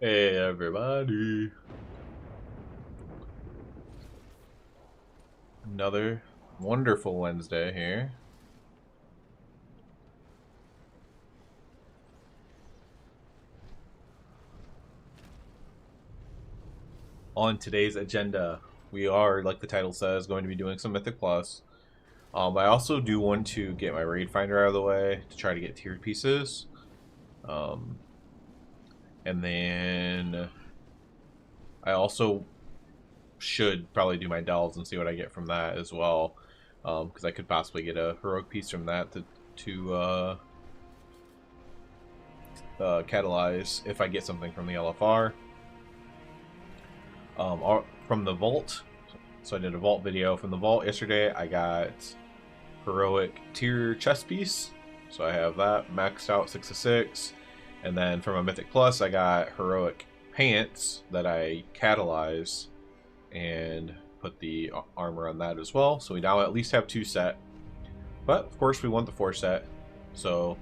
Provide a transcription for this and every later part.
Hey everybody. Another wonderful Wednesday here. On today's agenda, we are, like the title says, going to be doing some Mythic Plus. I also do want to get my raid finder out of the way to try to get tiered pieces. And then I also should probably do my delves and see what I get from that as well. Because I could possibly get a heroic piece from that to catalyze if I get something from the LFR. From the vault, so I did a vault video from the vault yesterday. I got heroic tier chest piece, so I have that maxed out 6 of 6. And then from a Mythic Plus, I got heroic pants that I catalyze and put the armor on that as well. So we now at least have 2 set, but of course we want the 4 set. So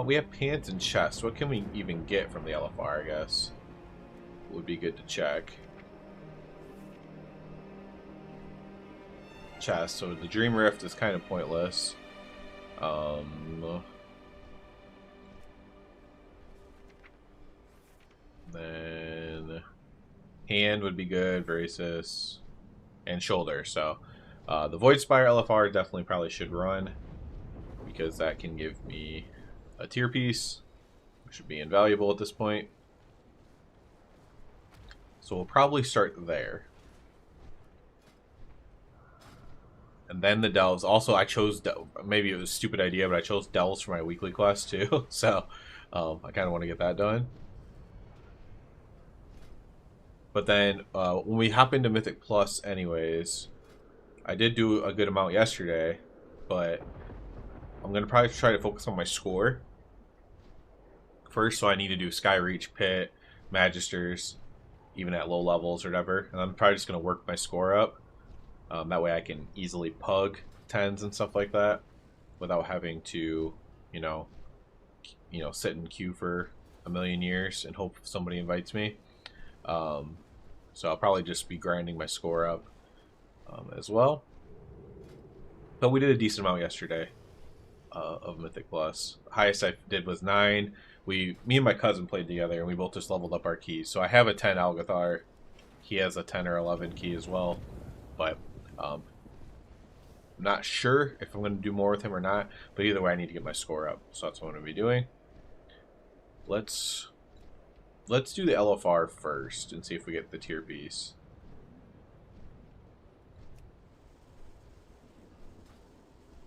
we have pants and chests. What can we even get from the LFR? I guess would be good to check. Chest. So the Dream Rift is kind of pointless. Then hand would be good, Veracis, and shoulder. So the Void Spire LFR definitely probably should run because that can give me a tier piece, which should be invaluable at this point. So we'll probably start there. And then the delves. Also, I chose, maybe it was a stupid idea, but I chose delves for my weekly quest too. So I kind of want to get that done. But then when we hop into Mythic Plus anyways, I did do a good amount yesterday, but I'm going to probably try to focus on my score first. So I need to do Skyreach, Pit, Magisters, even at low levels or whatever. And I'm probably just going to work my score up. That way I can easily pug 10s and stuff like that without having to, sit in queue for a million years and hope somebody invites me. So I'll probably just be grinding my score up as well. But we did a decent amount yesterday of Mythic Plus. The highest I did was 9. Me and my cousin played together, and we both just leveled up our keys. So I have a 10 Algathar. He has a 10 or 11 key as well. But I'm not sure if I'm going to do more with him or not. But either way, I need to get my score up. So that's what I'm going to be doing. Let's do the LFR first and see if we get the tier piece.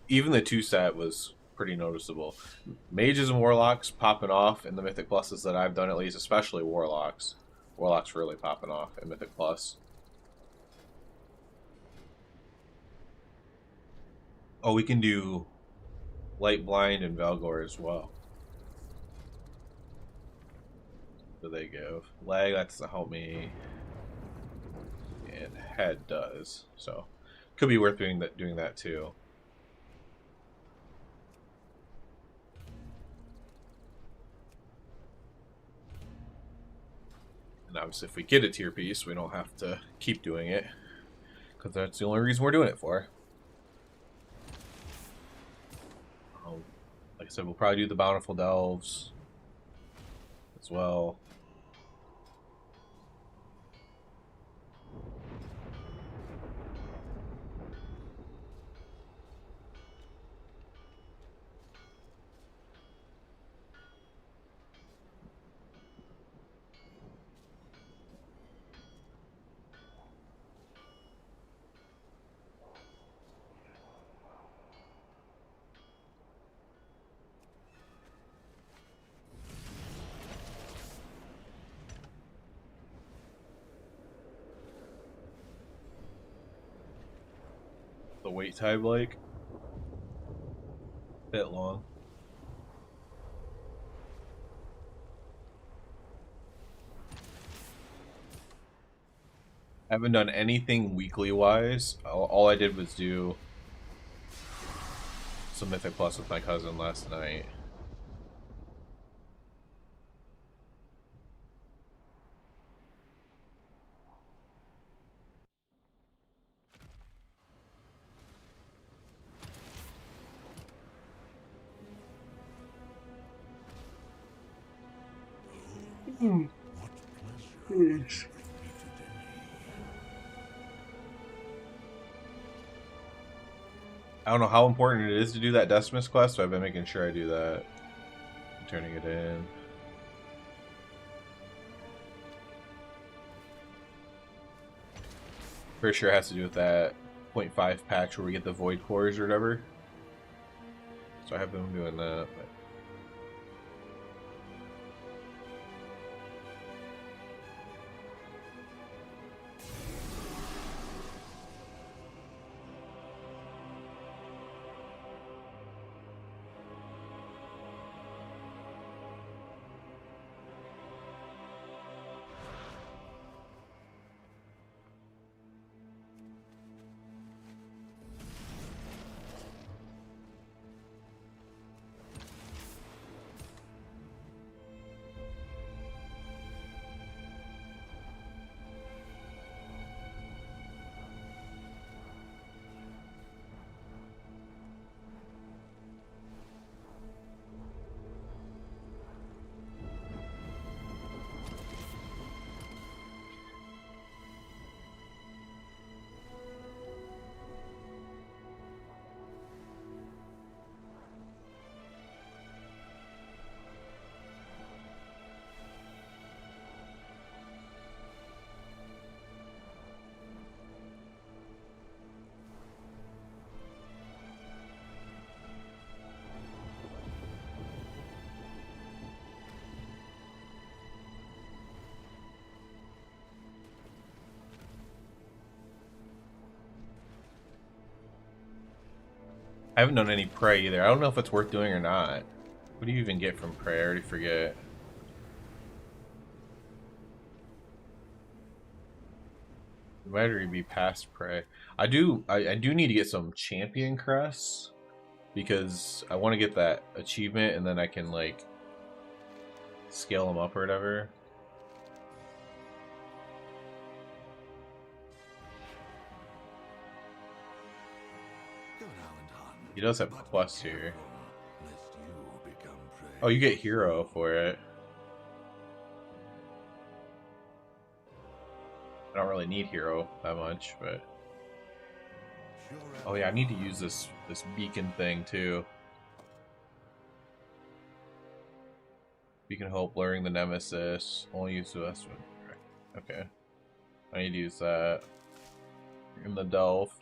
Even the 2 set was pretty noticeable. Mages and Warlocks popping off in the Mythic Pluses that I've done, at least, especially Warlocks. Warlocks really popping off in Mythic Plus. Oh, we can do Light Blind and Velgor as well. What do they give? Leg, that doesn't help me. And head does. So, could be worth doing that too. And obviously, if we get a tier piece, we don't have to keep doing it, because that's the only reason we're doing it for. Like I said, we'll probably do the Bountiful Delves as well. The wait time, like, a bit long. I haven't done anything weekly wise. All I did was do some Mythic Plus with my cousin last night. I don't know how important it is to do that Decimus quest, so I've been making sure I do that. I'm turning it in. Pretty sure it has to do with that 0.5 patch where we get the void cores or whatever. So I have been doing that. But... I haven't done any prey either. I don't know if it's worth doing or not. What do you even get from prey? I already forget. Might be past prey. I do need to get some champion crests because I want to get that achievement and then I can like scale them up or whatever. He does have plus here. Oh, you get hero for it. I don't really need hero that much, but oh yeah, I need to use this beacon thing too. Beacon Hope, blurring the nemesis. Only use the best one. Okay, I need to use that in the delve.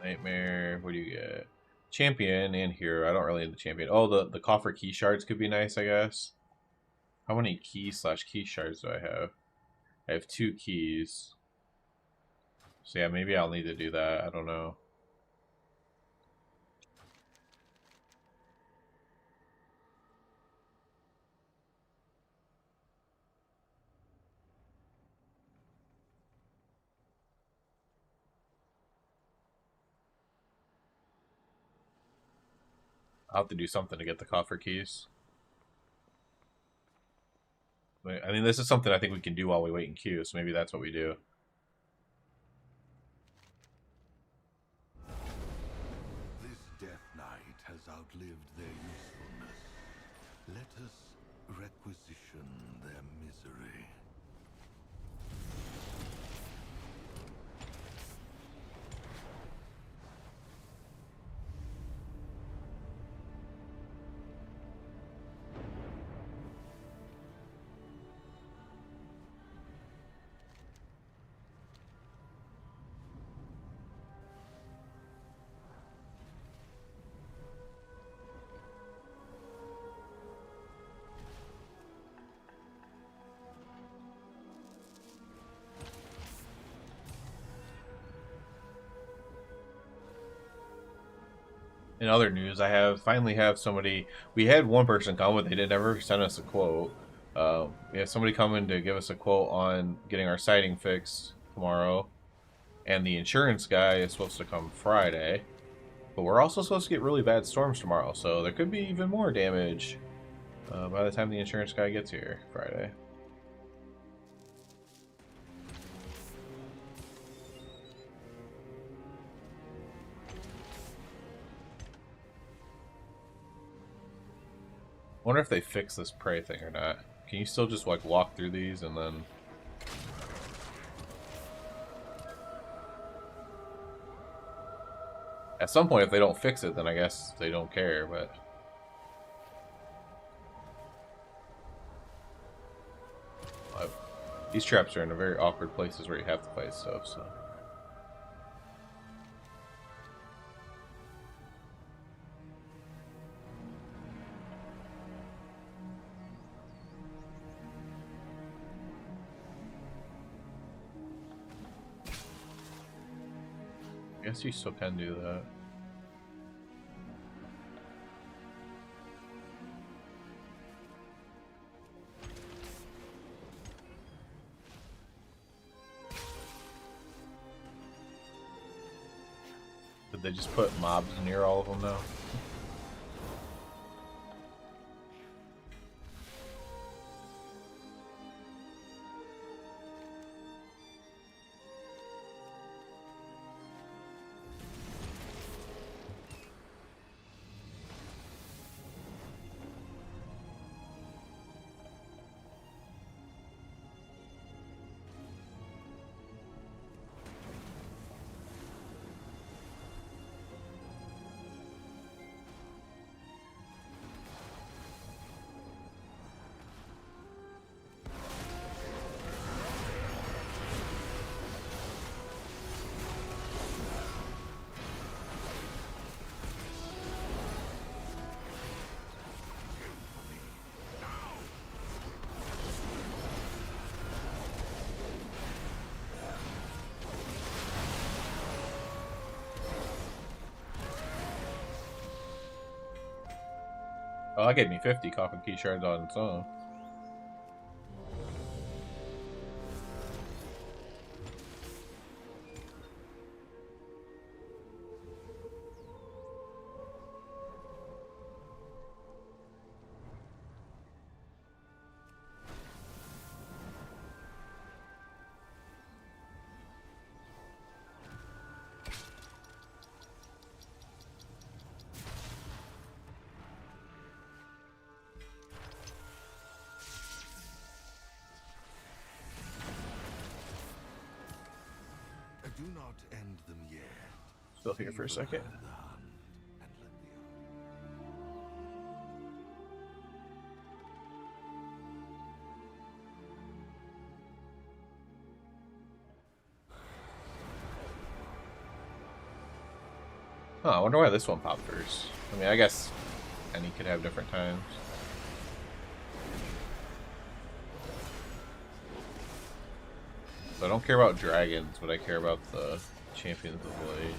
Nightmare. What do you get? Champion and hero. I don't really need the champion. Oh, the coffer key shards could be nice, I guess. How many key shards do I have? I have 2 keys. So yeah, maybe I'll need to do that. I don't know. I'll have to do something to get the coffer keys. I mean, this is something I think we can do while we wait in queue, so maybe that's what we do. This Death Knight has outlived their usefulness. Let us requisition their misery. In other news, finally have somebody. We had one person come, but they did never send us a quote. We have somebody coming to give us a quote on getting our siding fixed tomorrow, and the insurance guy is supposed to come Friday. But we're also supposed to get really bad storms tomorrow, so there could be even more damage by the time the insurance guy gets here Friday. wonder if they fix this prey thing or not. Can you still just like walk through these and then... At some point, if they don't fix it, then I guess they don't care, but... These traps are in a very awkward places where you have to fight stuff, so... I guess you still can do that. Did they just put mobs near all of them now? Oh, that gave me 50 coffin key shards on its own. Do not end them yet. Still here for a second. Oh, I wonder why this one popped first. I mean, I guess any could have different times. So I don't care about dragons, but I care about the champions of late.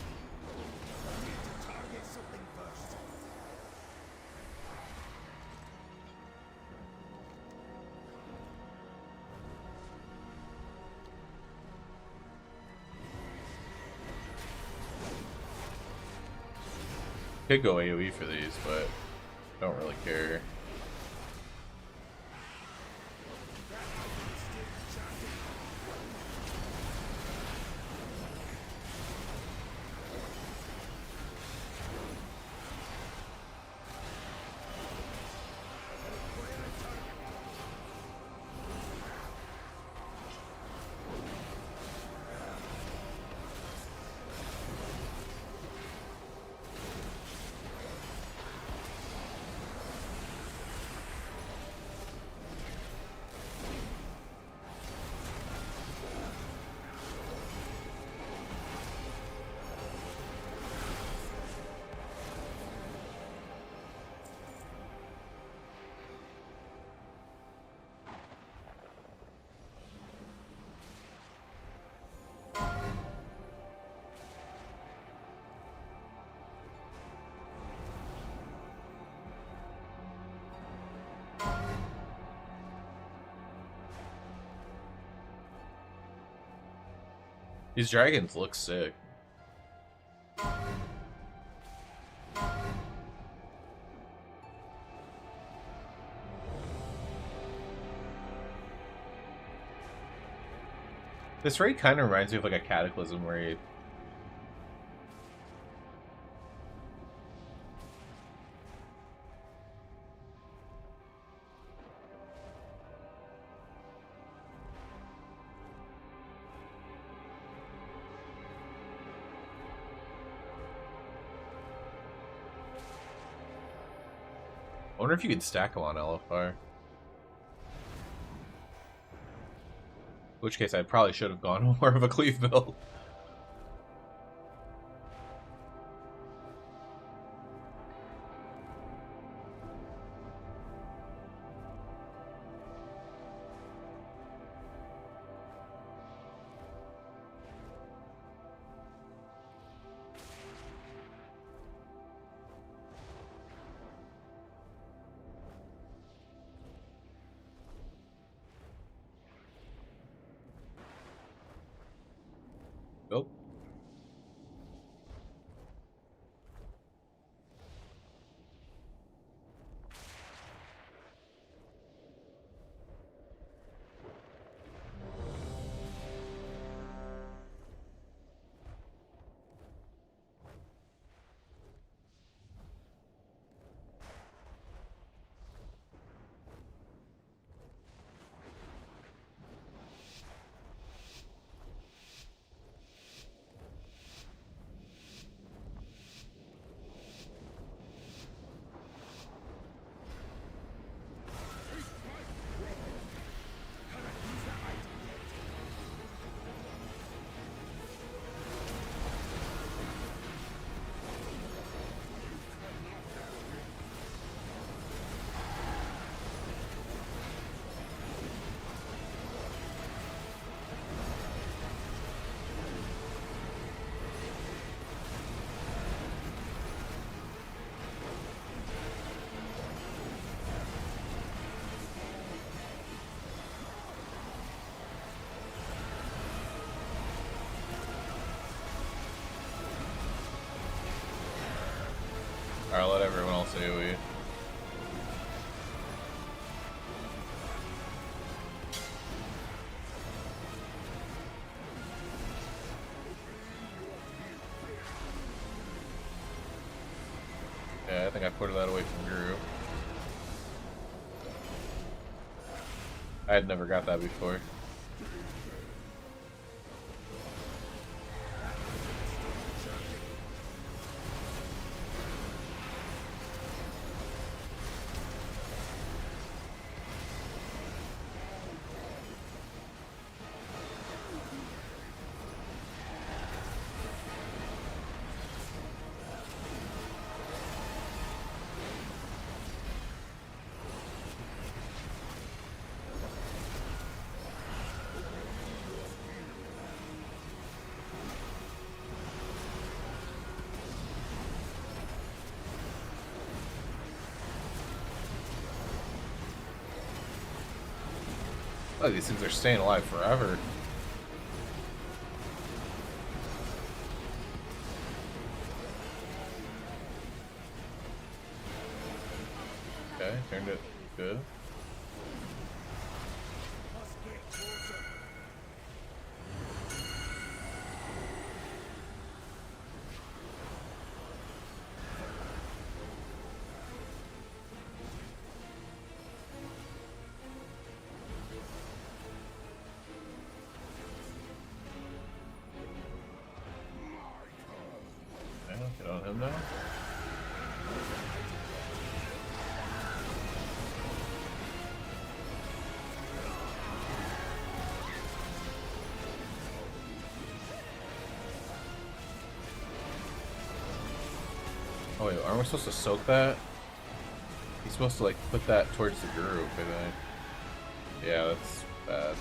Could go AoE for these, but don't really care. These dragons look sick. This raid kind of reminds me of like a Cataclysm raid. I wonder if you could stack them on LFR. In which case, I probably should have gone more of a cleave build. Nope. Alright, I'll let everyone else AoE. Yeah, I think I put that away from Guru. I had never got that before. Oh, these things are staying alive forever. Okay, turned it good. Get on him now. Oh wait, aren't we supposed to soak that? He's supposed to like put that towards the group, I think. Yeah, that's bad.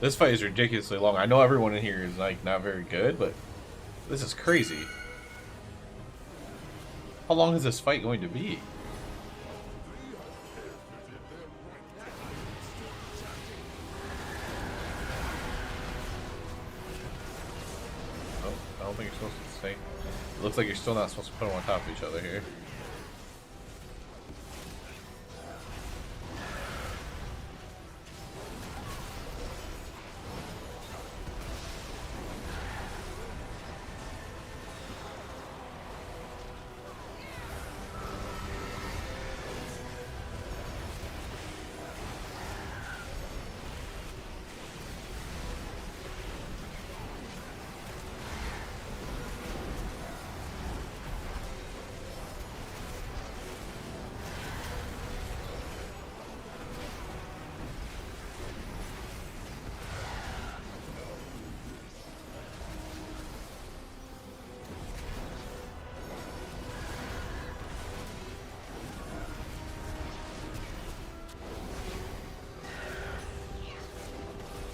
This fight is ridiculously long. I know everyone in here is like not very good, but this is crazy. How long is this fight going to be? Oh, I don't think you're supposed to stay. It looks like you're still not supposed to put them on top of each other here.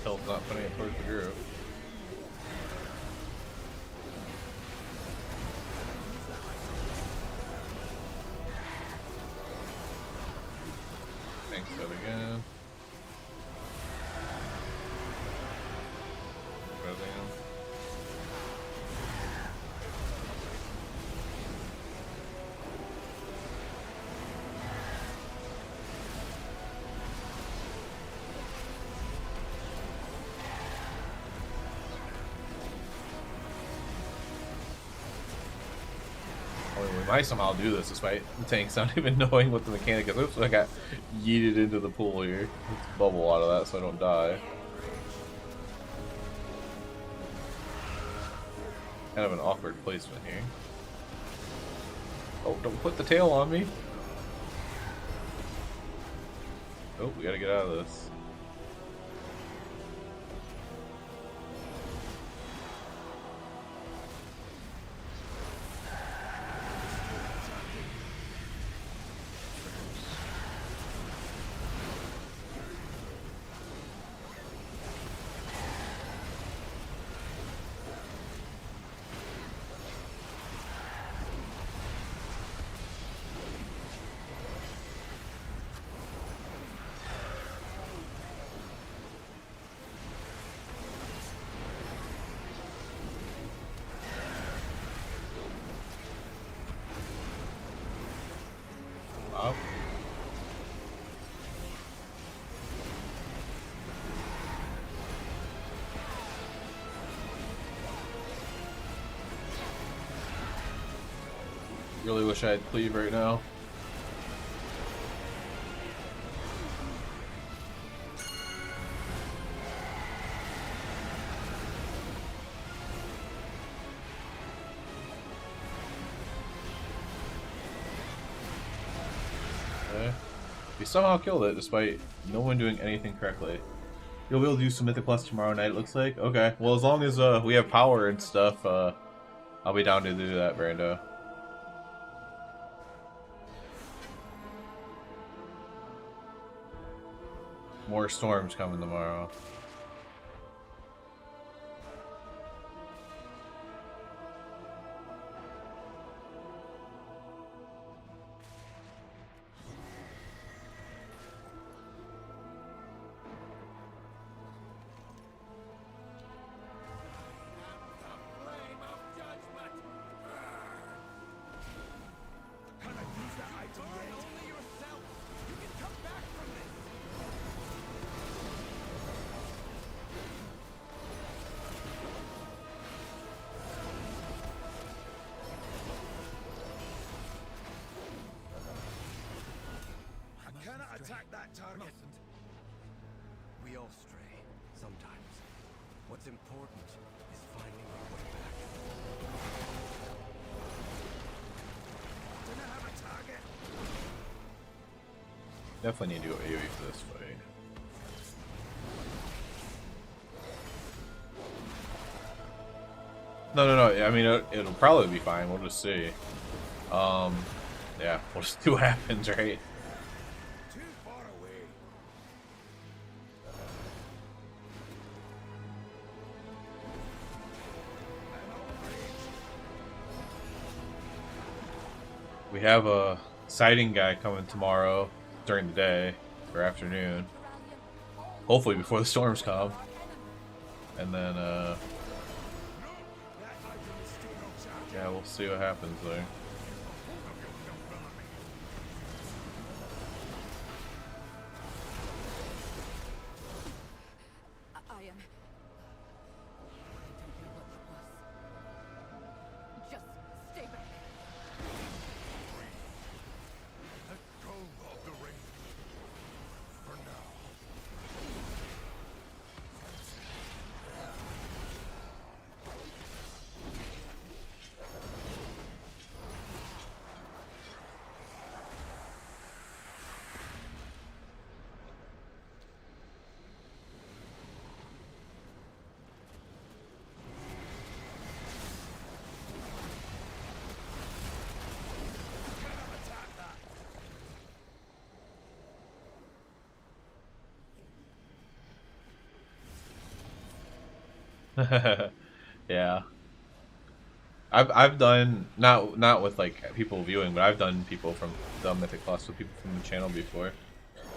Hell's not putting it towards the group. Thanks, that again. We might somehow do this despite the tanks not even knowing what the mechanic is. Oops, I got yeeted into the pool here. Let's bubble out of that so I don't die. Kind of an awkward placement here. Oh, don't put the tail on me. Oh, we gotta get out of this. Wow. Really wish I had cleave right now. Okay. We somehow killed it despite no one doing anything correctly. You'll be able to do some Mythic Plus tomorrow night, it looks like. Okay. Well, as long as we have power and stuff, I'll be down to do that, Brando. More storms coming tomorrow. Attack that target. We all stray, sometimes. What's important is finding our way back. Didn't I have a target? Definitely need to do AoE for this fight. No. I mean, it'll probably be fine. We'll just see. Yeah, we'll just see what happens, right? We have a sighting guy coming tomorrow during the day or afternoon. Hopefully before the storms come. And then, yeah, we'll see what happens there. I am. Just stay back. Let go of the ring. For now. Yeah. I've done not with like people viewing, but I've done people from the Mythic Plus with people from the channel before.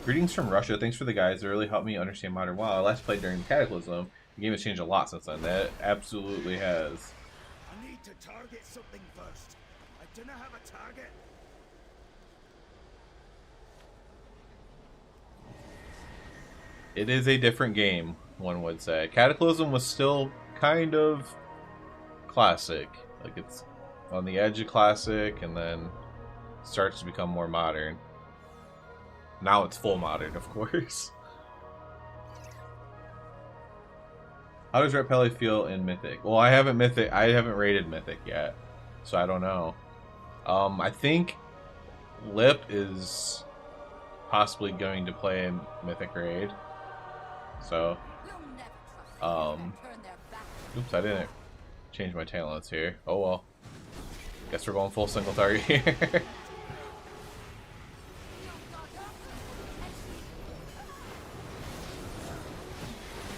Greetings from Russia. Thanks for the guides. It really helped me understand Modern WoW. I last played during the Cataclysm. The game has changed a lot since then. That absolutely has. I need to target something first. I do not have a target. It is a different game, one would say. Cataclysm was still kind of classic. Like, it's on the edge of classic and then starts to become more modern. Now it's full modern, of course. How does Ret Pally feel in Mythic? Well, I haven't rated Mythic yet, so I don't know. I think Lip is possibly going to play in Mythic Raid. So, oops, I didn't change my talents here. Oh well. Guess we're going full single target here.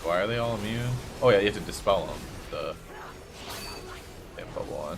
Why are they all immune? Oh yeah, you have to dispel them. The bubble on.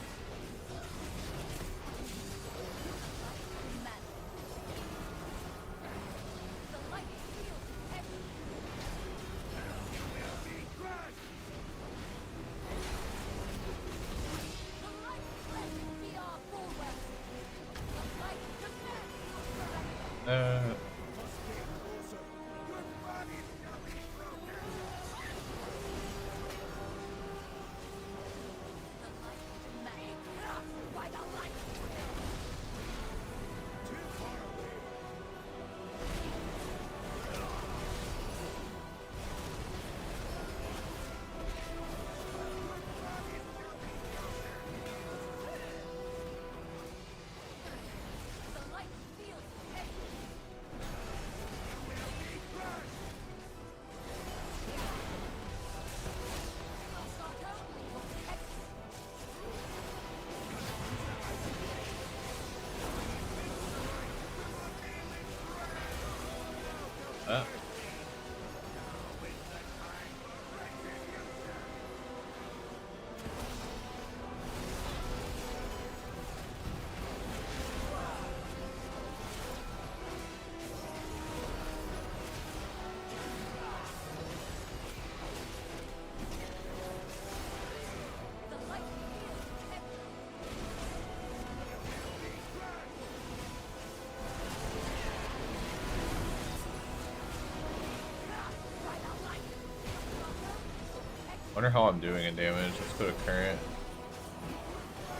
Wonder how I'm doing in damage. Let's go to current.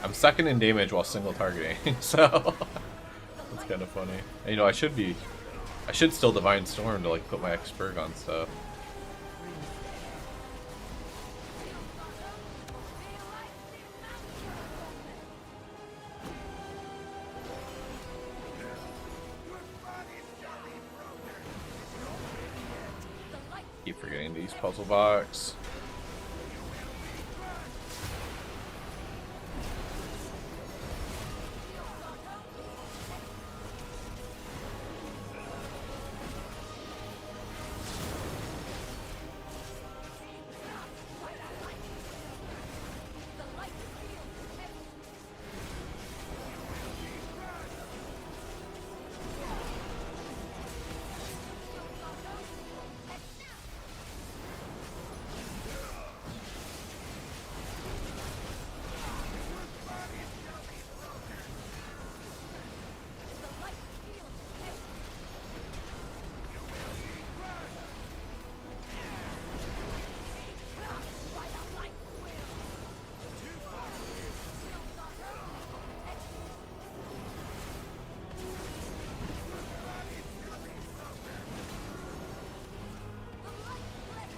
I'm second in damage while single targeting, so that's kind of funny. And, you know, I should still Divine Storm to like put my Xberg on stuff. Keep forgetting these puzzle box.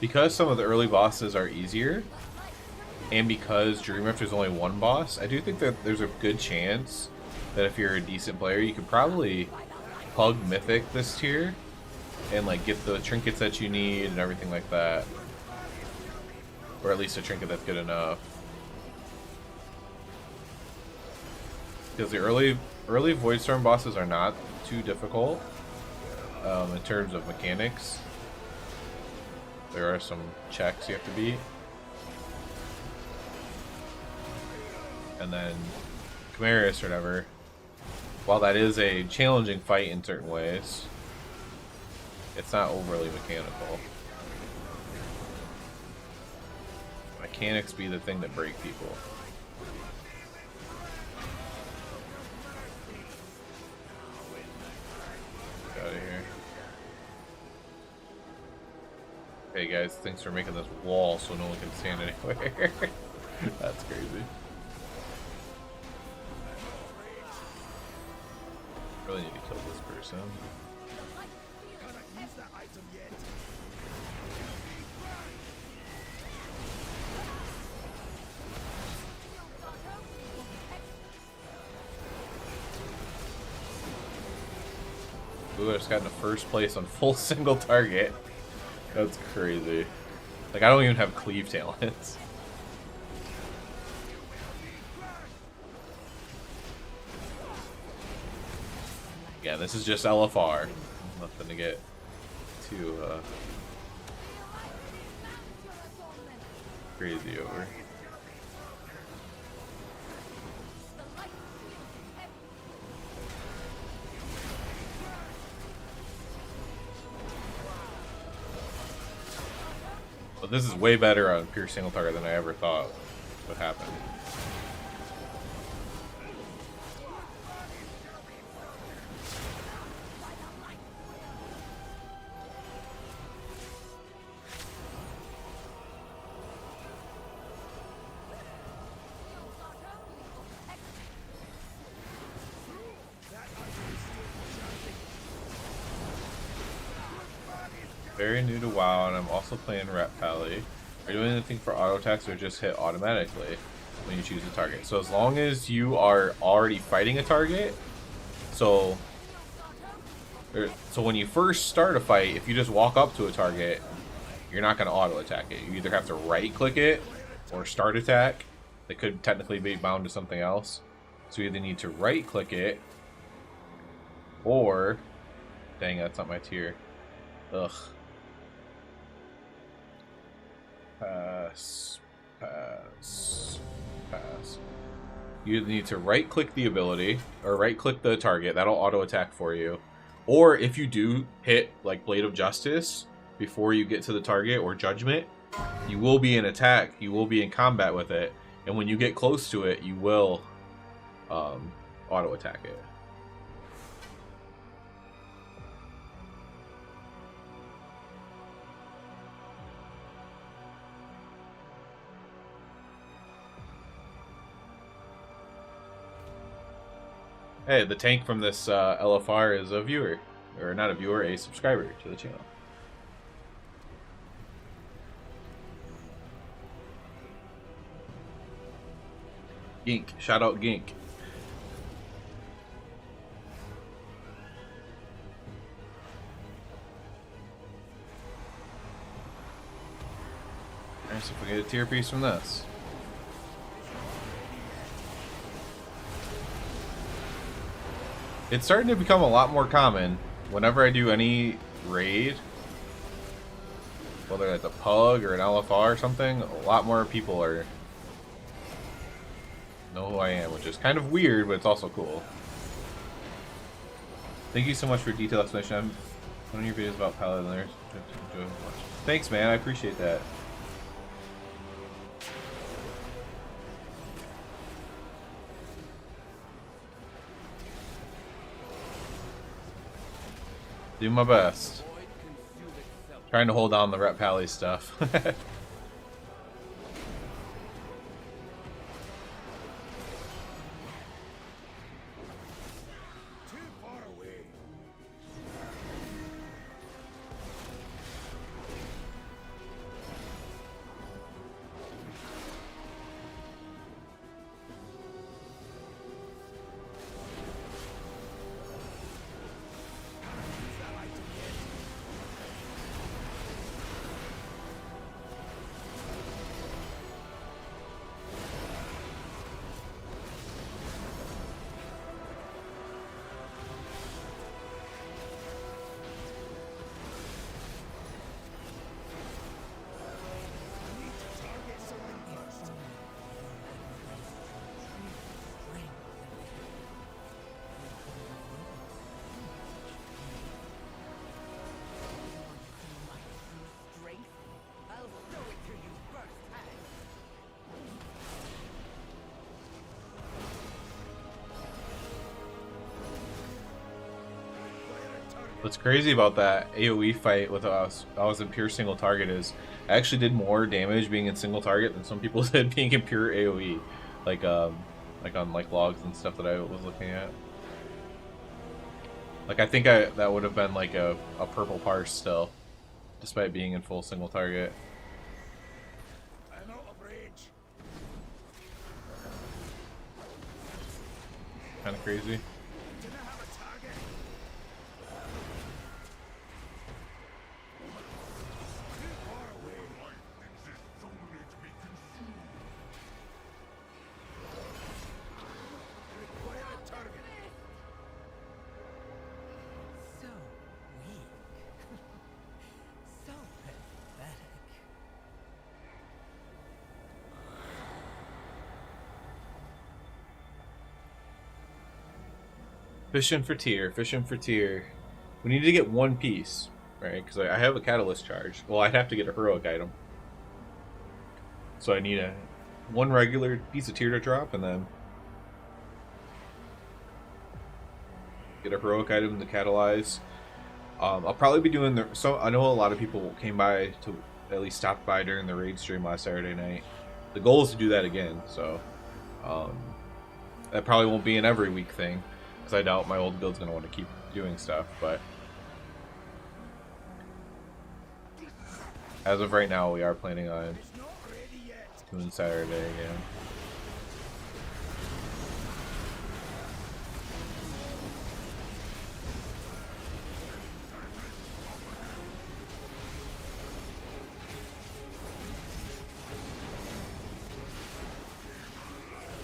because some of the early bosses are easier, and because Dream Rift is only one boss, I do think that there's a good chance that if you're a decent player, you could probably hug Mythic this tier and like get the trinkets that you need and everything like that. Or at least a trinket that's good enough. Because the early Voidstorm bosses are not too difficult in terms of mechanics. There are some checks you have to beat. And then Terrace or whatever, while that is a challenging fight in certain ways, it's not overly mechanical. Mechanics be the thing that break people. Get out of here. Hey guys, thanks for making this wall so no one can stand anywhere. That's crazy. Really need to kill this person. Can I use that item yet? Ooh, I just got into first place on full single target. That's crazy. Like, I don't even have cleave talents. Yeah, this is just LFR. Nothing to get too crazy over. But this is way better on pure single target than I ever thought would happen. Very new to WoW, and I'm also playing Ret Pally. Are you doing anything for auto attacks or just hit automatically when you choose a target? So as long as you are already fighting a target, so when you first start a fight, if you just walk up to a target, you're not going to auto attack it. You either have to right click it or start attack. They could technically be bound to something else. So you either need to right click it or, dang, that's not my tier. Ugh. Pass, pass, pass. You either need to right click the ability or right click the target. That'll auto attack for you. Or if you do hit like Blade of Justice before you get to the target or Judgment, you will be in attack. You will be in combat with it. And when you get close to it, you will auto attack it. Hey, the tank from this LFR is a viewer. Or not a viewer, a subscriber to the channel. Gink. Shout out Gink. Alright, so if we get a tier piece from this. It's starting to become a lot more common whenever I do any raid, whether it's a pug or an LFR or something, a lot more people know who I am, which is kind of weird, but it's also cool. Thank you so much for detailed explanation. I'm one of your videos about Paladin. Thanks, man. I appreciate that. Do my best. Trying to hold on the Ret Pally stuff. Too far away. What's crazy about that AoE fight with us, I was in pure single target, is I actually did more damage being in single target than some people did being in pure AoE, like on like logs and stuff that I was looking at. Like I think that would have been like a purple parse still, despite being in full single target. I'm out of rage. Kind of crazy. Did I have a target? Too far away. Life exists only to be consumed. Require a target. So weak. So pathetic. Fishing for tier, fishing for tier. We need to get one piece, right? Because I have a catalyst charge. Well, I'd have to get a heroic item. So I need one regular piece of tier to drop, and then get a heroic item to catalyze. I'll probably be doing so. I know a lot of people came by to at least stop by during the raid stream last Saturday night. The goal is to do that again, so that probably won't be an every week thing, because I doubt my old guild's gonna want to keep doing stuff. But as of right now, we are planning on It's not ready yet. doing Saturday again.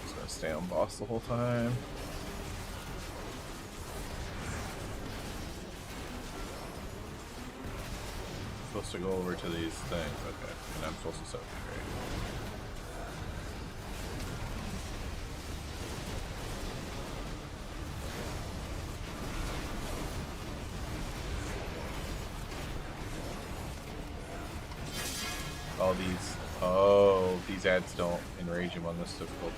Just gonna stay on boss the whole time. Supposed to go over to these things, okay, and I'm supposed to set great. These ads don't enrage him on this difficulty.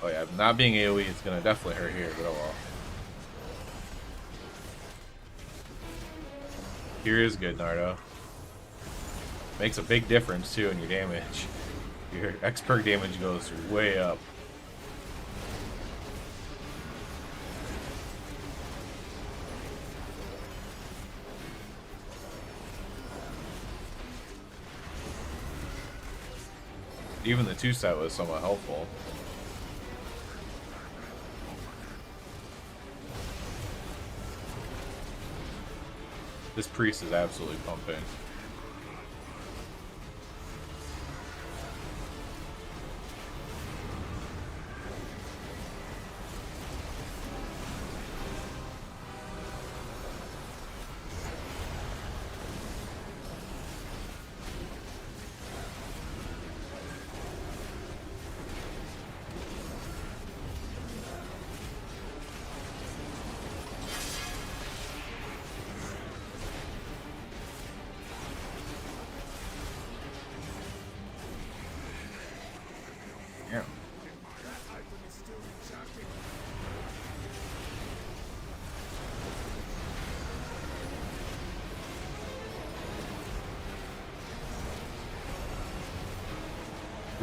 Oh yeah, not being AoE is gonna definitely hurt here, but oh well. Here is good, Nardo. Makes a big difference too in your damage. Your X-Perk damage goes way up. Even the 2-set was somewhat helpful. This priest is absolutely pumping. Yeah. That item is still enchanted.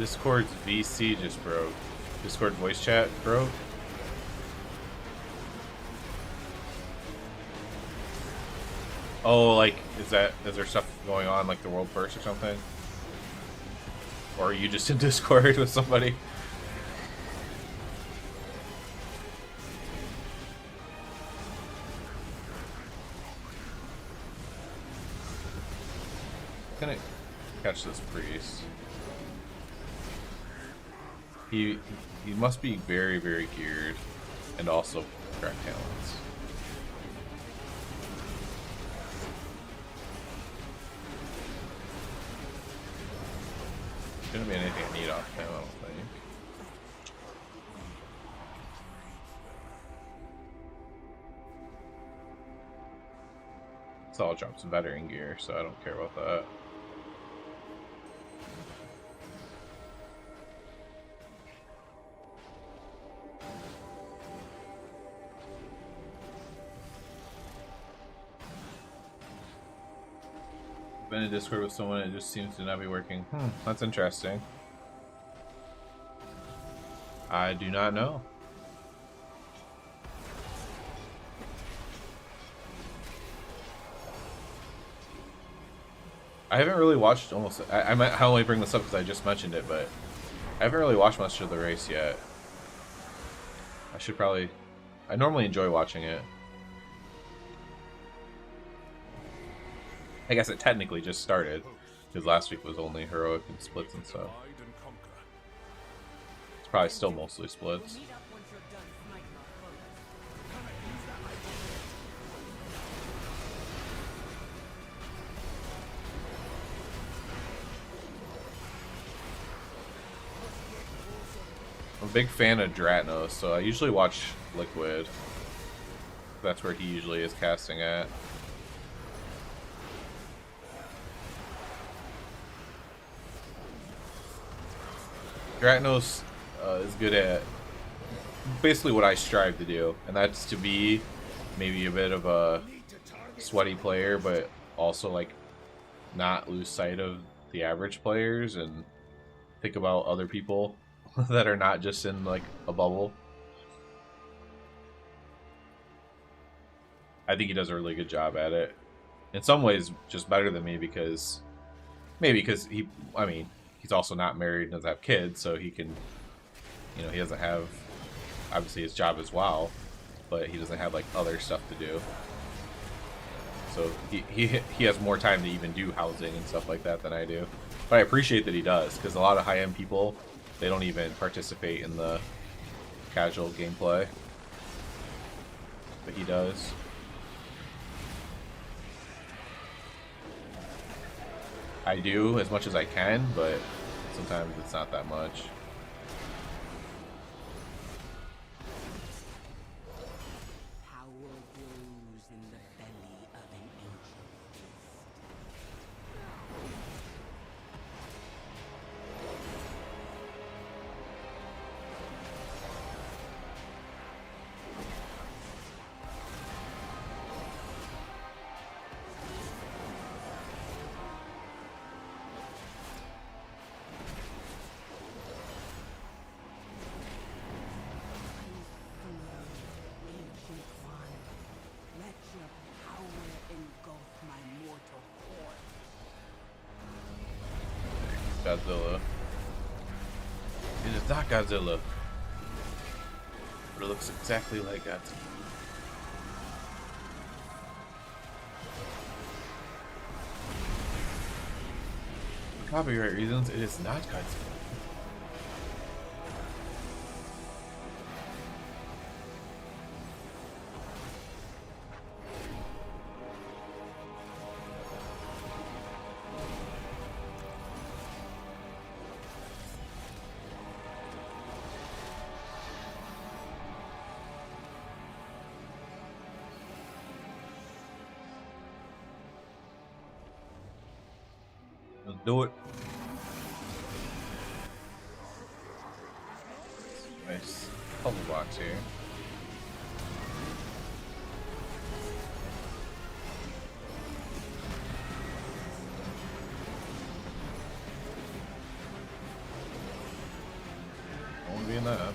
Discord's VC just broke. Discord voice chat broke. Oh, like, is there stuff going on, like the world first or something? Or are you just in Discord with somebody? I'm gonna catch this priest. He must be very, very geared, and also correct talents. Shouldn't be anything I need off him, I don't think. So I'll drop some veteran gear, so I don't care about that. Been in Discord with someone, it just seems to not be working. That's interesting. I do not know. I haven't really watched almost. I only bring this up because I just mentioned it, but I haven't really watched much of the race yet. I should probably. I normally enjoy watching it. I guess it technically just started because last week was only heroic and splits and stuff. Divide and conquer. It's probably still mostly splits. Meet up once you're done smiting our foes. I'm a big fan of Dratnos, so I usually watch Liquid. That's where he usually is casting at. Dratnos is good at basically what I strive to do, and that's to be maybe a bit of a sweaty player, but also like not lose sight of the average players and think about other people that are not just in like a bubble. I think he does a really good job at it. In some ways, just better than me because maybe because he's also not married and doesn't have kids, so he can, he doesn't have obviously his job as well, but he doesn't have like other stuff to do. So he has more time to even do housing and stuff like that than I do. But I appreciate that he does, because a lot of high-end people, they don't even participate in the casual gameplay. But he does. I do as much as I can, but sometimes it's not that much. Power grows in the belly of an ancient beast. Ancient one, let your power engulf my mortal core. Godzilla. It is not Godzilla. But it looks exactly like Godzilla. For copyright reasons, it is not Godzilla. Let's do it. Nice puzzle box here. I won't be in that.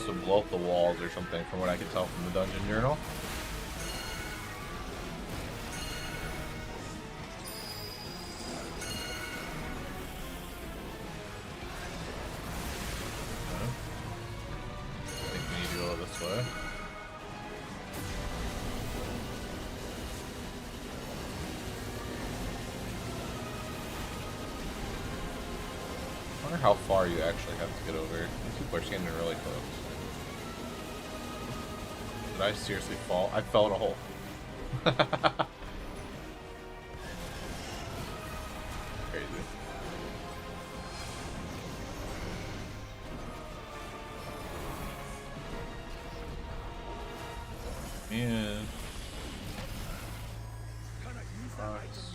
To blow up the walls or something, from what I can tell from the dungeon journal. wonder how far you actually have to get over. These people are standing really close. Did I seriously fall? I fell in a hole. Crazy. Man. Sucks.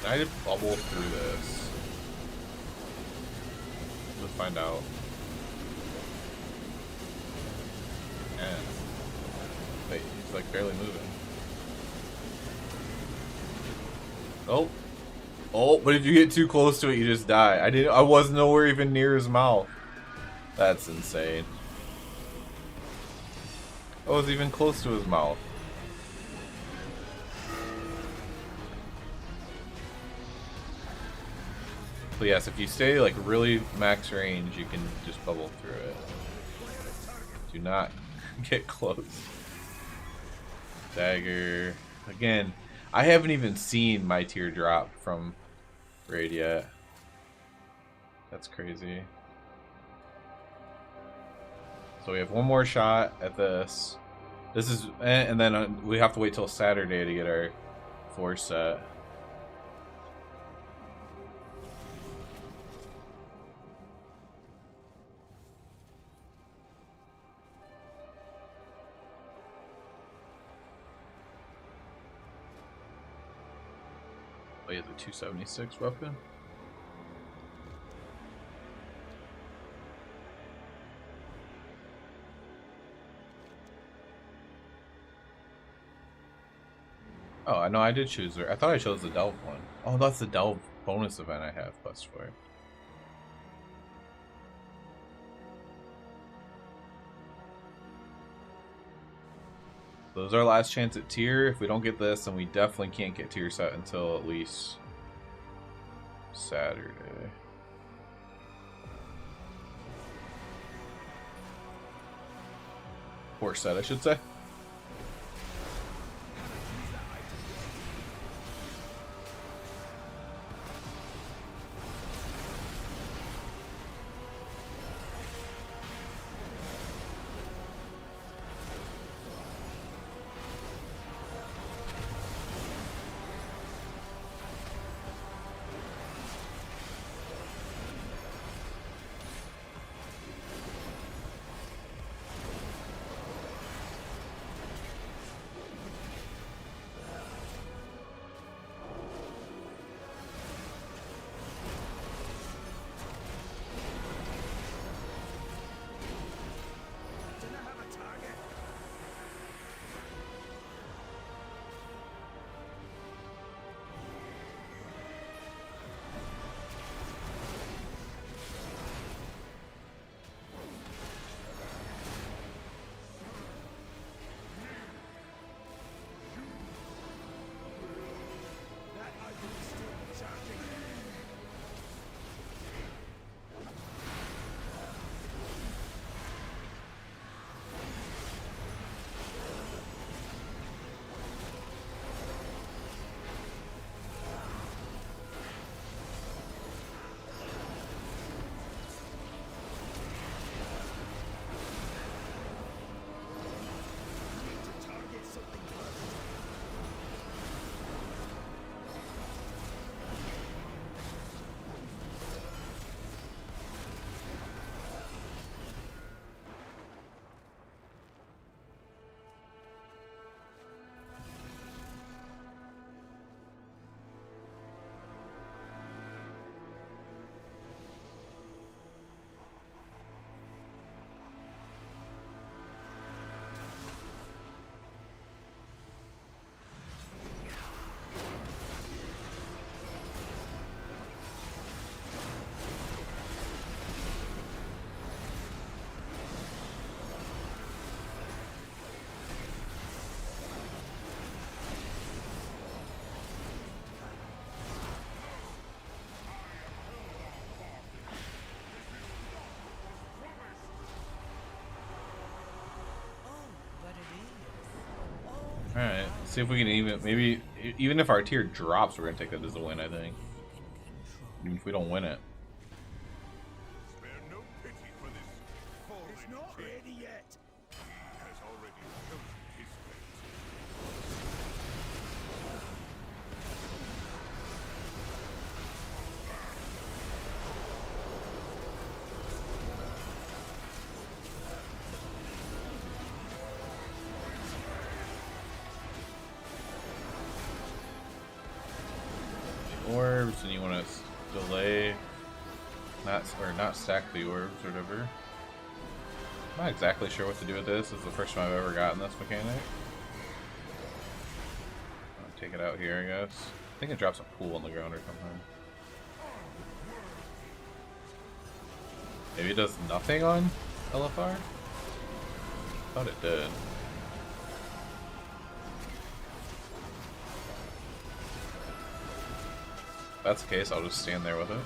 I did bubble through this. Let's find out. Yeah. Wait, he's like barely moving. Oh. Oh, but if you get too close to it, you just die. I was nowhere even near his mouth. That's insane. I was even close to his mouth. But yes, if you stay like really max range, you can just bubble through it. Do not get close. Dagger. Again, I haven't even seen my tier drop from raid yet. That's crazy. So we have one more shot at this. This is, and then we have to wait till Saturday to get our 4 set. Oh, he has a 276 weapon. Oh, I know I did choose her. I thought I chose the Delve one. Oh, that's the Delve bonus event I have plus for. So this is our last chance at tier. If we don't get this, then we definitely can't get tier set until at least Saturday. Or set, I should say. See if we can even, maybe, even if our tier drops, we're going to take that as a win, I think. Even if we don't win it. Spare no pity for this fallen It's not king. ready yet. He has already chosen his fate. Orbs, and you want to delay, not stack the orbs or whatever. I'm not exactly sure what to do with this. This is the first time I've ever gotten this mechanic. I'll take it out here, I guess. I think it drops a pool on the ground or something. Maybe it does nothing on LFR? Thought it did. If that's the case, I'll just stand there with it.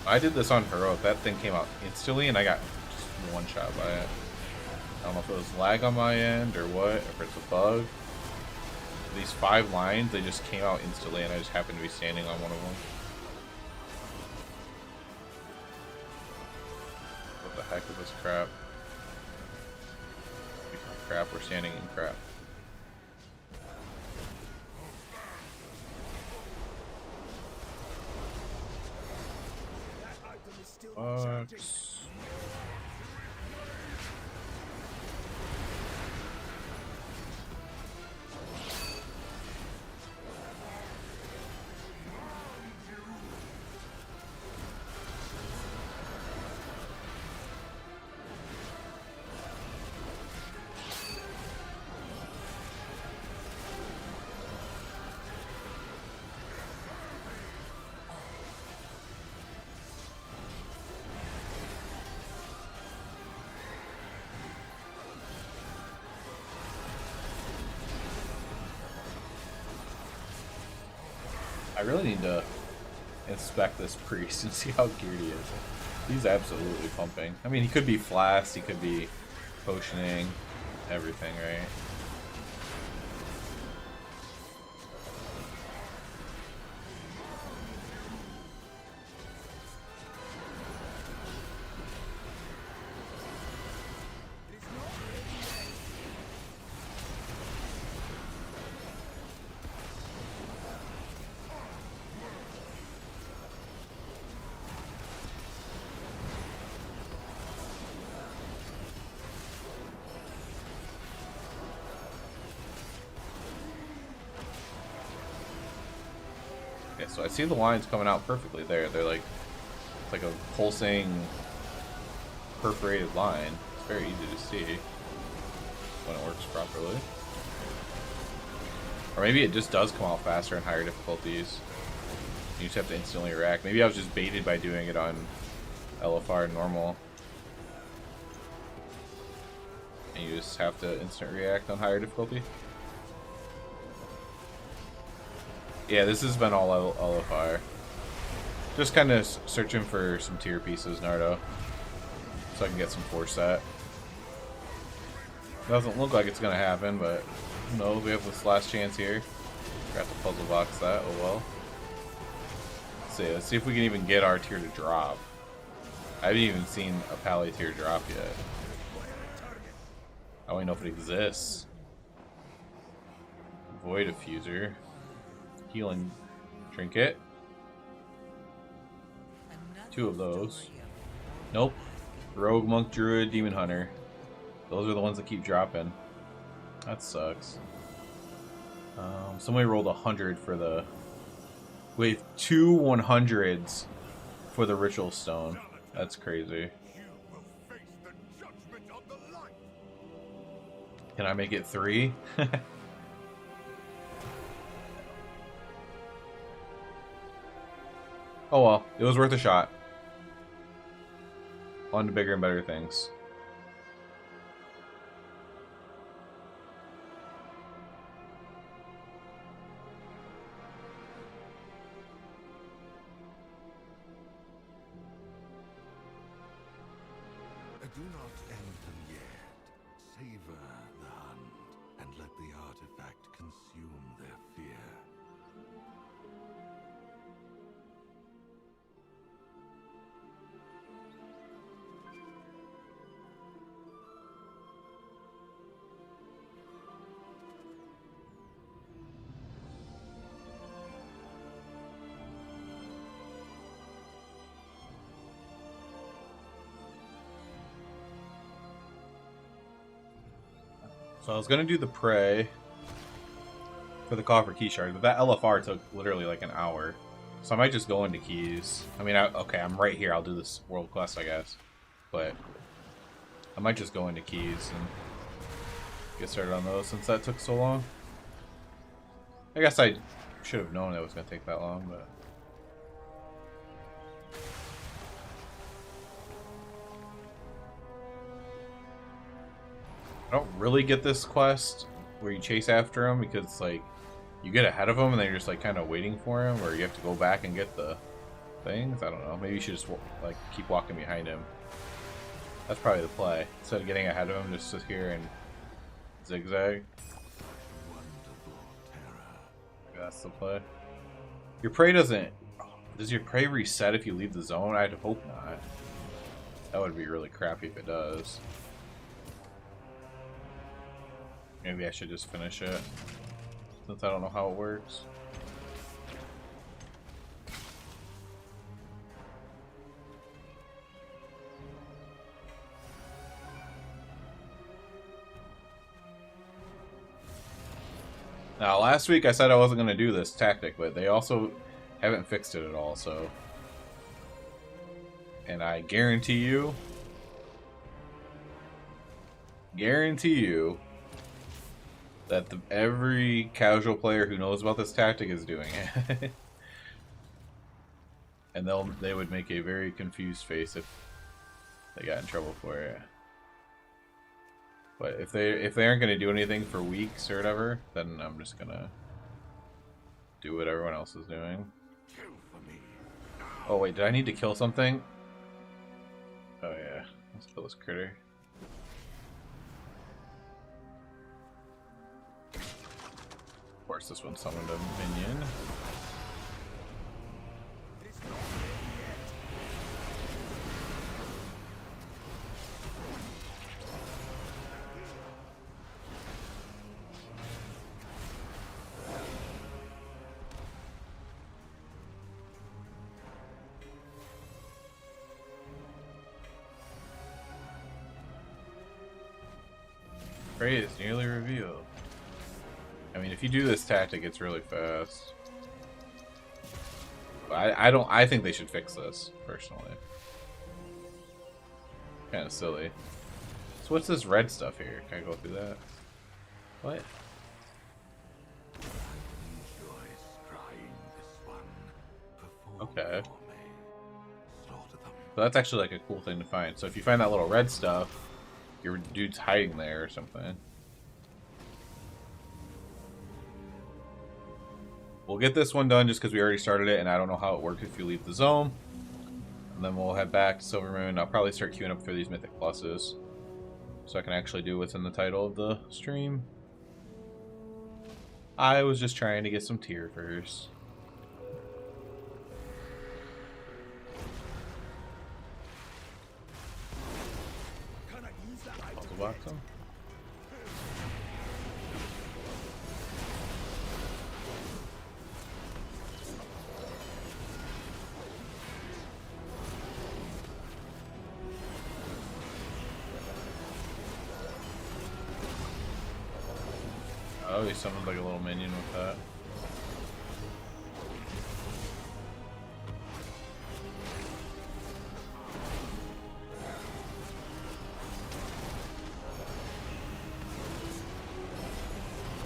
I did this on Heroic. That thing came out instantly, and I got just one shot by it. I don't know if it was lag on my end or what, if it's a bug. These 5 lines, they just came out instantly, and I just happened to be standing on one of them. What the heck is this crap? Crap, we're standing in crap. That item is still enchanted. I really need to inspect this priest and see how geared he is. He's absolutely pumping. I mean, he could be flashed, he could be potioning, everything, right? Okay, so I see the lines coming out perfectly there. They're like, it's like a pulsing, perforated line. It's very easy to see when it works properly. Or maybe it just does come out faster in higher difficulties. You just have to instantly react. Maybe I was just baited by doing it on LFR normal. And you just have to instant react on higher difficulty. Yeah, this has been all LFR. Just kind of searching for some tier pieces, Nardo. So I can get some force set. Doesn't look like it's going to happen, but who knows? We have this last chance here. Got the puzzle box that, oh well. Let's see if we can even get our tier to drop. I haven't even seen a Pally tier drop yet. I don't even know if it exists. Void Diffuser. Healing Trinket. 2 of those. Nope. Rogue, Monk, Druid, Demon Hunter. Those are the ones that keep dropping. That sucks. Somebody rolled 100 for the... Wait, 2 100s for the Ritual Stone. That's crazy. You will face the judgment of the light. Can I make it 3? Oh well, it was worth a shot. On to bigger and better things. Do not end them yet. Savor the hunt and let the artifact consume their fear. So I was gonna do the prey for the coffer key shard, but that LFR took literally like an hour. So I might just go into keys. I mean, okay, I'm right here. I'll do this world quest, I guess. But I might just go into keys and get started on those since that took so long. I guess I should have known it was gonna take that long, but... I don't really get this quest where you chase after him because, like, you get ahead of him and then you're just, like, kind of waiting for him, or you have to go back and get the things. I don't know. Maybe you should just, like, keep walking behind him. That's probably the play. Instead of getting ahead of him, just sit here and zigzag. Maybe that's the play. Your prey doesn't... Does your prey reset if you leave the zone? I'd hope not. That would be really crappy if it does. Maybe I should just finish it, since I don't know how it works. Now, last week I said I wasn't going to do this tactic, but they also haven't fixed it at all, so... And I guarantee you... that every casual player who knows about this tactic is doing it. And they would make a very confused face if they got in trouble for it. But if they aren't gonna do anything for weeks or whatever, then I'm just gonna do what everyone else is doing. Oh wait, did I need to kill something? Oh yeah, let's kill this critter. Of course, this one summoned a minion. Prey is nearly revealed. I mean, if you do this tactic, it's really fast. But I think they should fix this, personally. Kind of silly. So what's this red stuff here? Can I go through that? What? Okay. So that's actually like a cool thing to find. So if you find that little red stuff, your dude's hiding there or something. We'll get this one done just because we already started it, and I don't know how it works if you leave the zone. And then we'll head back to Silver Moon. I'll probably start queuing up for these Mythic Pluses, so I can actually do what's in the title of the stream. I was just trying to get some tier first. Puzzle box them. Oh, he summoned like a little minion with that.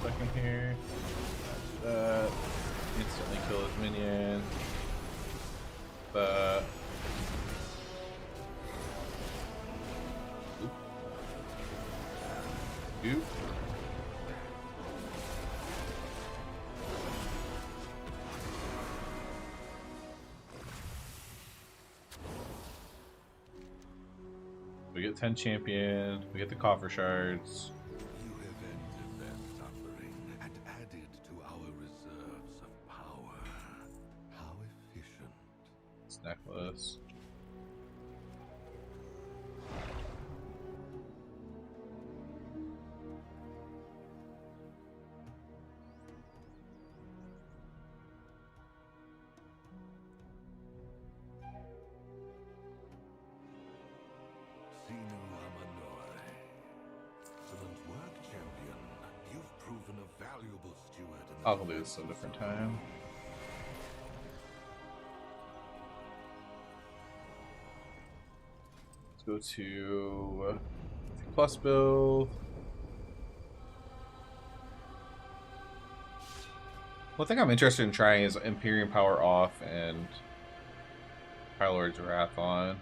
Second here. That. Instantly kill his minion. That. Oop. We get 10 champion, we get the coffer shards. You have ended their suffering and added to our reserves of power. How efficient. This necklace. Excellent work, champion. You've proven a valuable steward in the I'll do this a different time. Let's go to plus build. One thing I'm interested in trying is Imperium Power off and High Lord's Wrath on.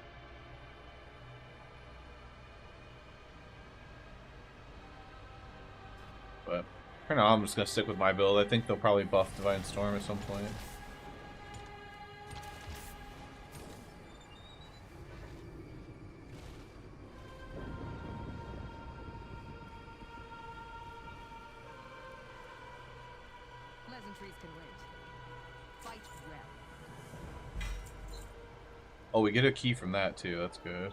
But for now, I'm just going to stick with my build. I think they'll probably buff Divine Storm at some point. Pleasantries can wait. Fight well. Oh, we get a key from that too. That's good.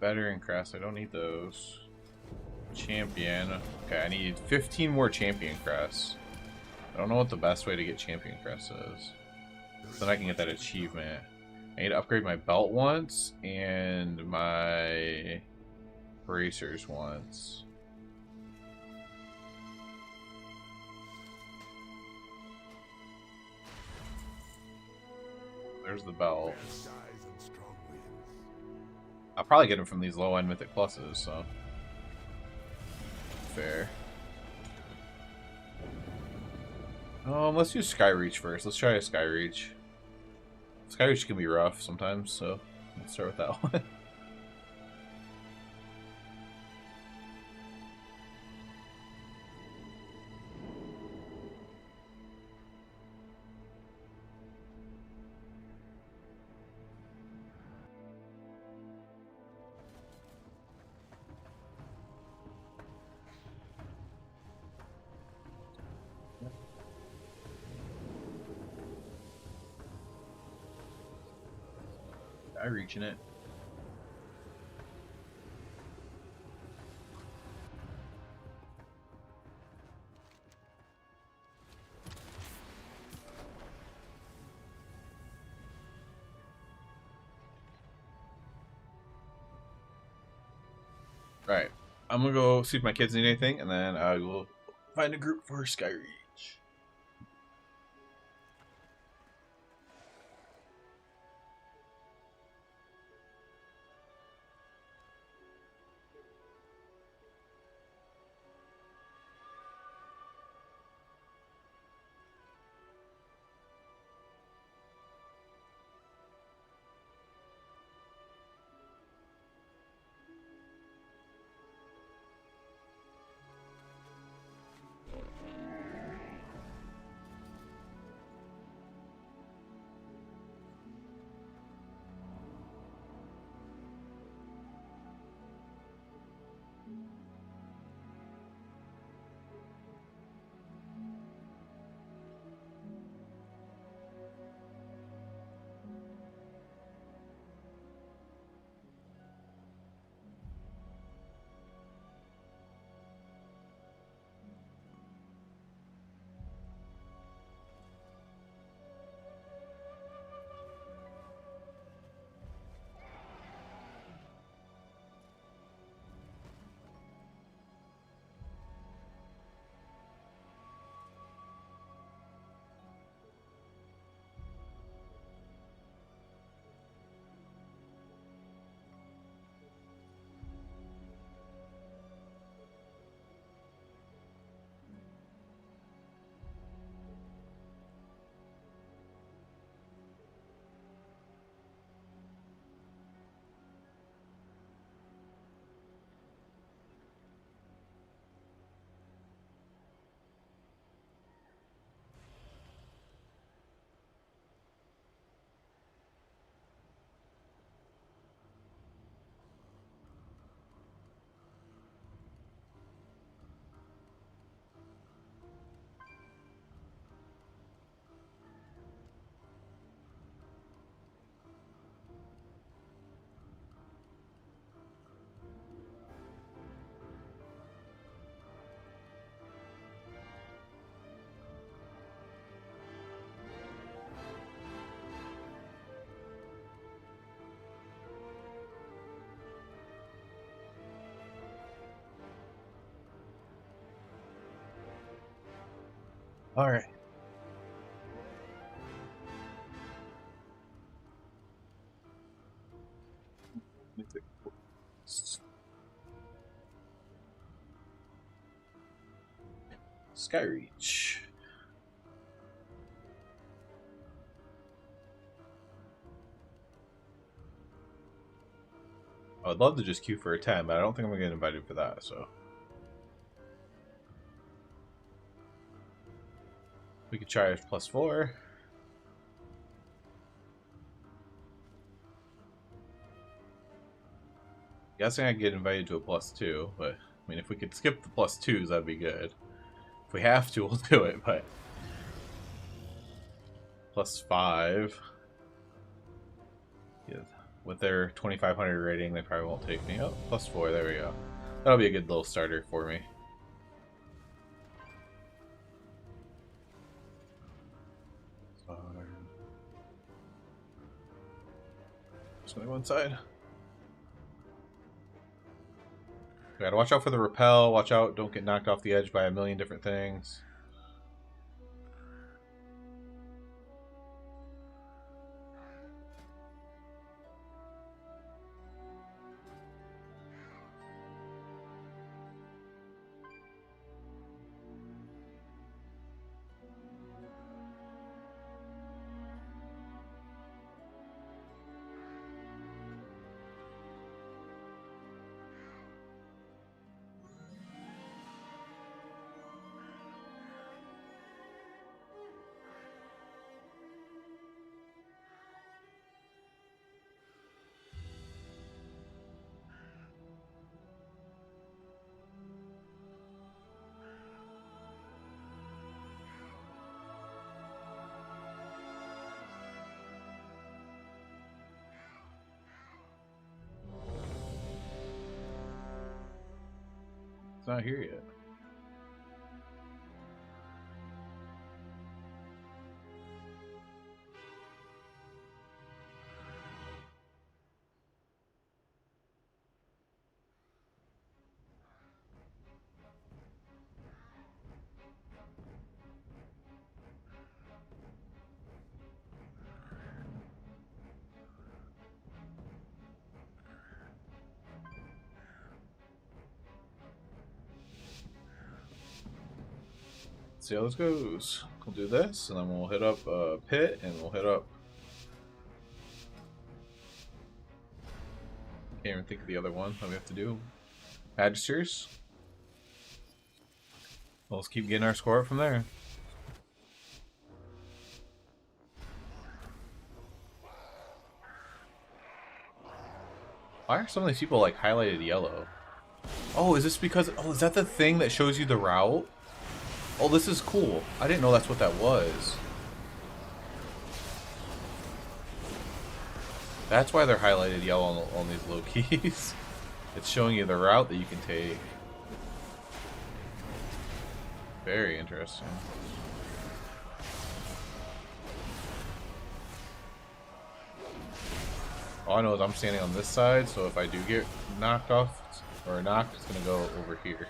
Veteran Crest. I don't need those. Champion. Okay, I need 15 more Champion Crests. I don't know what the best way to get Champion Crest is. So then I can get that achievement. I need to upgrade my belt once and my bracers once. There's the belt. I'll probably get them from these low-end Mythic Pluses, so... Fair. Let's do Skyreach first. Let's try a Skyreach. Skyreach can be rough sometimes, so let's start with that one. Reaching it. Right. I'm gonna go see if my kids need anything, and then I will find a group for Skyreach. All right. Mythic Plus. Skyreach. I would love to just queue for a 10, but I don't think I'm going to get invited for that, so. We could try +4. Guessing I could get invited to a +2, but I mean, if we could skip the +2s, that'd be good. If we have to, we'll do it, but +5. Yeah, with their 2,500 rating, they probably won't take me. Oh, +4, there we go. That'll be a good little starter for me. Just gonna go inside. We gotta watch out for the repel, watch out, don't get knocked off the edge by a million different things. It's not here yet. See how this goes. We'll do this, and then we'll hit up Pit, and we'll hit up. Can't even think of the other one that we have to do. Magisters. Well, let's keep getting our score up from there. Why are some of these people like highlighted yellow? Oh, is this because? Oh, is that the thing that shows you the route? Oh, this is cool. I didn't know that's what that was. That's why they're highlighted yellow on these low keys. It's showing you the route that you can take. Very interesting. All I know is I'm standing on this side, so if I do get knocked off or knocked, it's gonna go over here.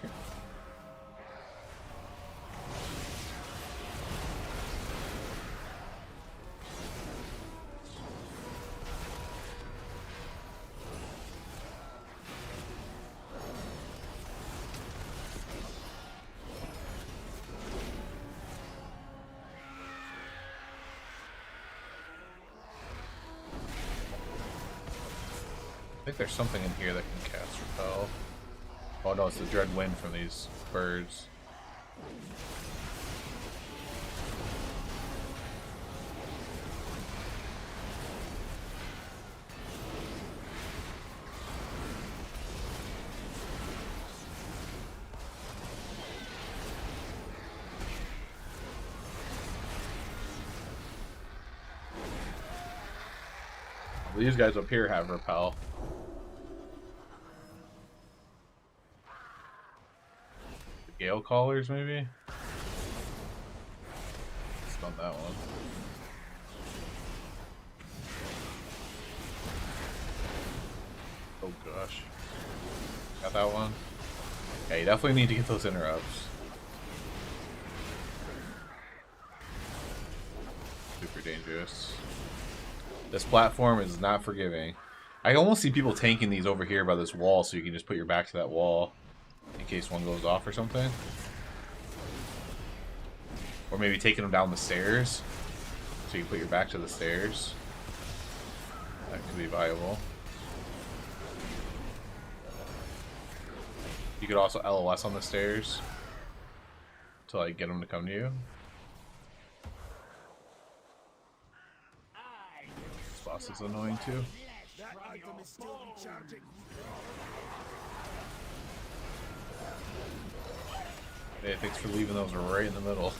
I think there's something in here that can cast Repel. Oh no, it's the Dread Wind from these birds. These guys up here have Repel. Gale Callers, maybe? Stun that one. Oh gosh. Got that one? Yeah, you definitely need to get those interrupts. dangerous. This platform is not forgiving. I almost see people tanking these over here by this wall so you can just put your back to that wall in case one goes off or something. Or maybe taking them down the stairs so you put your back to the stairs. That could be viable. You could also LOS on the stairs to like get them to come to you. This boss is annoying too. That item is still recharging. Hey, thanks for leaving those right in the middle.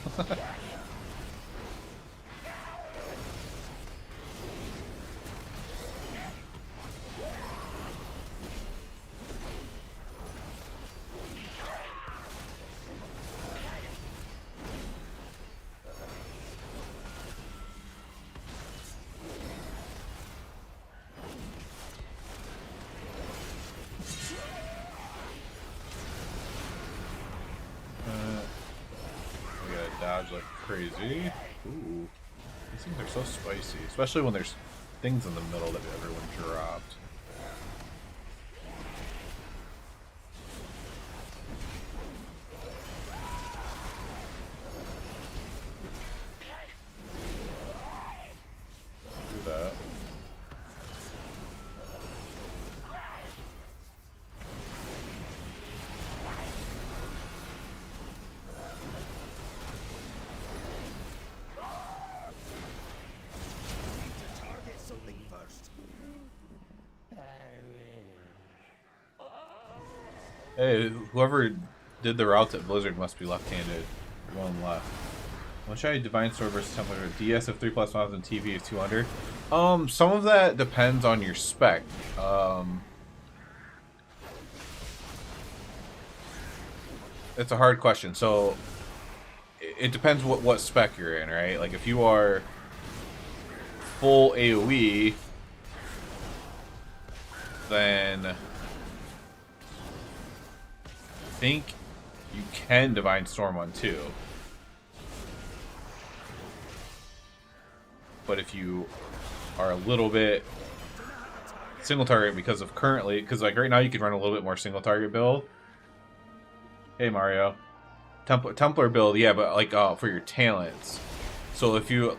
We gotta dodge like crazy. Ooh. These things are so spicy. Especially when there's things in the middle that everyone dropped. Do that. Target something first. Hey, whoever did the routes at Blizzard must be left-handed. One left. I'll try Divine Sword versus Templar. DS of 3+ miles and TV of 200. Some of that depends on your spec. It's a hard question. So it depends what spec you're in, right? Like if you are full AoE, then I think you can Divine Storm on 2. But if you are a little bit single target because of currently, because like right now you can run a little bit more single target build. Hey Mario, Templar build, yeah, but like for your talents. So if you,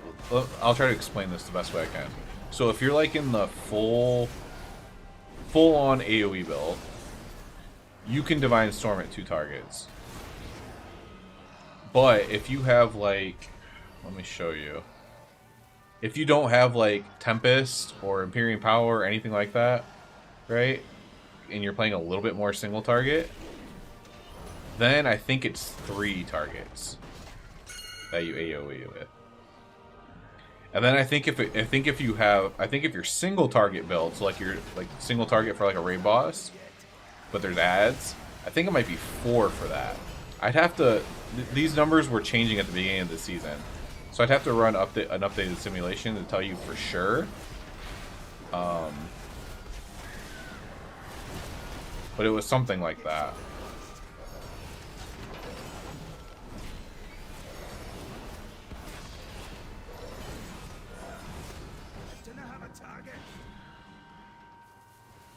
I'll try to explain this the best way I can. So if you're like in the full on AoE build, you can Divine Storm at 2 targets. But if you have like, let me show you. If you don't have like Tempest or Imperium Power or anything like that, right? And you're playing a little bit more single target, then I think it's 3 targets that you AoE with. And then I think if you're single target build, so like you're like single target for like a raid boss, but there's ads, I think it might be 4 for that. I'd have to. These numbers were changing at the beginning of the season, so I'd have to run an updated simulation to tell you for sure. But it was something like that.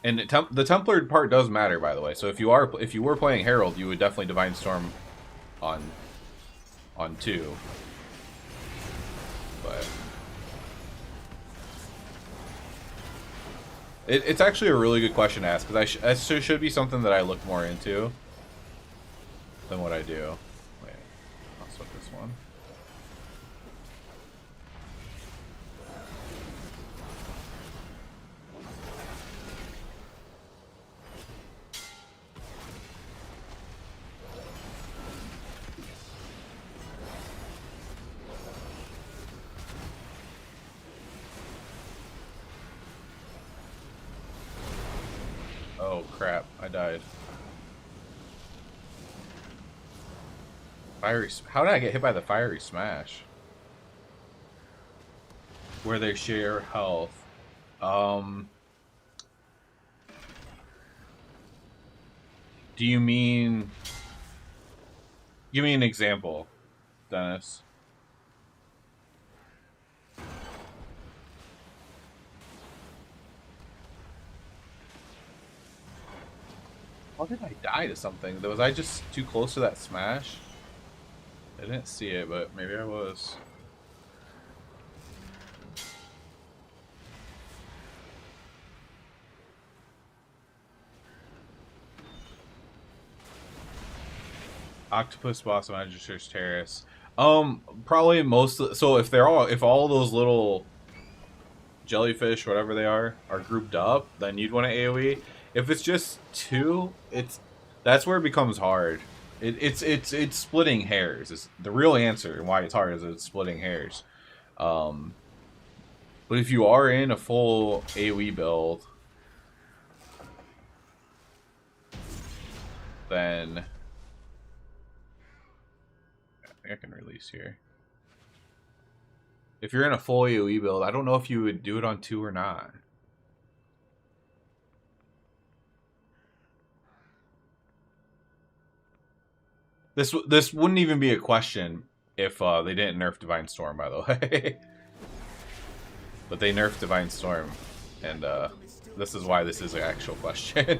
And the Templar part does matter, by the way. So if you were playing Herald, you would definitely Divine Storm on 2. But it's actually a really good question to ask, because that should be something that I look more into than what I do. Wait, I'll switch this one. Oh crap, I died. How did I get hit by the fiery smash? Where they share health. Do you mean... Give me an example, Dennis. How did I die to something? Was I just too close to that smash? I didn't see it, but maybe I was. Octopus boss Magister's Terrace. Probably most. So if all those little jellyfish, whatever they are grouped up, then you'd want to AOE. If it's just two, that's where it becomes hard. It's splitting hairs. It's the real answer and why it's hard is it's splitting hairs. But if you are in a full AOE build, then I think I can release here. If you're in a full AOE build, I don't know if you would do it on 2 or not. This wouldn't even be a question if they didn't nerf Divine Storm, by the way. But they nerfed Divine Storm, and this is why this is an actual question.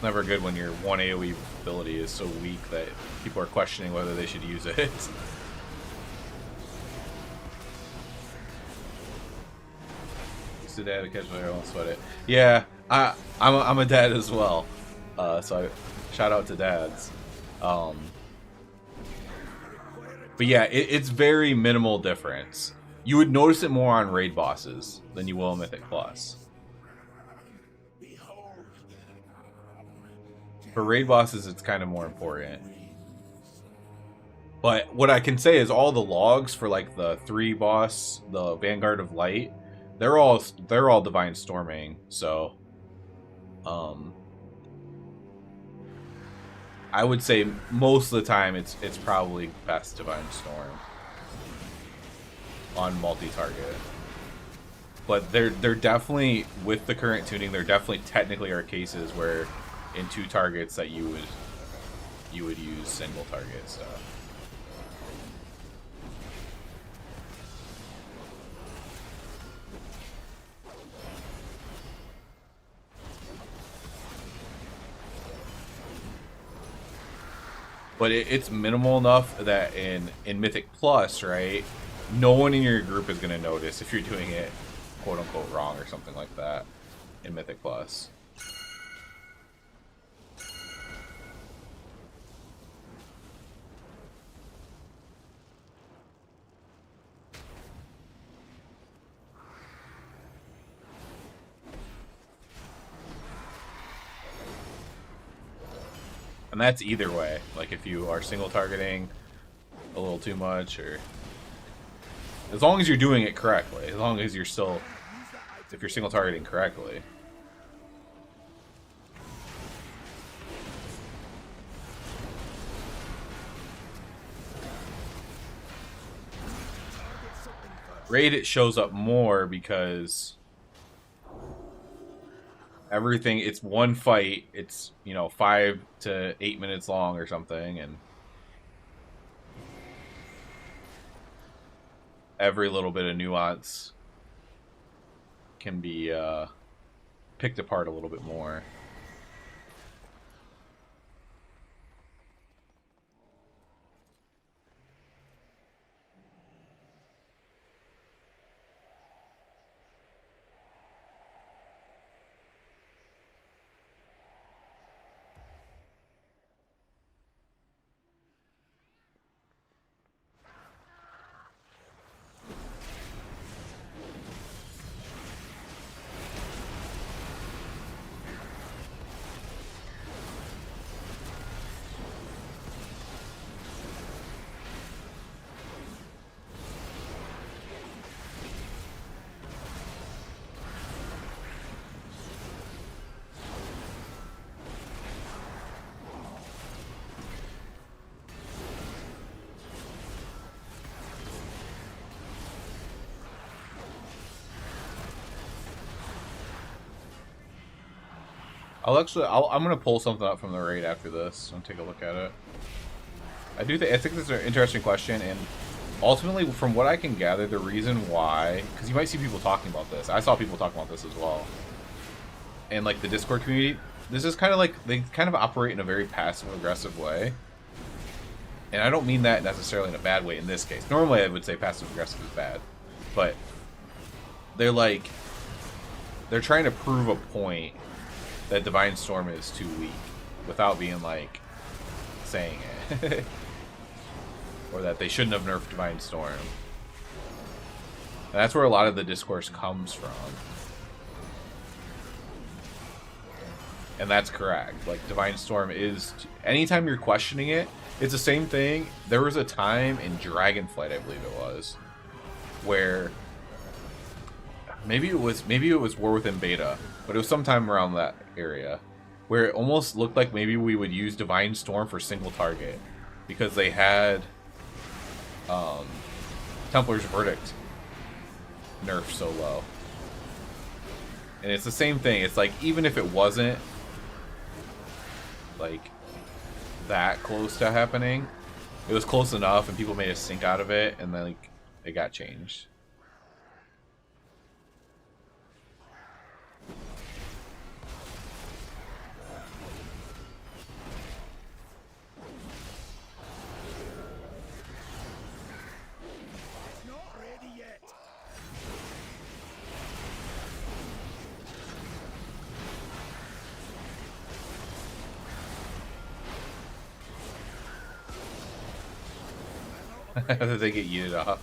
Never good when your one AoE ability is so weak that people are questioning whether they should use it. Used to dad to catch my own sweat it. Yeah, I'm a dad as well. So shout out to dads. But yeah, it's very minimal difference. You would notice it more on raid bosses than you will in Mythic Plus. For raid bosses, it's kind of more important. But what I can say is all the logs for like the 3 boss, the Vanguard of Light, they're all Divine Storming. So, I would say most of the time it's probably best Divine Storm on multi-target. But they're definitely, with the current tuning, there definitely technically are cases where in 2 targets that you would use single target stuff. But it's minimal enough that in Mythic Plus, right, no one in your group is going to notice if you're doing it quote-unquote wrong or something like that in Mythic Plus. And that's either way. Like if you are single targeting a little too much, or as long as you're doing it correctly, as long as you're still, if you're single targeting correctly. Raid, it shows up more because everything, it's one fight, it's, you know, 5 to 8 minutes long or something, and every little bit of nuance can be picked apart a little bit more. I'm gonna pull something up from the raid after this and take a look at it. I think this is an interesting question, and ultimately, from what I can gather, the reason why, because you might see people talking about this. I saw people talking about this as well. and like the Discord community, this is kind of like they kind of operate in a very passive aggressive way. And I don't mean that necessarily in a bad way in this case. Normally I would say passive aggressive is bad, but they're trying to prove a point that Divine Storm is too weak without being like saying it. Or that they shouldn't have nerfed Divine Storm. And that's where a lot of the discourse comes from. And that's correct. Like, Divine Storm is... Anytime you're questioning it, it's the same thing. There was a time in Dragonflight, I believe it was, where... Maybe it was War Within Beta, but it was sometime around that area, where it almost looked like maybe we would use Divine Storm for single target. Because they had... Templar's Verdict nerfed so low. And it's the same thing. It's like, even if it wasn't like that close to happening, it was close enough and people made a stink out of it, and then like it got changed. They get yeeted off.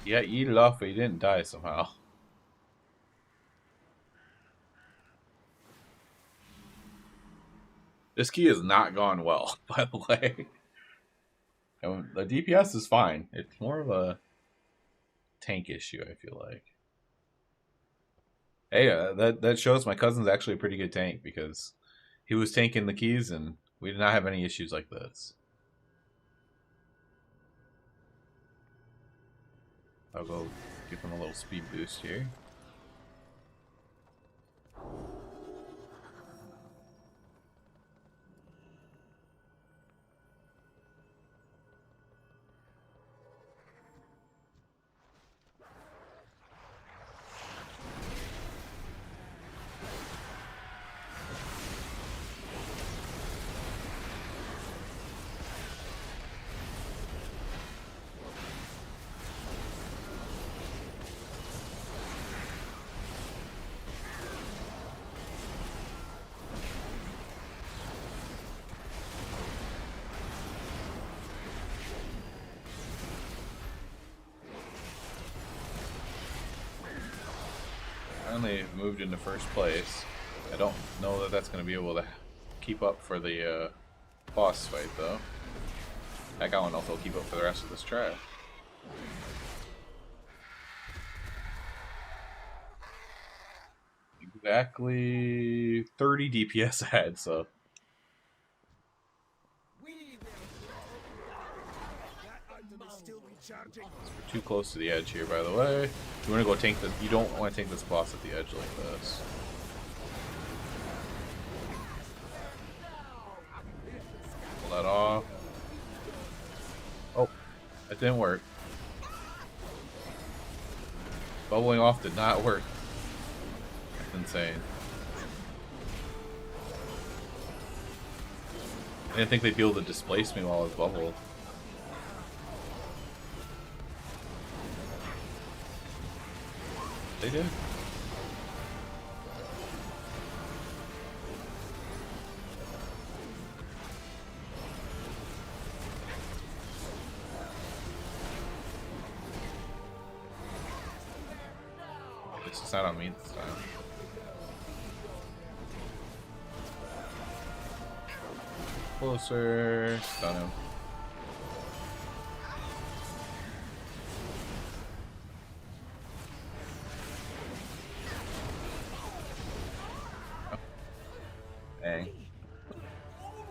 Yeah, yeeted off, but he didn't die somehow. This key has not gone well, by the way. And the DPS is fine. It's more of a tank issue, I feel like. Hey, that shows my cousin's actually a pretty good tank, because he was tanking the keys and we did not have any issues like this. I'll go give him a little speed boost here. Finally moved into first place. I don't know that that's going to be able to keep up for the boss fight, though. Heck, I don't know if they'll keep up for the rest of this track. Exactly 30 DPS ahead, so... We're too close to the edge here, by the way. You want to go tank the... You don't want to tank this boss at the edge like this. Pull that off. Oh, that didn't work. Bubbling off did not work. That's insane. I didn't think they'd be able to displace me while I was bubbled. They did. This is not on me this time. Closer. Stun him. Dang.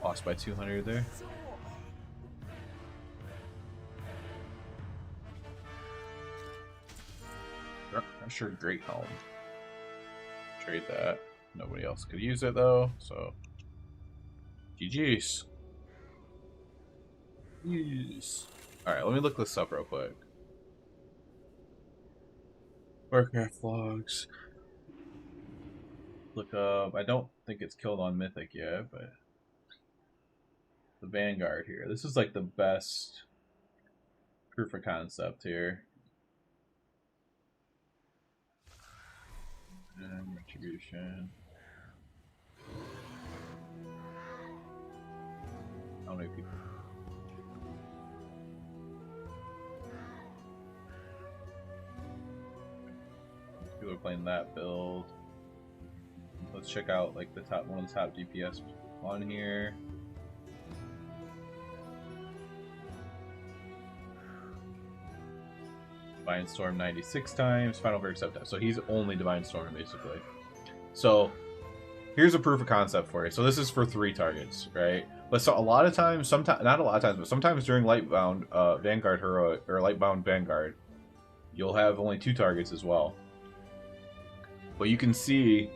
Lost by 200 there. Sure, Great Helm. Trade that. Nobody else could use it though, so GG's. Yes. Alright, let me look this up real quick. Warcraft logs. Look up. I don't think it's killed on Mythic yet, but the Vanguard here. This is like the best proof of concept here. And retribution. How many people? People are playing that build. Let's check out like the top one of the top DPS on here. Divine Storm 96 times, Final Verdict 7 times. So he's only Divine Storm basically. So here's a proof of concept for you. So this is for 3 targets, right? But so a lot of times, sometimes not a lot of times, but sometimes during Lightbound Vanguard Heroic or Lightbound Vanguard, you'll have only 2 targets as well. But you can see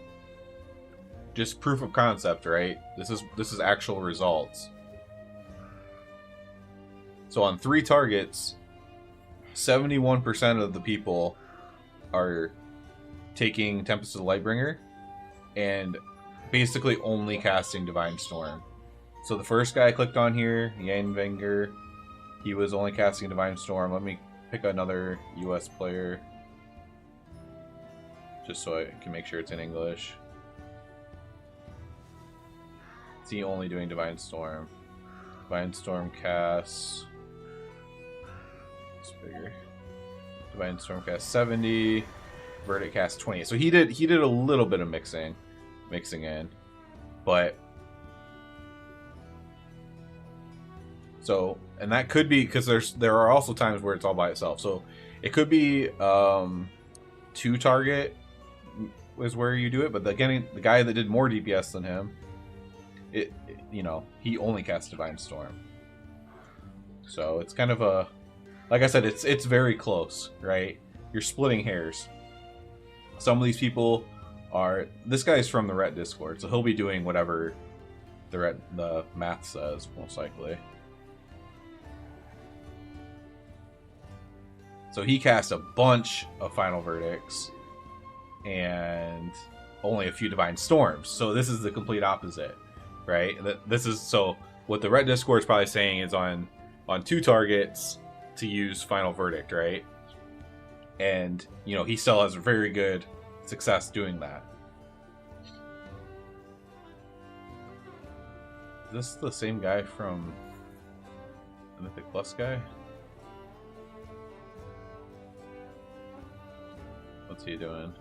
just proof of concept, right? This is actual results. So on 3 targets, 71% of the people are taking Tempest of the Lightbringer and basically only casting Divine Storm. So the first guy I clicked on here, Yanvenger, he was only casting Divine Storm. Let me pick another US player just so I can make sure it's in English. Is he only doing Divine Storm? Divine Storm casts... It's bigger. Divine Storm cast 70. Verdict cast 20. So he did a little bit of mixing in, but so, and that could be because there are also times where it's all by itself. So it could be 2 target is where you do it, but again, the guy that did more DPS than him, you know, he only cast Divine Storm. So it's kind of a, like I said, it's very close, right? You're splitting hairs. Some of these people are... This guy's from the Ret Discord, so he'll be doing whatever the math says, most likely. So he cast a bunch of Final Verdicts and only a few Divine Storms. So this is the complete opposite, right? This is... So what the Ret Discord is probably saying is on 2 targets to use Final Verdict, right? And, you know, he still has very good success doing that. Is this the same guy from the Mythic Plus guy? What's he doing?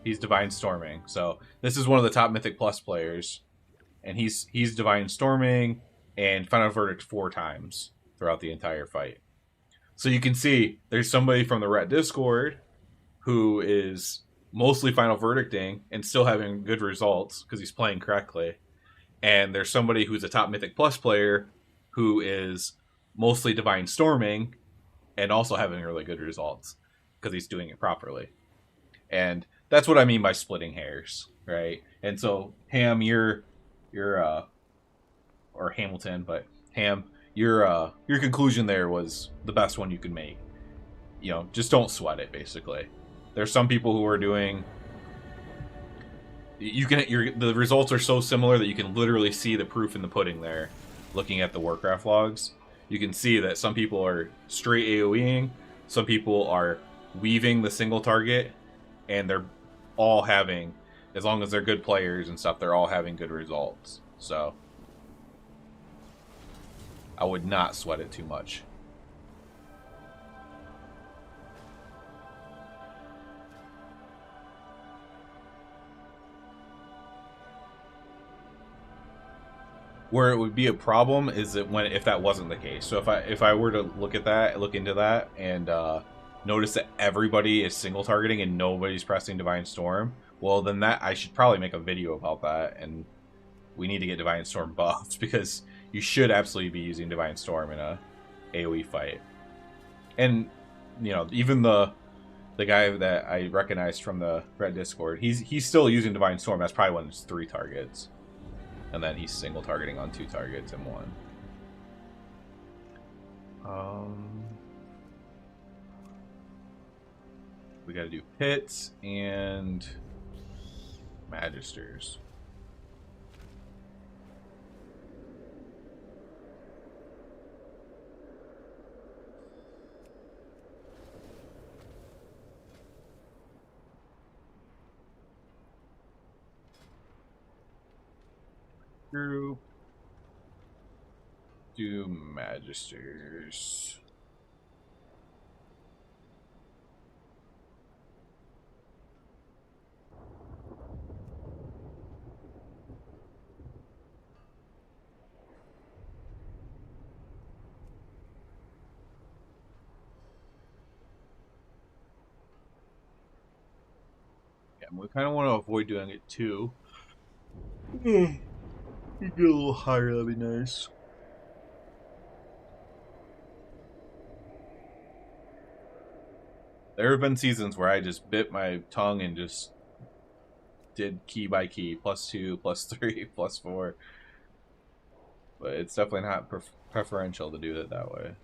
He's Divine Storming. So this is one of the top Mythic Plus players. And he's Divine Storming and Final Verdict 4 times throughout the entire fight. So you can see there's somebody from the Ret Discord who is mostly Final Verdicting and still having good results because he's playing correctly. And there's somebody who's a top Mythic Plus player who is mostly Divine Storming and also having really good results because he's doing it properly. And that's what I mean by splitting hairs, right? And so Ham, you're or Hamilton, but Ham, your conclusion there was the best one you could make. You know, just don't sweat it, basically. There's some people who are doing... the results are so similar that you can literally see the proof in the pudding there. Looking at the Warcraft logs, you can see that some people are straight AoEing, some people are weaving the single target, and they're all having, as long as they're good players and stuff, they're all having good results. So I would not sweat it too much. Where it would be a problem is that if that wasn't the case. So if I were to look into that, and notice that everybody is single targeting and nobody's pressing Divine Storm, well then that I should probably make a video about that, and we need to get Divine Storm buffed because you should absolutely be using Divine Storm in a AoE fight. And you know, even the The guy that I recognized from the Red Discord, he's still using Divine Storm. That's probably when it's 3 targets. And then he's single targeting on 2 targets and 1. We gotta do pits and Magisters. Group. Do Magisters. Yeah, we kind of want to avoid doing it too. You get a little higher, that'd be nice. There have been seasons where I just bit my tongue and just did key by key, +2, +3, +4. But it's definitely not preferential to do it that way.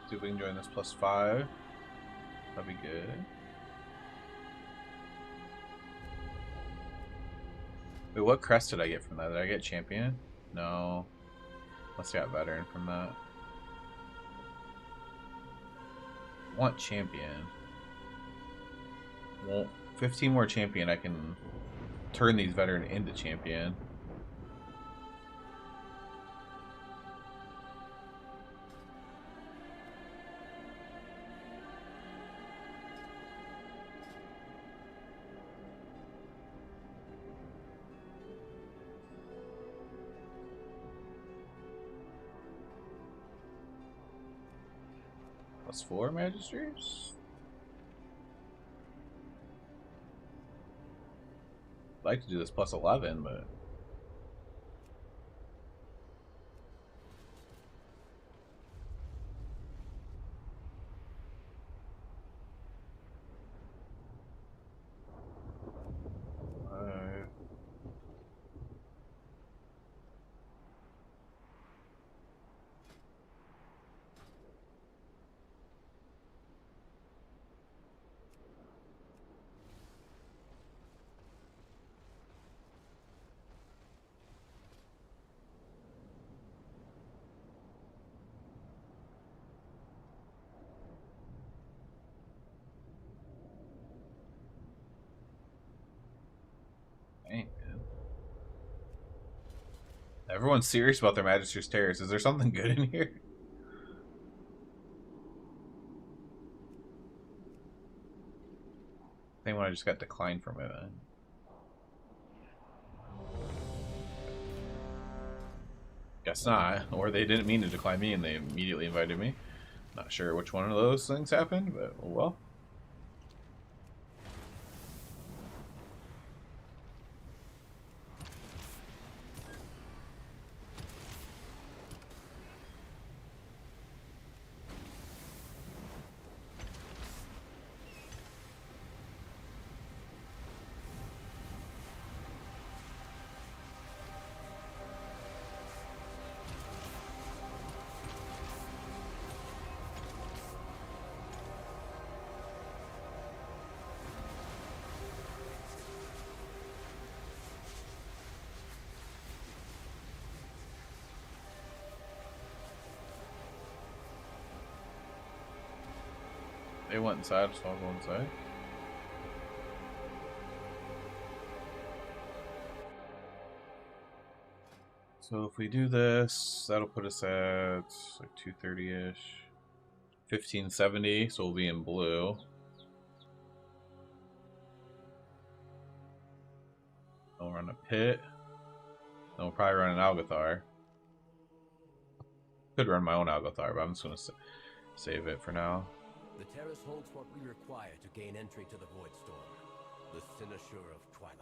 See if we can join this +5. That'd be good. Wait, what crest did I get from that? Did I get champion? No. Must have got veteran from that. I want champion. Well, 15 more champion, I can turn these veteran into champion. +4 Magisters? I'd like to do this +11, but... Dang, man. Everyone's serious about their Magister's Terrace. Is there something good in here? I think when I just got declined from it. Guess not. Or they didn't mean to decline me and they immediately invited me. Not sure which one of those things happened, but oh well. They went inside, so I'll go inside. So if we do this, that'll put us at like 230-ish. 1570, so we'll be in blue. Then we'll run a pit. Then we'll probably run an Algathar. Could run my own Algathar, but I'm just going to save it for now. The Terrace holds what we require to gain entry to the Void Storm, the Cynosure of Twilight.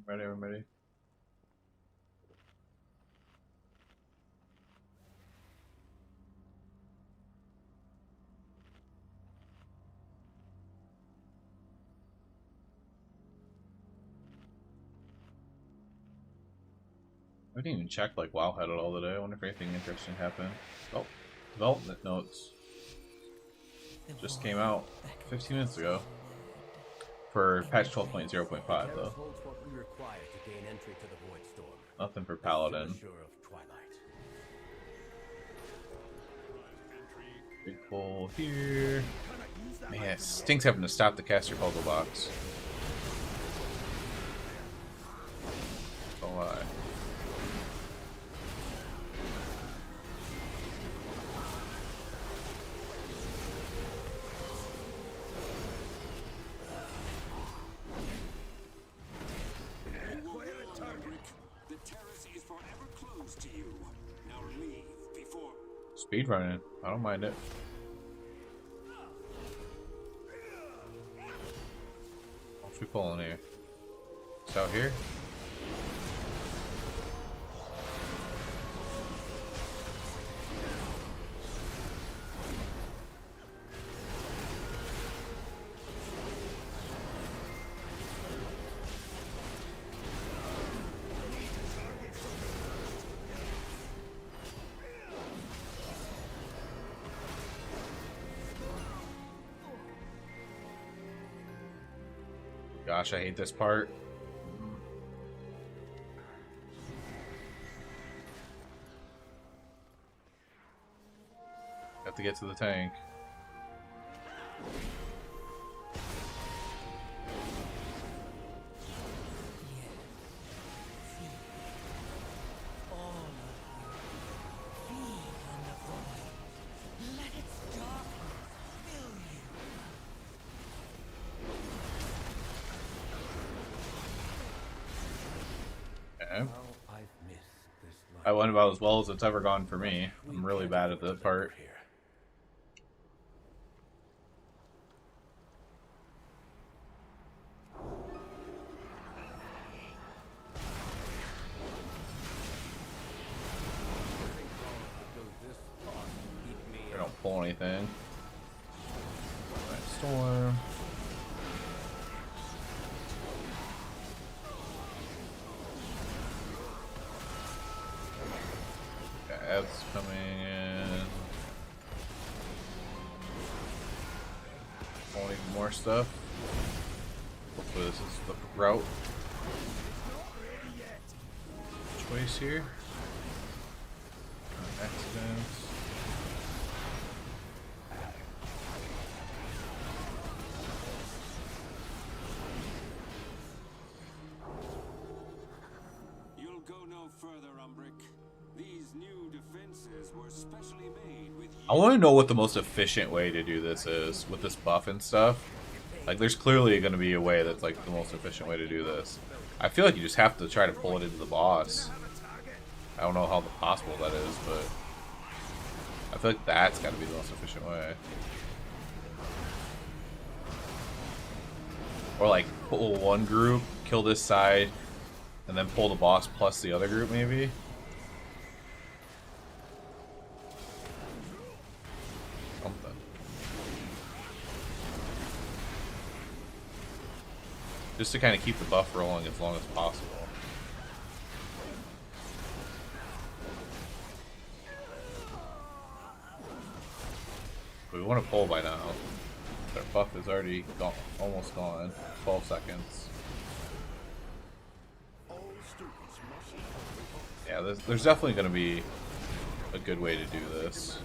Ready, everybody? I didn't even check like Wowhead at all today. I wonder if anything interesting happened. Oh, development notes just came out 15 minutes ago for patch 12.0.5 though. Nothing for Paladin. Big pull here. Man, it stinks having to stop the caster puzzle box. Don't lie. Speed running. I don't mind it. What we pulling here? It's out here? Gosh, I hate this part. Have to get to the tank. Okay. I went about as well as it's ever gone for me. I'm really bad at that part. I don't pull anything. Right, storm. That's coming in. Pulling even more stuff. Hopefully this is the route. Choice here. Accidents. You'll go no further, Umbric. These new defenses were specially made with I want to know what the most efficient way to do this is with this buff and stuff. Like, there's clearly going to be a way that's like the most efficient way to do this. I feel like you just have to try to pull it into the boss. I don't know how possible that is, but I feel like that's got to be the most efficient way. Or like pull one group, kill this side, and then pull the boss plus the other group maybe. Something. Just to kind of keep the buff rolling as long as possible. We want to pull by now. Their buff is already gone, almost gone. 12 seconds. Yeah, there's definitely going to be a good way to do this.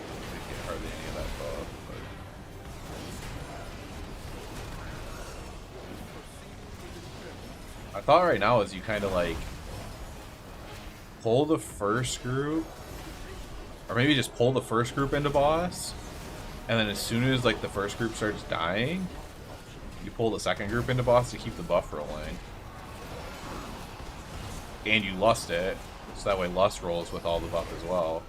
I get hardly any of that buff, but... My thought right now is you kind of like pull the first group, or maybe just pull the first group into boss, and then as soon as like the first group starts dying, you pull the second group into boss to keep the buff rolling. And you lust it, so that way lust rolls with all the buff as well.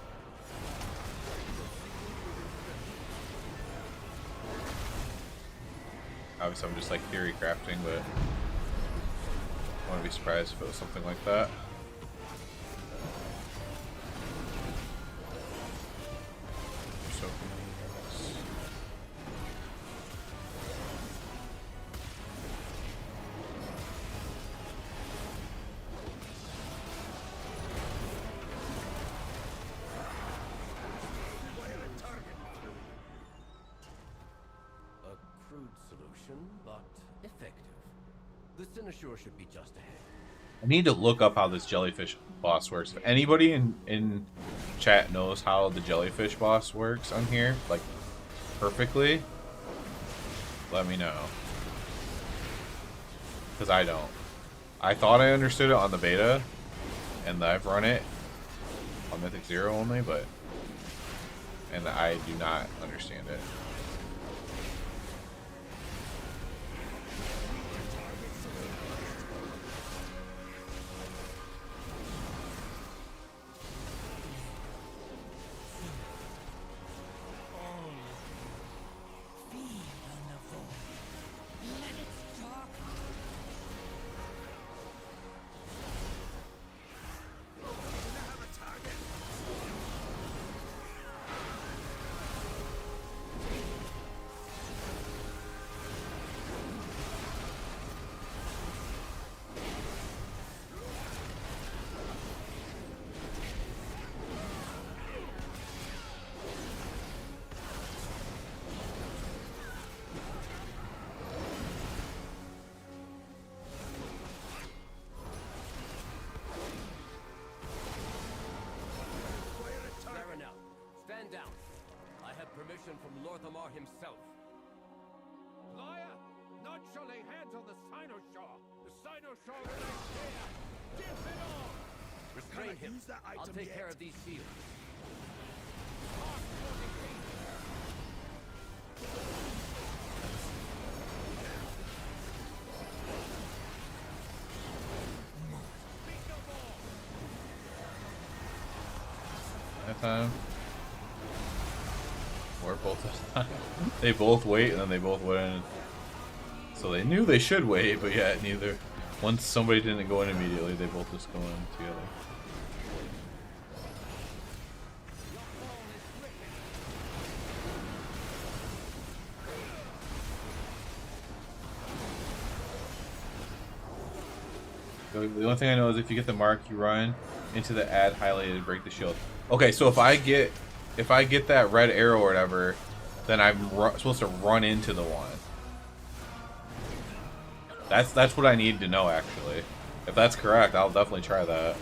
Obviously I'm just like theory crafting, but I wouldn't be surprised if it was something like that. So but effective. The Cynosure should be just ahead. I need to look up how this jellyfish boss works. If anybody in chat knows how the jellyfish boss works on here, like perfectly, let me know. Because I don't. I thought I understood it on the beta, and I've run it on Mythic 0 only, but... And I do not understand it. instruction from Lorthamar himself. Liar! None shall lay hands on the Cynosure! The Cynosure remains here! Give it all! Restrain him. I'll take care of these shields. That time. Or both this time. They both wait and then they both went in. So they knew they should wait, but yeah, neither. Once somebody didn't go in immediately, they both just go in together. The only thing I know is if you get the mark, you run into the add highlighted, break the shield. Okay, so if I get that red arrow or whatever, then I'm supposed to run into the one. That's what I need to know, actually. If that's correct, I'll definitely try that.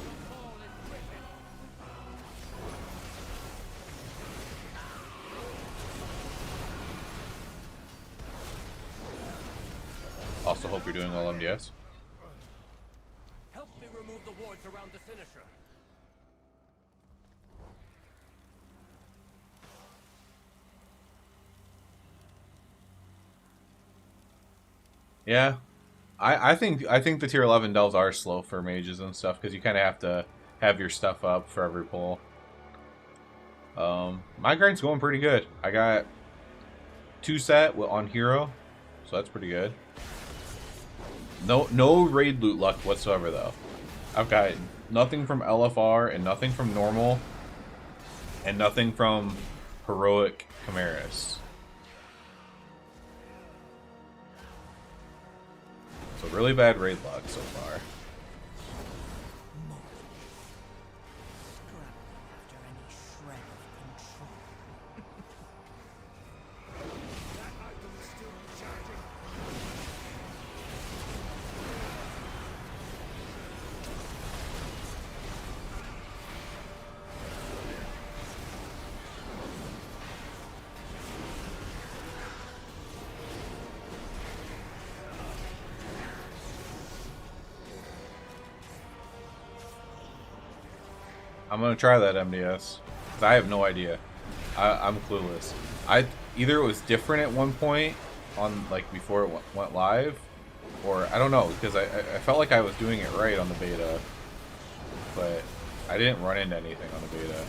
Also hope you're doing all MDS. Help me remove the wards around the Cynosure. Yeah. I think the tier 11 delves are slow for mages and stuff because you kind of have to have your stuff up for every pull. My grind's going pretty good. I got 2 set on hero, so that's pretty good. No raid loot luck whatsoever though. I've got nothing from LFR and nothing from normal and nothing from heroic Chimeras. So really bad raid luck so far. After any shred of control. That item is still charging! I'm gonna try that MDS. 'Cause I have no idea. I'm clueless. Either it was different at one point on like before it went live, or I don't know because I felt like I was doing it right on the beta, but I didn't run into anything on the beta.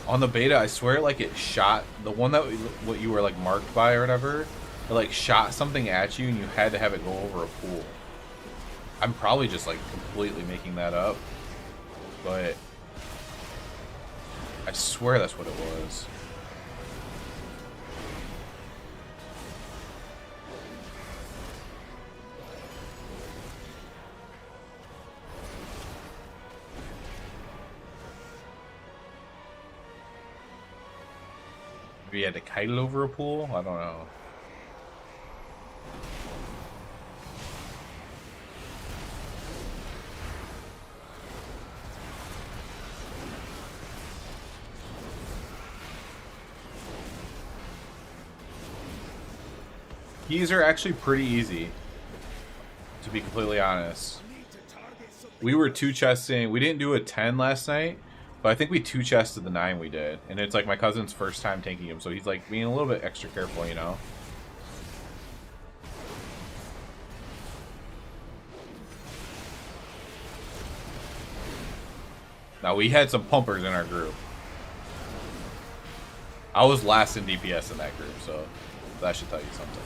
On the beta, I swear like it shot the one that what you were like marked by or whatever. It like shot something at you and you had to have it go over a pool. I'm probably just like completely making that up. But I swear that's what it was. Maybe you had to kite it over a pool? I don't know. Keys are actually pretty easy, to be completely honest. We were 2-chesting. We didn't do a 10 last night, but I think we 2-chested the 9 we did. And it's like my cousin's first time tanking him, so he's like being a little bit extra careful, you know? Now, we had some pumpers in our group. I was last in DPS in that group, so that should tell you something.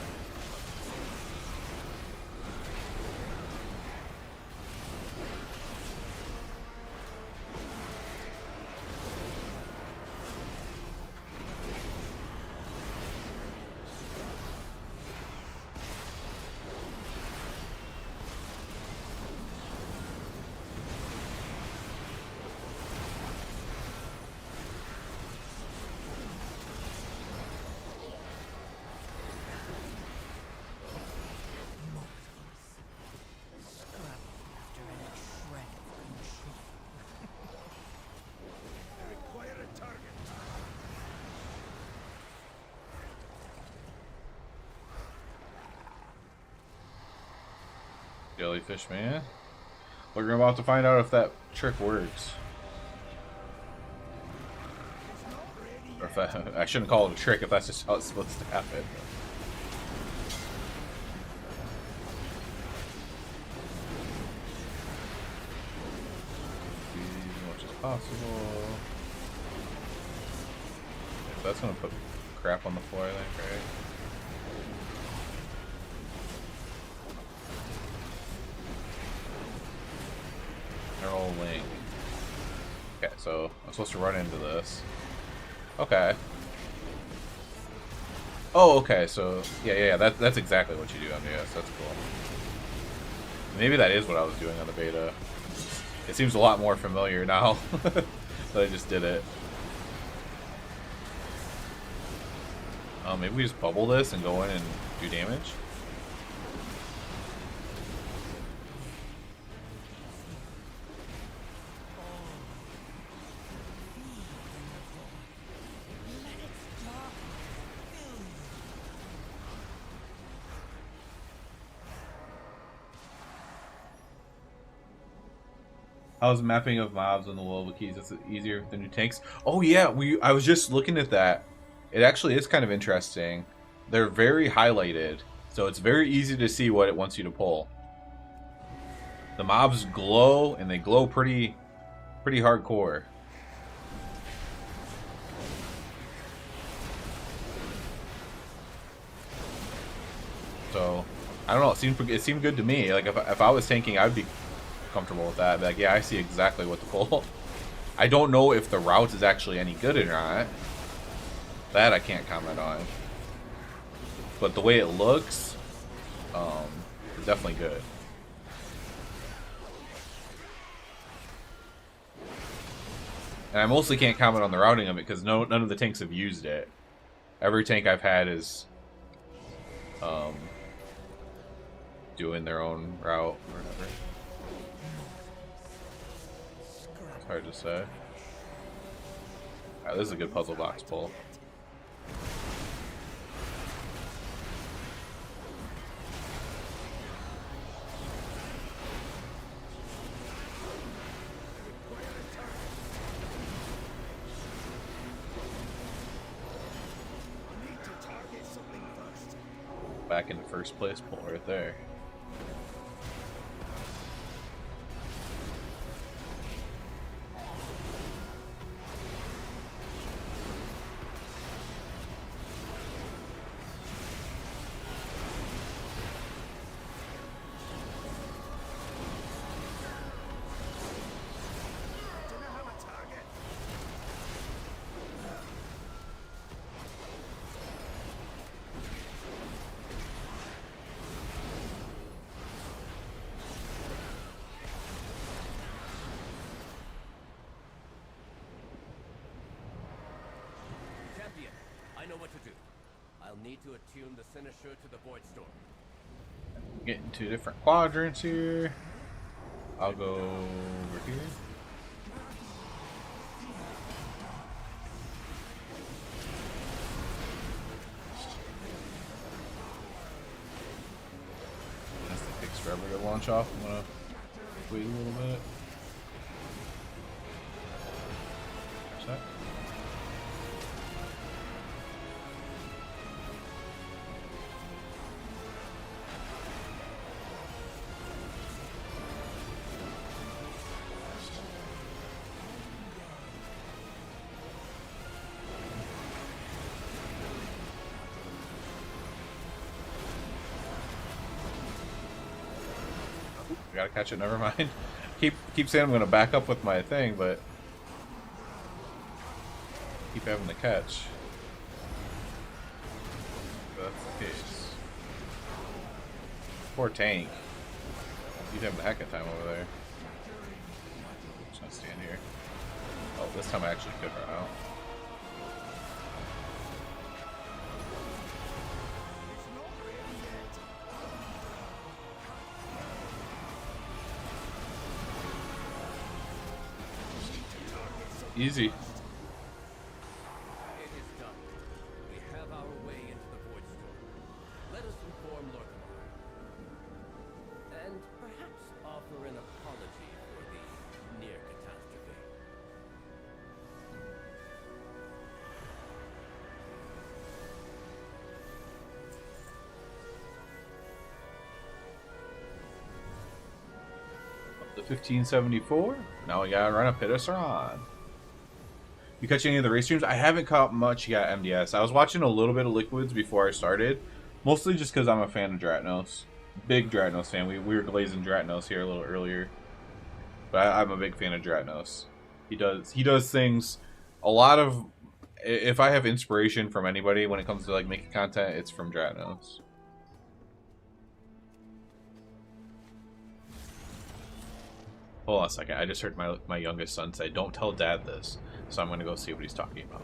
Jellyfish man. We're about to find out if that trick works. Or if I shouldn't call it a trick if that's just how it's supposed to happen. As much as possible. If that's gonna put crap on the floor, I think, right? Neural link. Okay, so I'm supposed to run into this. Okay. Oh, okay, so yeah, that's exactly what you do on DS. That's cool. Maybe that is what I was doing on the beta. It seems a lot more familiar now that I just did it. Maybe we just bubble this and go in and do damage. How's mapping of mobs on the level keys? Is it easier with the new tanks? Oh yeah, I was just looking at that. It actually is kind of interesting. They're very highlighted, so it's very easy to see what it wants you to pull. The mobs glow, and they glow pretty hardcore. So I don't know. It seemed good to me. Like if I was tanking, I'd be comfortable with that. Like, yeah, I see exactly what to pull. I don't know if the route is actually any good or not. That I can't comment on. But the way it looks, is definitely good. And I mostly can't comment on the routing of it because none of the tanks have used it. Every tank I've had is doing their own route or whatever. It's hard to say. Alright, this is a good puzzle box pull. Back into first place, pull right there. I know what to do. I'll need to attune the Sinister to the Void Storm. Getting two different quadrants here. I'll go over here. This takes forever to launch off. I'm gonna wait a little bit. Check. I gotta catch it, never mind. Keep saying I'm gonna back up with my thing, but keep having to catch. If that's the case. Poor tank. He's having a heck of time over there. Just gonna stand here. Oh, this time I actually could run out. Easy. It is done. We have our way into the Void Storm. Let us inform Lord Lamar. And 1574. Now we gotta run a Pitasaran. You catch any of the race streams? I haven't caught much yet, MDS. I was watching a little bit of Liquids before I started. Mostly just because I'm a fan of Dratnos. Big Dratnos fan. We were glazing Dratnos here a little earlier. But I'm a big fan of Dratnos. He does things... A lot of... If I have inspiration from anybody when it comes to like making content, it's from Dratnos. Hold on a second. I just heard my youngest son say, "Don't tell Dad this." So I'm going to go see what he's talking about.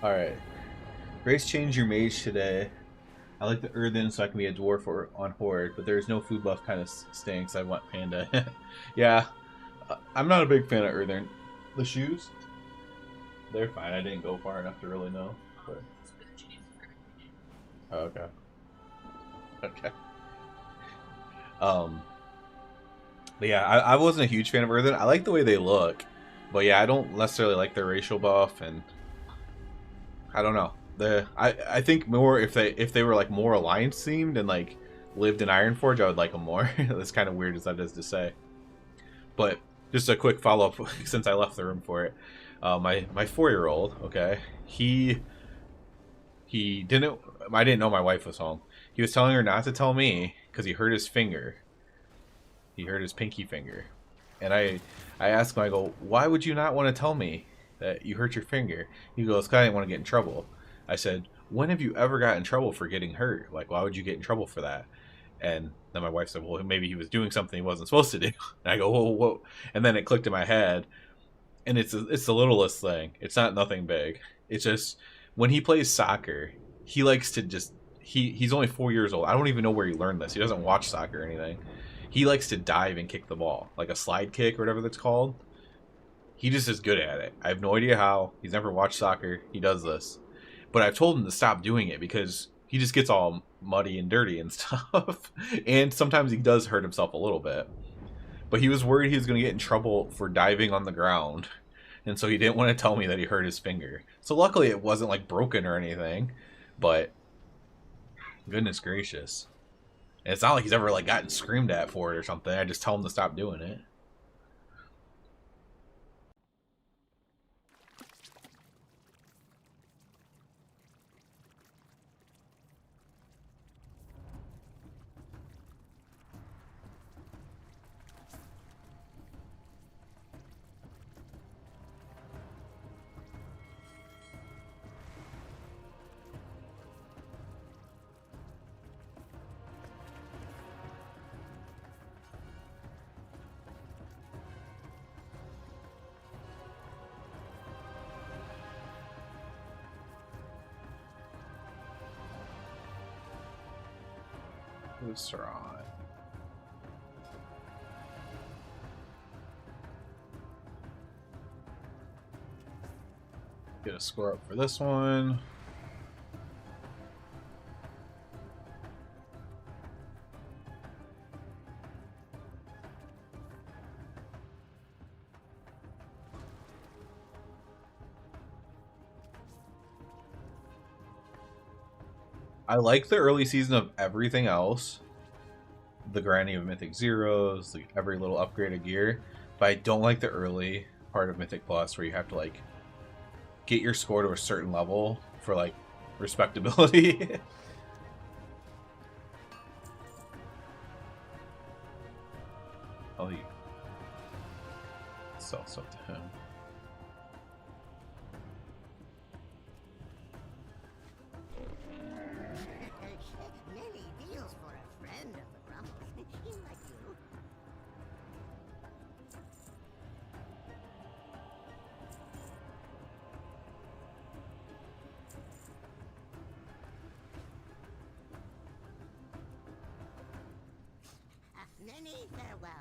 Alright. Grace changed your mage today. I like the earthen so I can be a dwarf or on horde, but there's no food buff kind of stinks. I want panda. Yeah, I'm not a big fan of earthen. The shoes, they're fine. I didn't go far enough to really know. But... Oh, okay. Okay. But yeah, I wasn't a huge fan of earthen. I like the way they look, but yeah, I don't necessarily like their racial buff, and I don't know. I think more if they were like more alliance themed and like lived in Ironforge, I would like them more. That's kind of weird as that is to say. But just a quick follow up since I left the room for it. My 4-year-old, okay, he didn't. I didn't know my wife was home. He was telling her not to tell me because he hurt his finger. He hurt his pinky finger, and I asked him. I go, why would you not want to tell me that you hurt your finger? He goes, because I didn't want to get in trouble. I said, when have you ever got in trouble for getting hurt? Like, why would you get in trouble for that? And then my wife said, well, maybe he was doing something he wasn't supposed to do. And I go, whoa, whoa. And then it clicked in my head. And it's the littlest thing. It's not nothing big. It's just, when he plays soccer, he likes to just, he's only 4 years old. I don't even know where he learned this. He doesn't watch soccer or anything. He likes to dive and kick the ball. Like a slide kick or whatever that's called. He just is good at it. I have no idea how. He's never watched soccer. He does this. But I've told him to stop doing it because he just gets all muddy and dirty and stuff. And sometimes he does hurt himself a little bit. But he was worried he was going to get in trouble for diving on the ground. And so he didn't want to tell me that he hurt his finger. So luckily it wasn't like broken or anything. But goodness gracious. And it's not like he's ever like gotten screamed at for it or something. I just tell him to stop doing it. Saran. Get a score up for this one. I like the early season of everything else. The grinding of Mythic Zeros, like every little upgrade of gear. But I don't like the early part of Mythic Plus where you have to like get your score to a certain level for like respectability. Oh, you sell stuff to him. Many deals for a friend of the Grumbles. Like you. Many farewells.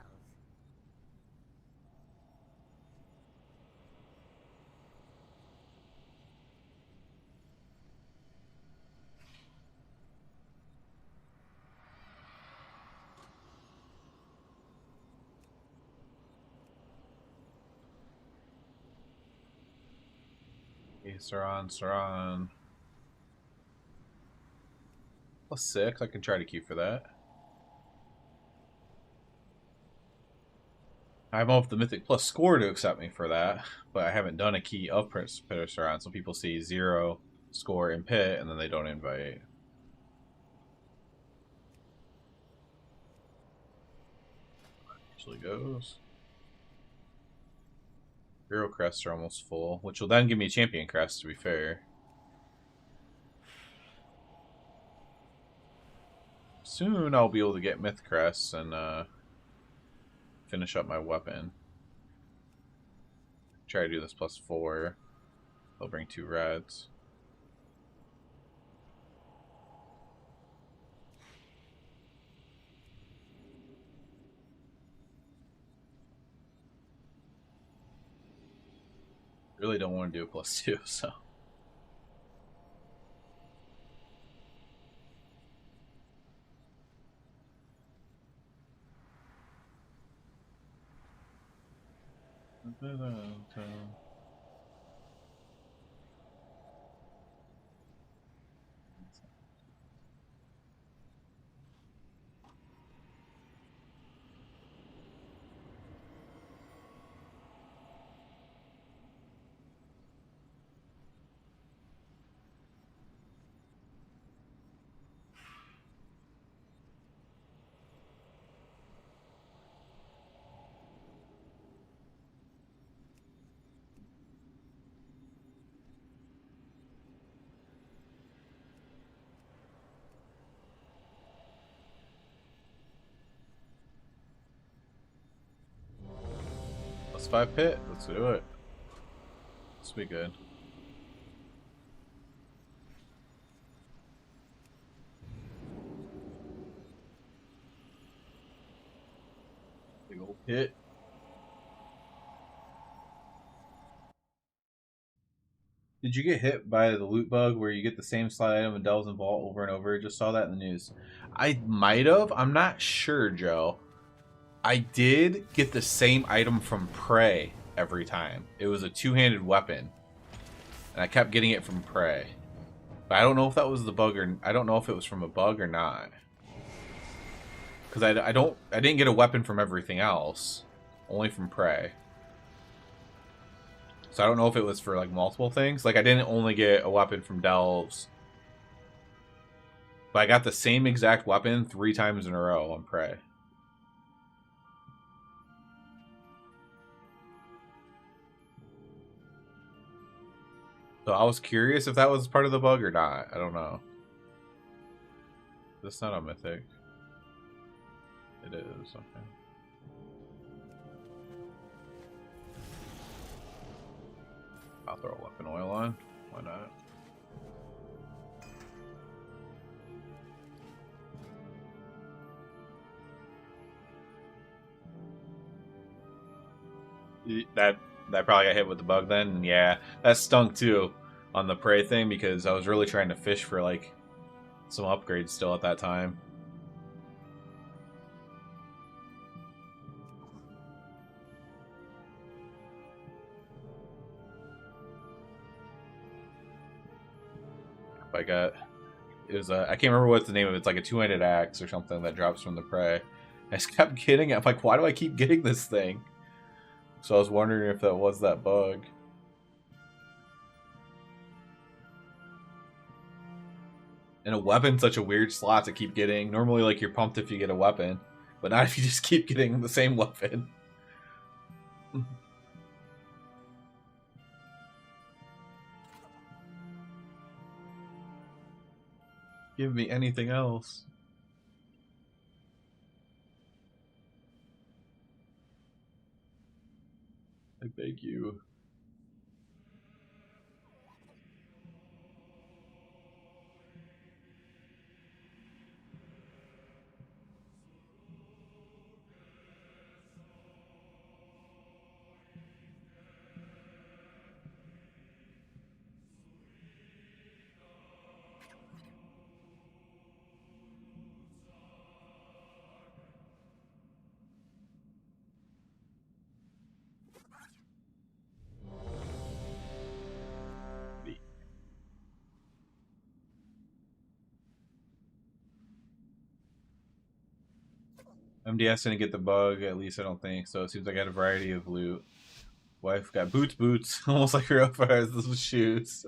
Okay, Saran. +6, I can try to keep for that. I don't know if the Mythic Plus score to accept me for that, but I haven't done a key of Saran, so people see 0 score in pit and then they don't invite. Usually goes. 0 crests are almost full, which will then give me champion crests, to be fair. Soon I'll be able to get myth crests and finish up my weapon. Try to do this +4. I'll bring 2 reds. Really don't want to do a +2, so. +5 pit. Let's do it. This will be good. Big old pit. Did you get hit by the loot bug where you get the same slot item and Delves and Vault over and over? Just saw that in the news. I might have. I'm not sure, Joe. I did get the same item from Prey every time. It was a two-handed weapon. And I kept getting it from Prey. But I don't know if that was the bug or... I don't know if it was from a bug or not. Because I didn't get a weapon from everything else. Only from Prey. So I don't know if it was for like multiple things. Like I didn't only get a weapon from Delves. But I got the same exact weapon 3 times in a row on Prey. So I was curious if that was part of the bug or not. I don't know. That's not a mythic. It is, okay. I'll throw a weapon oil on. Why not? That probably got hit with the bug then. And yeah, that stunk too on the prey thing because I was really trying to fish for like some upgrades still at that time. I got it was I can't remember what the name of it. It's like a 2-handed axe or something that drops from the prey. I just kept getting it. I'm like, why do I keep getting this thing? So I was wondering if that was that bug. And a weapon's such a weird slot to keep getting. Normally, like, you're pumped if you get a weapon, but not if you just keep getting the same weapon. Give me anything else. I beg you. MDS didn't get the bug, at least I don't think. So it seems like I had a variety of loot. Wife got boots, almost like her fires those shoes.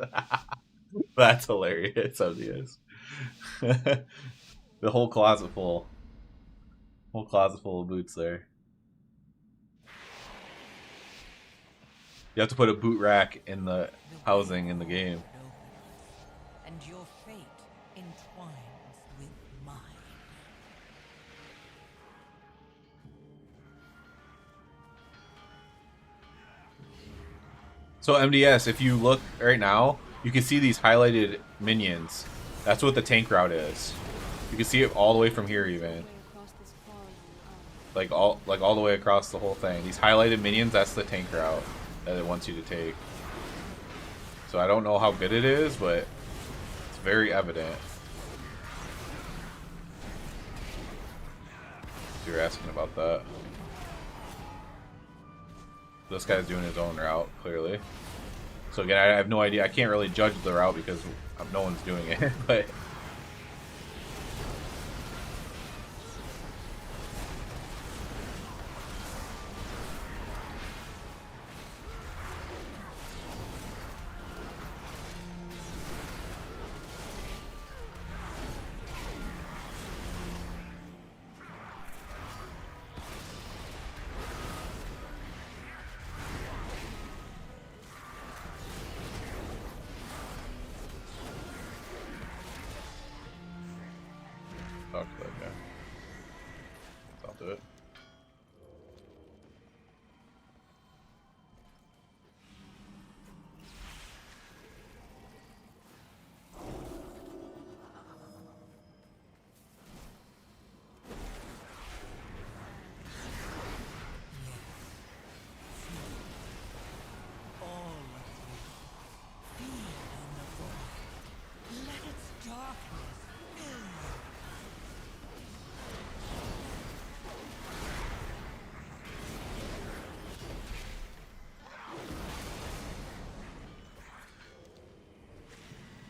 That's hilarious, MDS. The whole closet full. Whole closet full of boots there. You have to put a boot rack in the housing in the game. And your fate entwines with mine. So MDS, if you look right now, you can see these highlighted minions. That's what the tank route is. You can see it all the way from here even. Like all the way across the whole thing. These highlighted minions, that's the tank route that it wants you to take. So I don't know how good it is, but it's very evident. So you're asking about that. This guy's doing his own route, clearly. So again, I have no idea. I can't really judge the route because no one's doing it, but... Talk to that guy. I'll do it.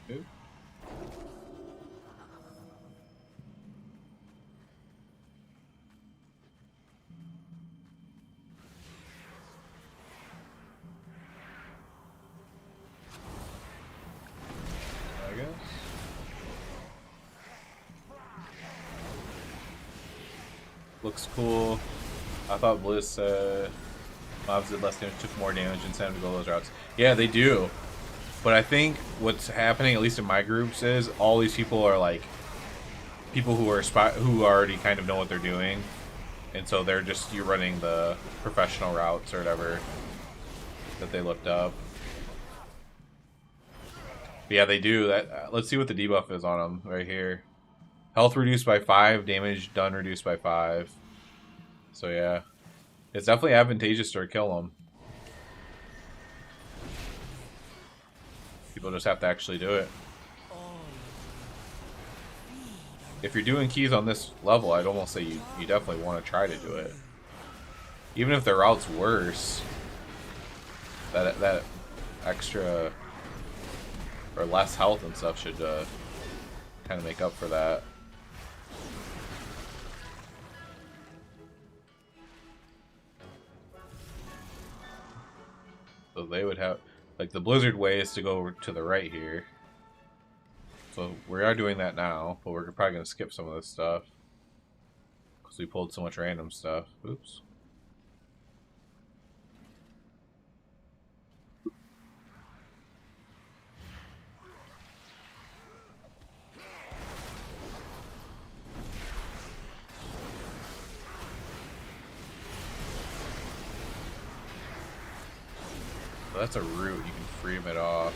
Who? I guess. Looks cool. I thought Blizz said mobs did less damage, took more damage, and sent them to go those routes. Yeah, they do. But I think what's happening, at least in my groups, is all these people are like people who are who already kind of know what they're doing, and so they're just you're running the professional routes or whatever that they looked up. But yeah, they do that. Let's see what the debuff is on them right here. Health reduced by 5, damage done reduced by 5. So yeah, it's definitely advantageous to kill them. People just have to actually do it. If you're doing keys on this level, I'd almost say you definitely want to try to do it. Even if the route's worse, that extra or less health and stuff should kind of make up for that. So they would have, like, the blizzard way is to go to the right here. So we are doing that now, but we're probably going to skip some of this stuff because we pulled so much random stuff. Oops. So that's a root. You can freedom it off.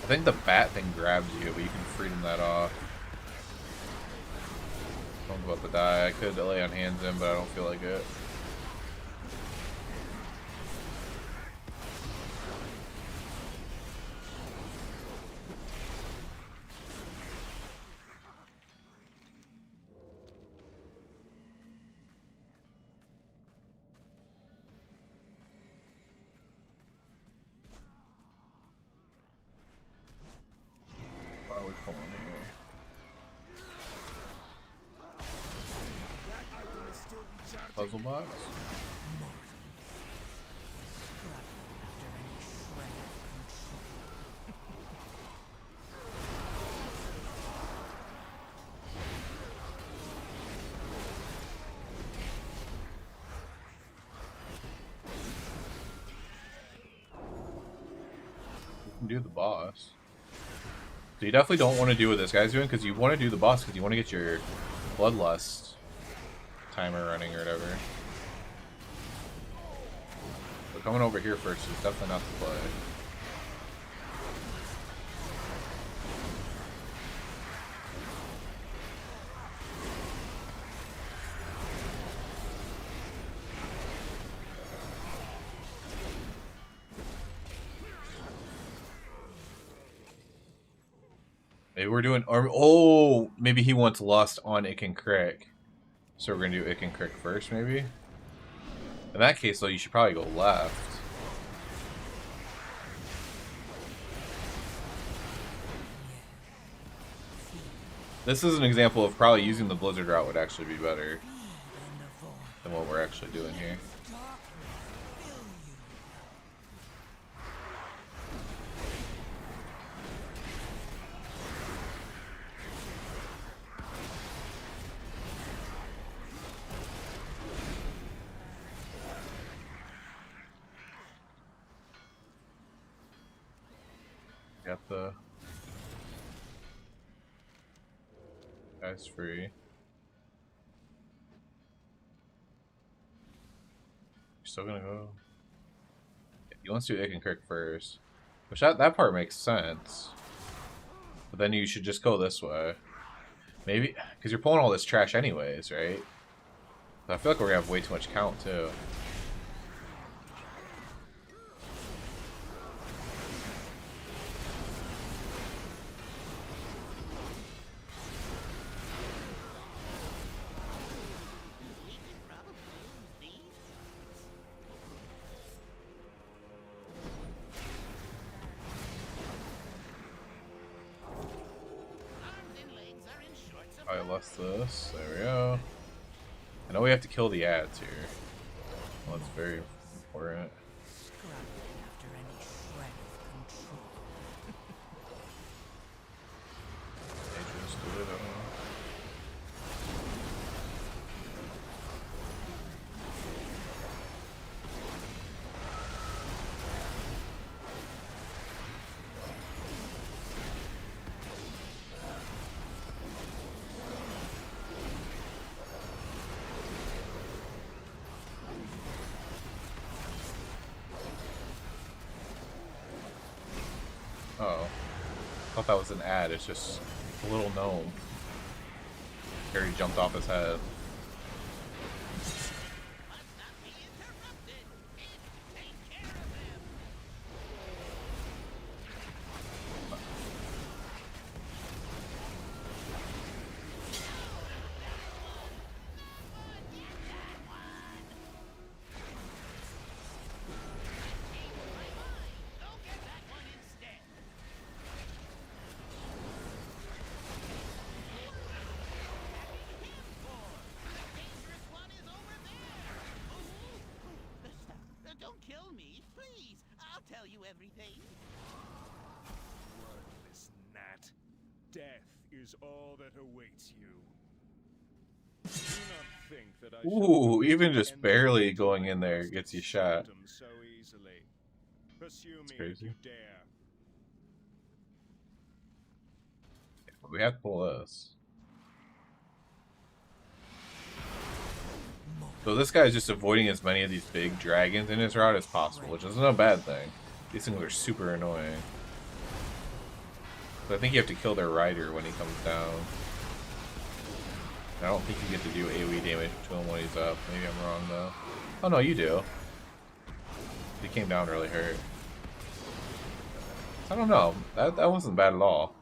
I think the bat thing grabs you, but you can freedom that off. Don't about to die. I could lay on hands in, but I don't feel like it. Puzzle box? You can do the boss. So you definitely don't want to do what this guy's doing because you want to do the boss because you want to get your bloodlust timer running or whatever. But coming over here first is definitely not the play. Maybe we're doing... Or, oh, maybe he wants Lust on Icken Crick. So we're going to do Icken Crick first, maybe? In that case, though, you should probably go left. This is an example of probably using the Blizzard route would actually be better than what we're actually doing here. Got the guys free. You're still gonna go. He wants to do Icken Crick first, which that part makes sense. But then you should just go this way, maybe, because you're pulling all this trash anyways, right? I feel like we're gonna have way too much count too. I lost this. There we go. I know we have to kill the ads here. Well, that's very important. Scrabbling after any shred of control. Just do it. Oh, I thought that was an ad. It's just a little gnome. Harry jumped off his head. Don't kill me, please. I'll tell you everything. Worthless gnat. Death is all that awaits you. Do not think that I Ooh, even just barely going in there gets you shot. so easily. Pursue me crazy. if you dare. We have to pull this. So this guy is just avoiding as many of these big dragons in his route as possible, which isn't a bad thing. These things are super annoying. So I think you have to kill their rider when he comes down. I don't think you get to do AoE damage to him when he's up. Maybe I'm wrong though. Oh no, you do. He came down really hurt. I don't know. That wasn't bad at all.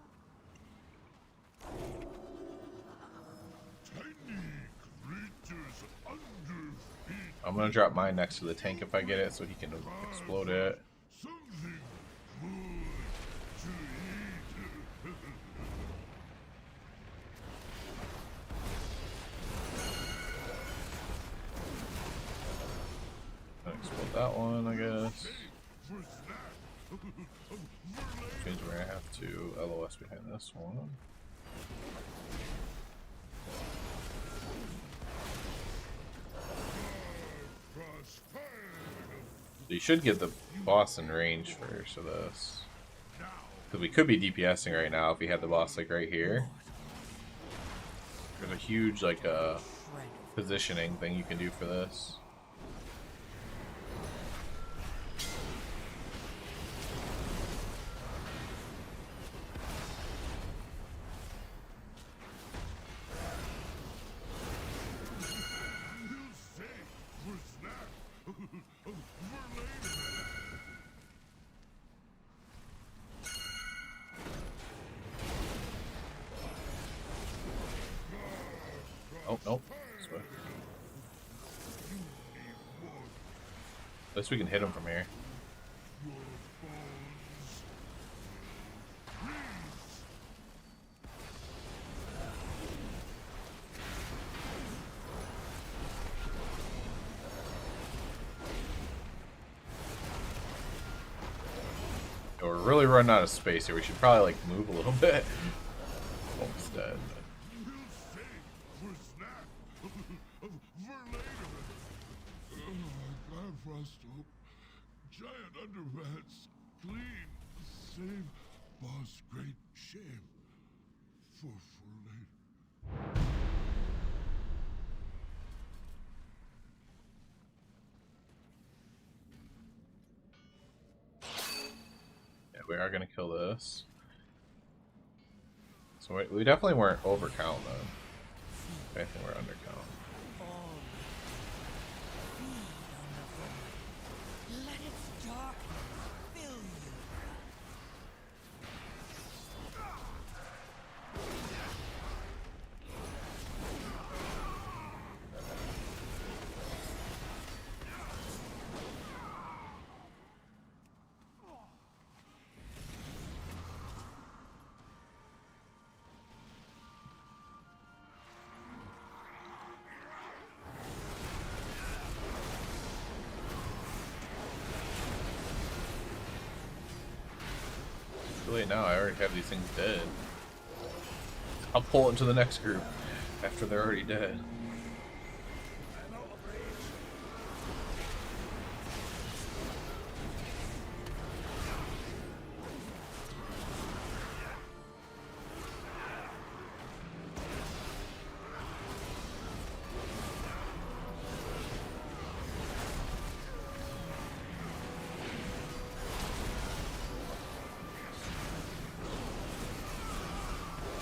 I'm gonna drop mine next to the tank if I get it, so he can explode it. Explode that one, I guess. Which means we're gonna have to LOS behind this one. So you should get the boss in range first of this. Because we could be DPSing right now if we had the boss like right here. There's a huge like positioning thing you can do for this. Nope, nope. This way. At least we can hit him from here. We're really running out of space here. We should probably like move a little bit. Almost dead. Giant underpants, clean, save, boss, great shame for late. Yeah, we are gonna kill this. So we definitely weren't overcount though. I think we're undercount. Let its darkness fill you. Too late now, I already have these things dead. I'll pull into the next group after they're already dead.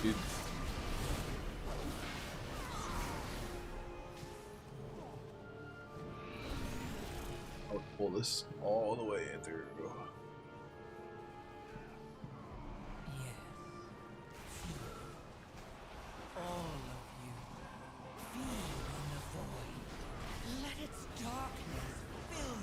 Dude. I'll pull this all the way through. Yes. All of you. Feed on the void. Let its darkness fill you.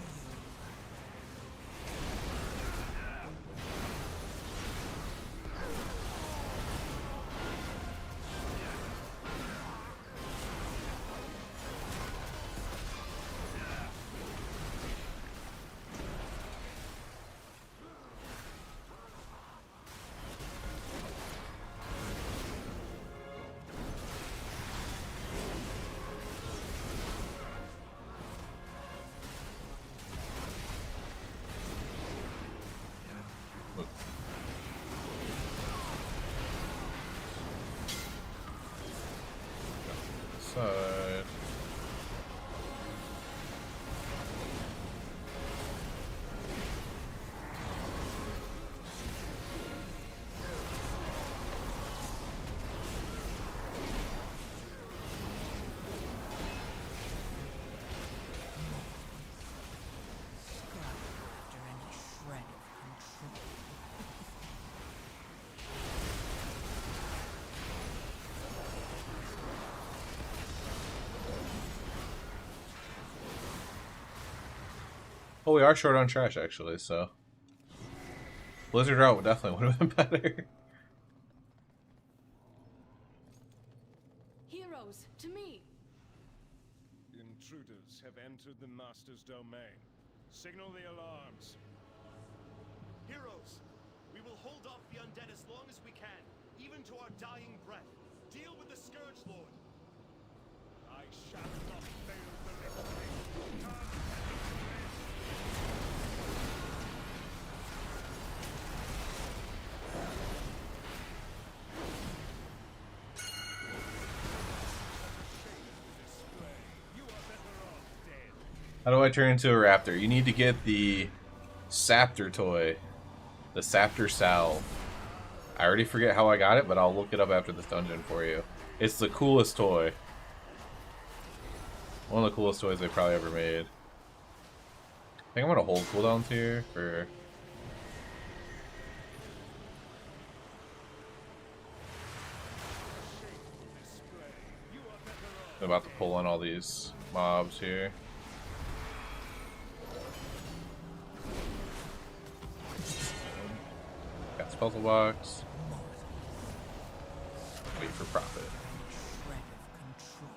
Side. After any shred of control. Oh, we are short on trash actually, so Blizzard Route definitely would have been better. Heroes, to me! Intruders have entered the Master's domain. Signal the alarms. Heroes, we will hold off the undead as long as we can, even to our dying breath. Deal with the Scourge Lord. I shall not fail the victory. How do I turn into a raptor? You need to get the Saptor toy. The Saptor Salve. I already forget how I got it, but I'll look it up after this dungeon for you. It's the coolest toy. One of the coolest toys they probably ever made. I think I'm gonna hold cooldowns here for... I'm about to pull on all these mobs here. Got this puzzle box. Wait for profit. Shred of control.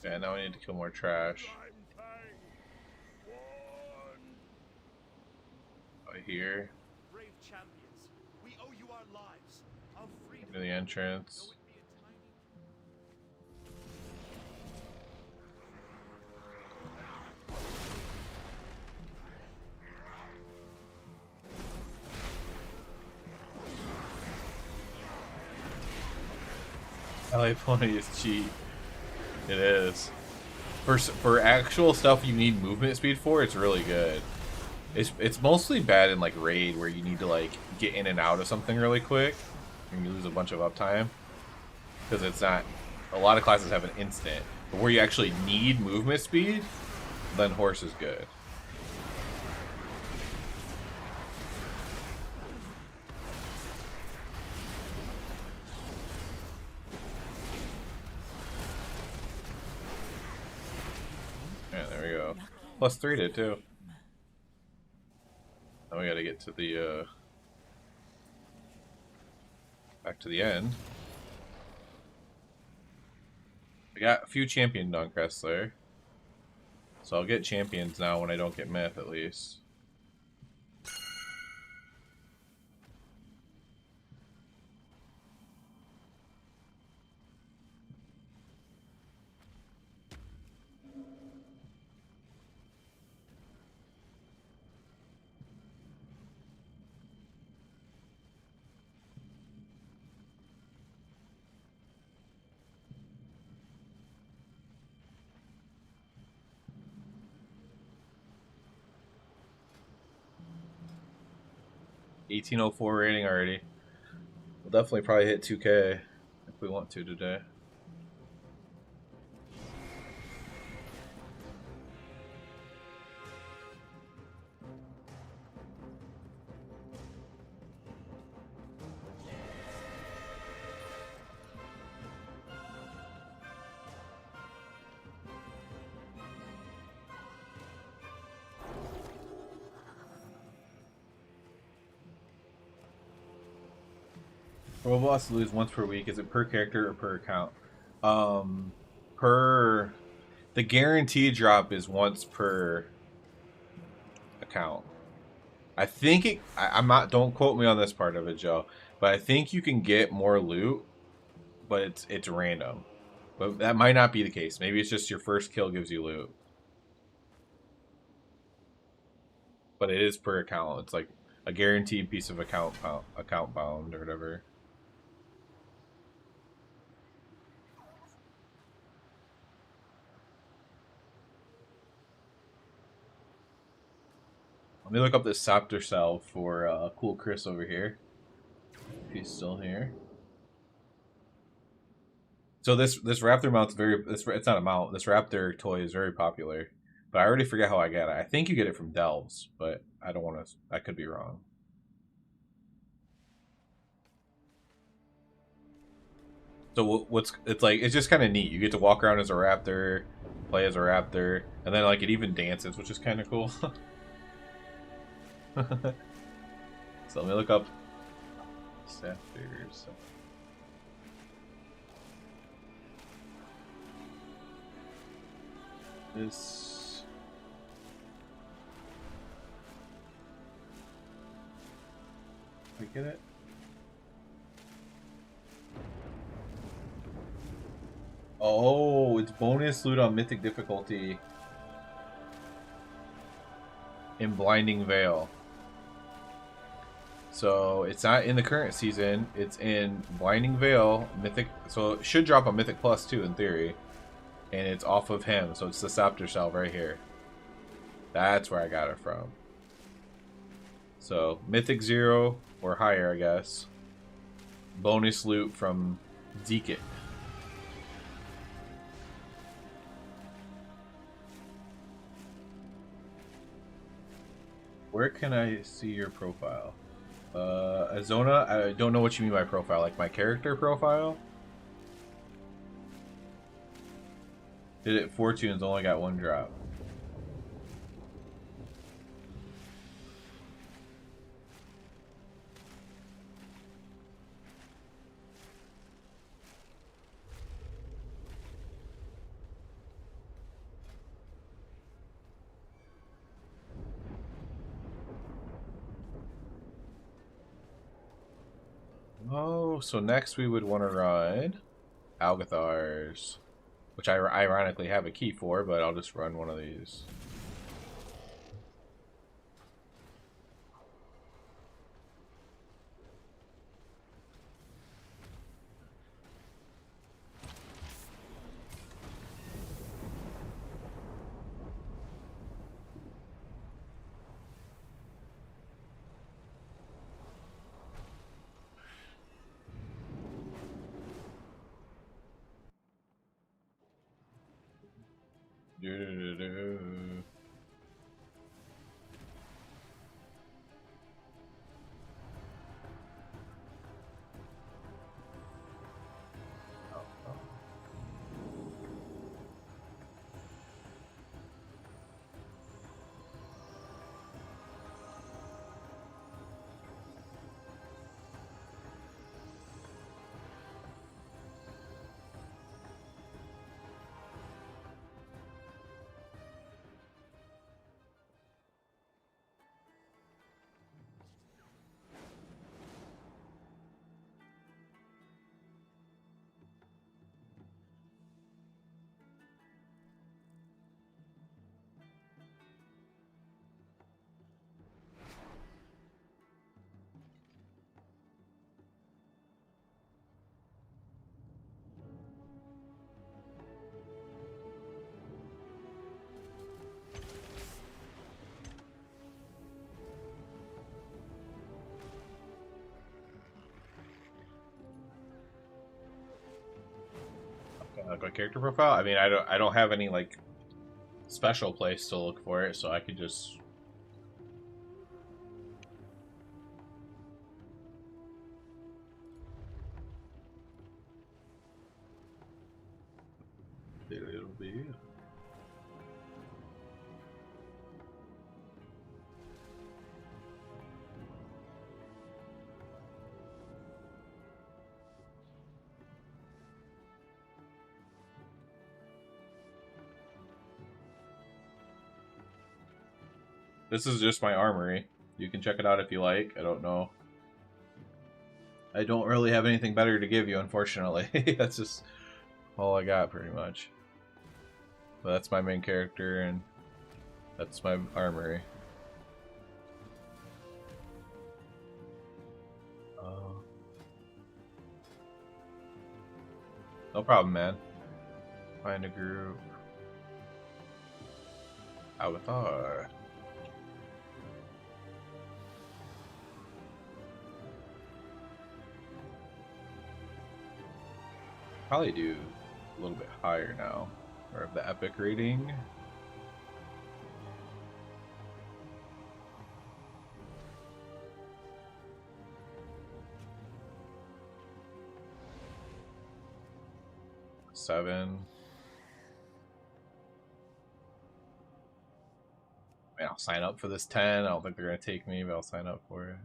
Yeah, now we need to kill more trash. Right here. Brave champions, we owe you our lives. Our freedom. Into the entrance. LA Pony is cheap. It is. For actual stuff you need movement speed for, it's really good. It's mostly bad in like raid where you need to like get in and out of something really quick and you lose a bunch of uptime because it's not. A lot of classes have an instant, but where you actually need movement speed, then horse is good. Yeah, there we go. +3 did too. Now we gotta get to the back to the end. I got a few champion dunk crests there. So I'll get champions now when I don't get myth at least. $1804 rating already. We'll definitely probably hit 2K if we want to today. Robots lose once per week. Is it per character or per account? Per the guaranteed drop is once per account. I think it. I'm not. Don't quote me on this part of it, Joe. But I think you can get more loot, but it's random. But that might not be the case. Maybe it's just your first kill gives you loot. But it is per account. It's like a guaranteed piece of account bound or whatever. Let me look up this Scepter cell for Cool Chris over here. If he's still here. So this Raptor mount's it's not a mount. This Raptor toy is very popular. But I already forget how I get it. I think you get it from Delves, but I don't want to. I could be wrong. So it's just kind of neat. You get to walk around as a Raptor, play as a Raptor, and then like it even dances, which is kind of cool. So let me look up Sapphires. This I get it. Oh, it's bonus loot on mythic difficulty in Blinding Veil. So it's not in the current season. It's in Blinding Veil Mythic. So it should drop a Mythic Plus too in theory, and it's off of him. So it's the Scepter Salve right here. That's where I got it from. So Mythic 0 or higher, I guess. Bonus loot from Zekit. Where can I see your profile? Azona, I don't know what you mean by profile. Like my character profile? Did it Fortunes, only got 1 drop. Oh, so next we would want to run Algathar's, which I ironically have a key for, but I'll just run one of these. Like my character profile? I mean, I don't have any like special place to look for it, so I could just it'll be. This is just my armory. You can check it out if you like. I don't know. I don't really have anything better to give you, unfortunately. That's just all I got, pretty much. But that's my main character, and that's my armory. No problem, man. Find a group. Avatar. Probably do a little bit higher now, or the epic rating. Seven. I mean, I'll sign up for this 10. I don't think they're gonna take me, but I'll sign up for it.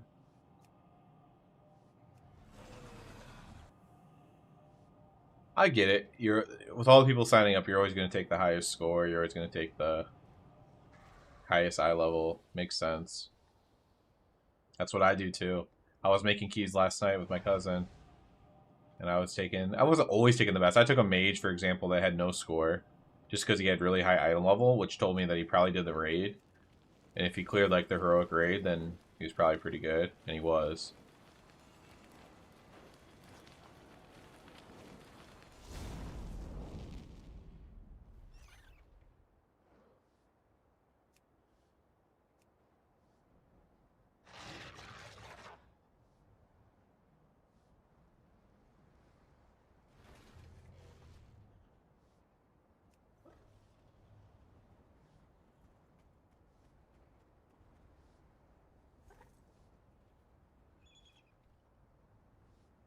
I get it. You're with all the people signing up, you're always going to take the highest score. You're always going to take the highest eye level. Makes sense. That's what I do too. I was making keys last night with my cousin, and I wasn't always taking the best. I took a mage, for example, that had no score, just because he had really high item level, which told me that he probably did the raid. And if he cleared like the heroic raid, then He was probably pretty good, and he was.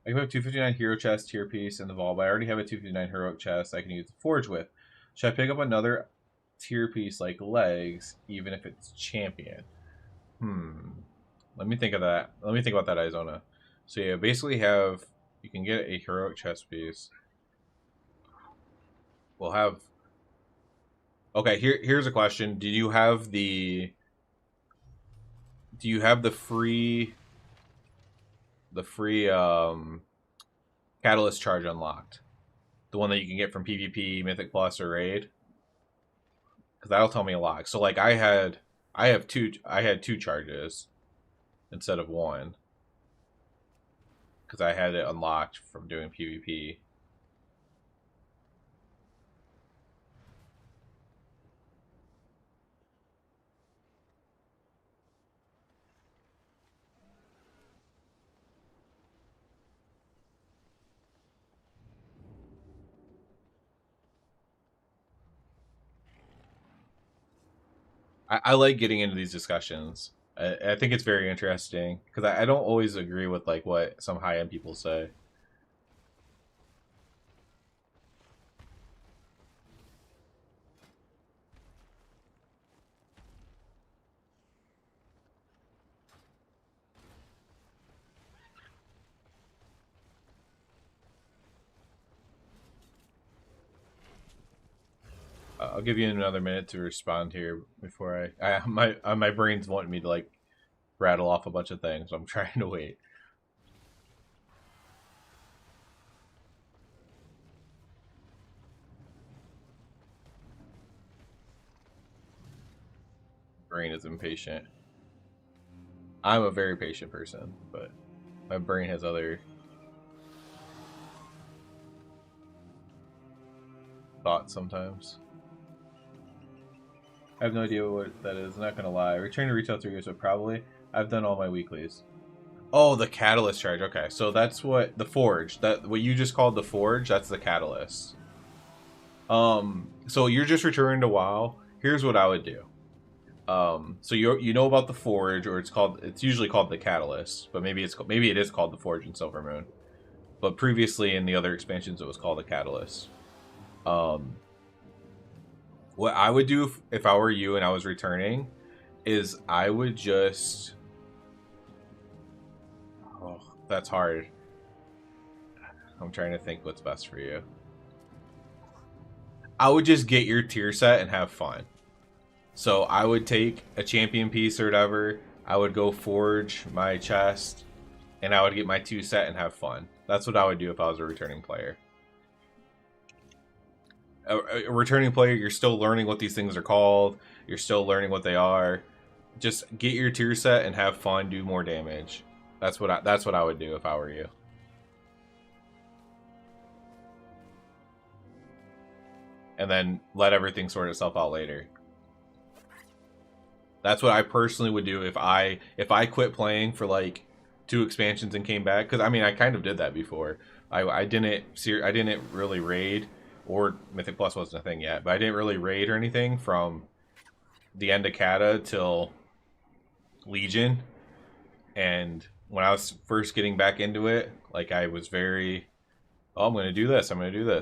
I can have 259 hero chest tier piece in the vault, but I already have a 259 heroic chest I can use the forge with. Should I pick up another tier piece like legs, even if it's champion? Let me think of that. Let me think about that, Arizona. So yeah, basically you can get a heroic chest piece. We'll have. Okay, here's a question. Do you have the free catalyst charge unlocked? The one that you can get from PvP, Mythic Plus, or Raid? Because that'll tell me a lot. So like I had two charges instead of one. Because I had it unlocked from doing PvP. I like getting into these discussions. I think it's very interesting because I don't always agree with like what some high end people say. I'll give you another minute to respond here before my brain's wanting me to like rattle off a bunch of things. So I'm trying to wait. Brain is impatient. I'm a very patient person, but my brain has other thoughts sometimes. I have no idea what that is. I'm not gonna lie. Return to retail 3 years, but probably I've done all my weeklies. Oh, the catalyst charge. Okay, so that's what the forge. What you just called the forge. That's the catalyst. So you're just returning to WoW. Here's what I would do. So you know about the forge, or it's usually called the catalyst, but maybe it is called the forge in Silvermoon. But previously in the other expansions, it was called the catalyst. What I would do if I were you and I was returning is I would just... Oh, that's hard. I'm trying to think what's best for you. I would just get your tier set and have fun. So I would take a champion piece or whatever. I would go forge my chest and I would get my 2 set and have fun. That's what I would do if I was a returning player. A returning player, you're still learning what these things are called. You're still learning what they are. Just get your tier set and have fun. Do more damage. That's what I would do if I were you. And then let everything sort itself out later. That's what I personally would do if I quit playing for like 2 expansions and came back. Because I mean, I kind of did that before. I didn't really raid. Or Mythic Plus wasn't a thing yet, but I didn't really raid or anything from the end of Kata till Legion. And when I was first getting back into it, like I was very, oh, I'm going to do this.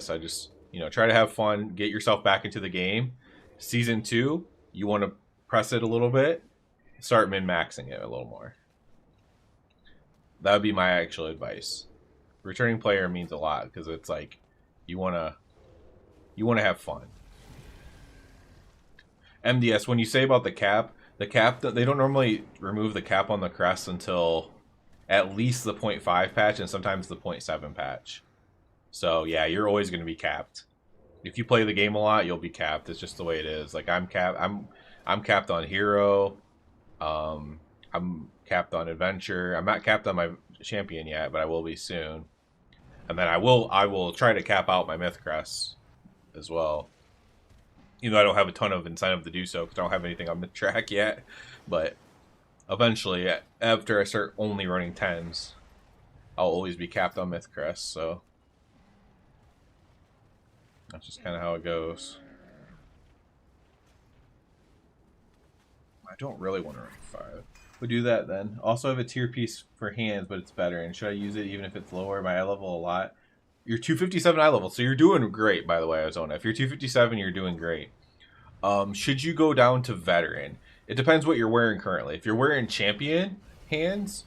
I just, try to have fun, get yourself back into the game. Season 2, you want to press it a little bit, start min-maxing it a little more. That would be my actual advice. Returning player means a lot because it's like you want to have fun. MDS, when you say about the cap, they don't normally remove the cap on the crest until at least the 0.5 patch and sometimes the 0.7 patch. So yeah, you're always going to be capped. If you play the game a lot, you'll be capped. It's just the way it is. Like I'm capped on hero. I'm capped on adventure. I'm not capped on my champion yet, but I will be soon. And then I will try to cap out my myth crest as well. Even though I don't have a ton of incentive to do so because I don't have anything on the track yet. But eventually, after I start only running 10s, I'll always be capped on myth crest. So that's just kind of how it goes. I don't really want to run 5. We'll do that then. Also have a tier piece for hands, but it's better. And should I use it even if it's lower? My eye level a lot. You're 257 eye level, so you're doing great, by the way, Ozona. If you're 257, you're doing great. Should you go down to veteran? It depends what you're wearing currently. If you're wearing champion hands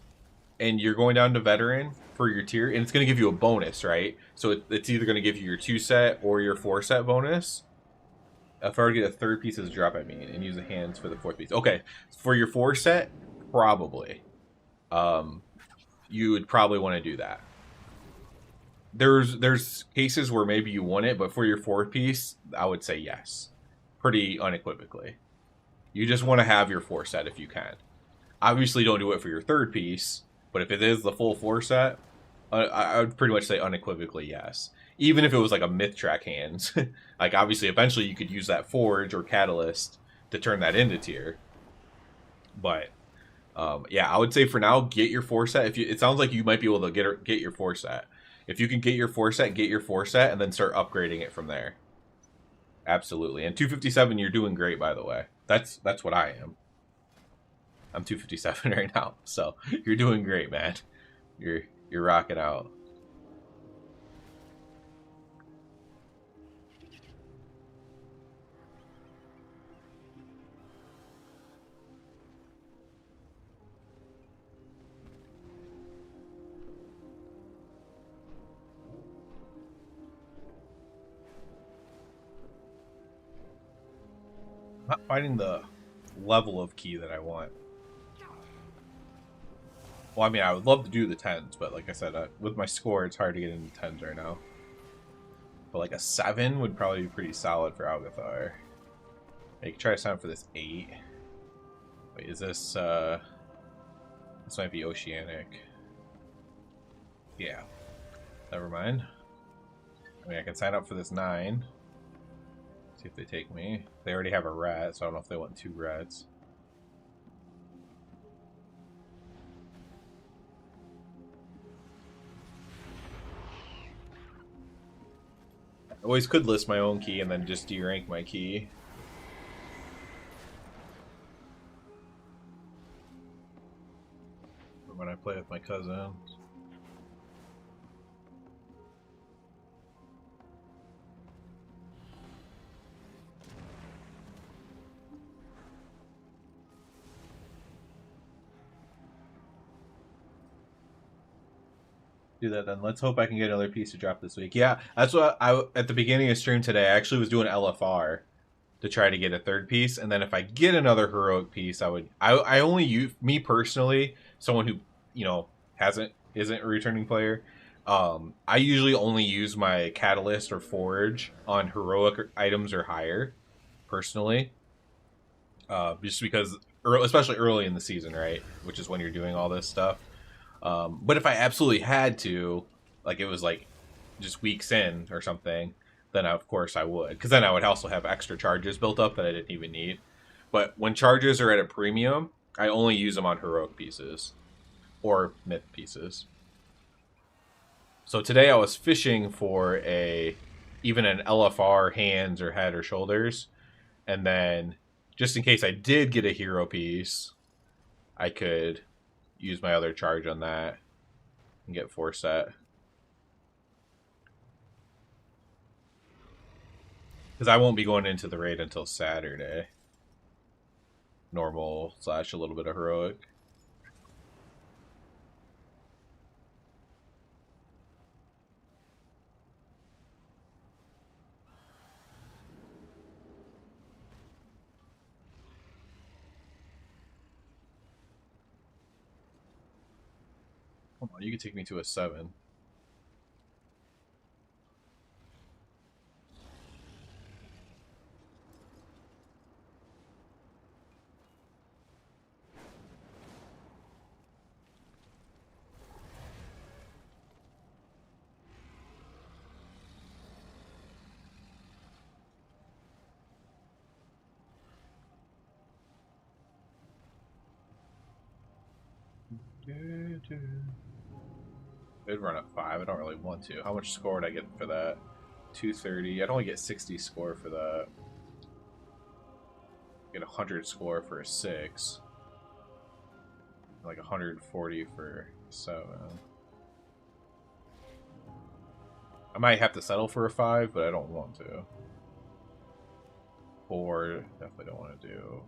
and you're going down to veteran for your tier, and it's going to give you a bonus, right? So it's either going to give you your 2 set or your 4 set bonus. If I were to get a 3rd piece as a drop, I mean, and use the hands for the 4th piece. Okay, for your 4 set, probably. You would probably want to do that. There's cases where maybe you want it, but for your 4th piece, I would say yes. Pretty unequivocally. You just want to have your 4 set if you can. Obviously, don't do it for your 3rd piece, but if it is the full 4 set, I would pretty much say unequivocally yes. Even if it was like a myth track hands. Like, obviously, eventually you could use that forge or catalyst to turn that into tier. But, yeah, I would say for now, get your 4 set. It sounds like you might be able to get your 4 set. If you can get your 4 set, get your 4 set, and then start upgrading it from there. Absolutely. And 257, you're doing great, by the way. That's what I am. I'm 257 right now, so you're doing great, man. You're rocking out. I'm not finding the level of key that I want. Well, I mean, I would love to do the 10s, but like I said, with my score, it's hard to get into 10s right now. But like a 7 would probably be pretty solid for Algathar. You can try to sign up for this 8. Wait, is this, this might be Oceanic. Yeah. Never mind. I mean, I can sign up for this 9. See if they take me. They already have a rat, so I don't know if they want 2 rats. I always could list my own key and then just derank my key. Or when I play with my cousin. Do that then. Let's hope I can get another piece to drop this week. Yeah, that's what at the beginning of stream today, I actually was doing LFR to try to get a 3rd piece, and then if I get another heroic piece, I only use, me personally, someone who, you know, isn't a returning player, I usually only use my catalyst or forge on heroic items or higher, personally. Just because, especially early in the season, right? Which is when you're doing all this stuff. But if I absolutely had to, like it was like just weeks in or something, then of course I would. Because then I would also have extra charges built up that I didn't even need. But when charges are at a premium, I only use them on heroic pieces. Or myth pieces. So today I was fishing for even an LFR hands or head or shoulders. And then just in case I did get a hero piece, I could use my other charge on that and get 4 set. Because I won't be going into the raid until Saturday. Normal / a little bit of heroic. Come on, you can take me to a 7. I'd run at 5. I don't really want to. How much score would I get for that? 230. I'd only get 60 score for that. Get 100 score for a 6. Like 140 for 7. I might have to settle for a 5, but I don't want to. 4, definitely don't want to do.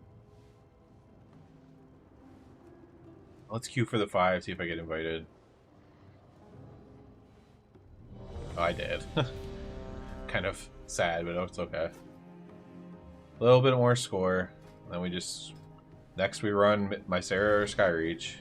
Let's queue for the 5, see if I get invited. Oh, I did. Kind of sad, but it's okay. A little bit more score. And then we just... Next we run Magister or Skyreach.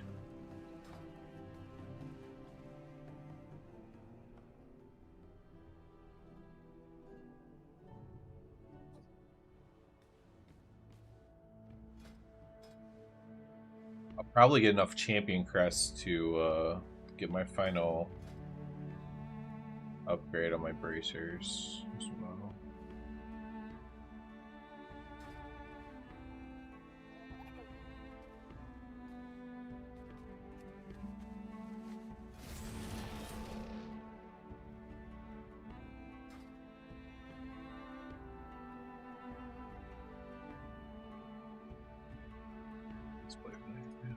I'll probably get enough champion crests to get my final upgrade on my bracers as well. Let's play Knight now.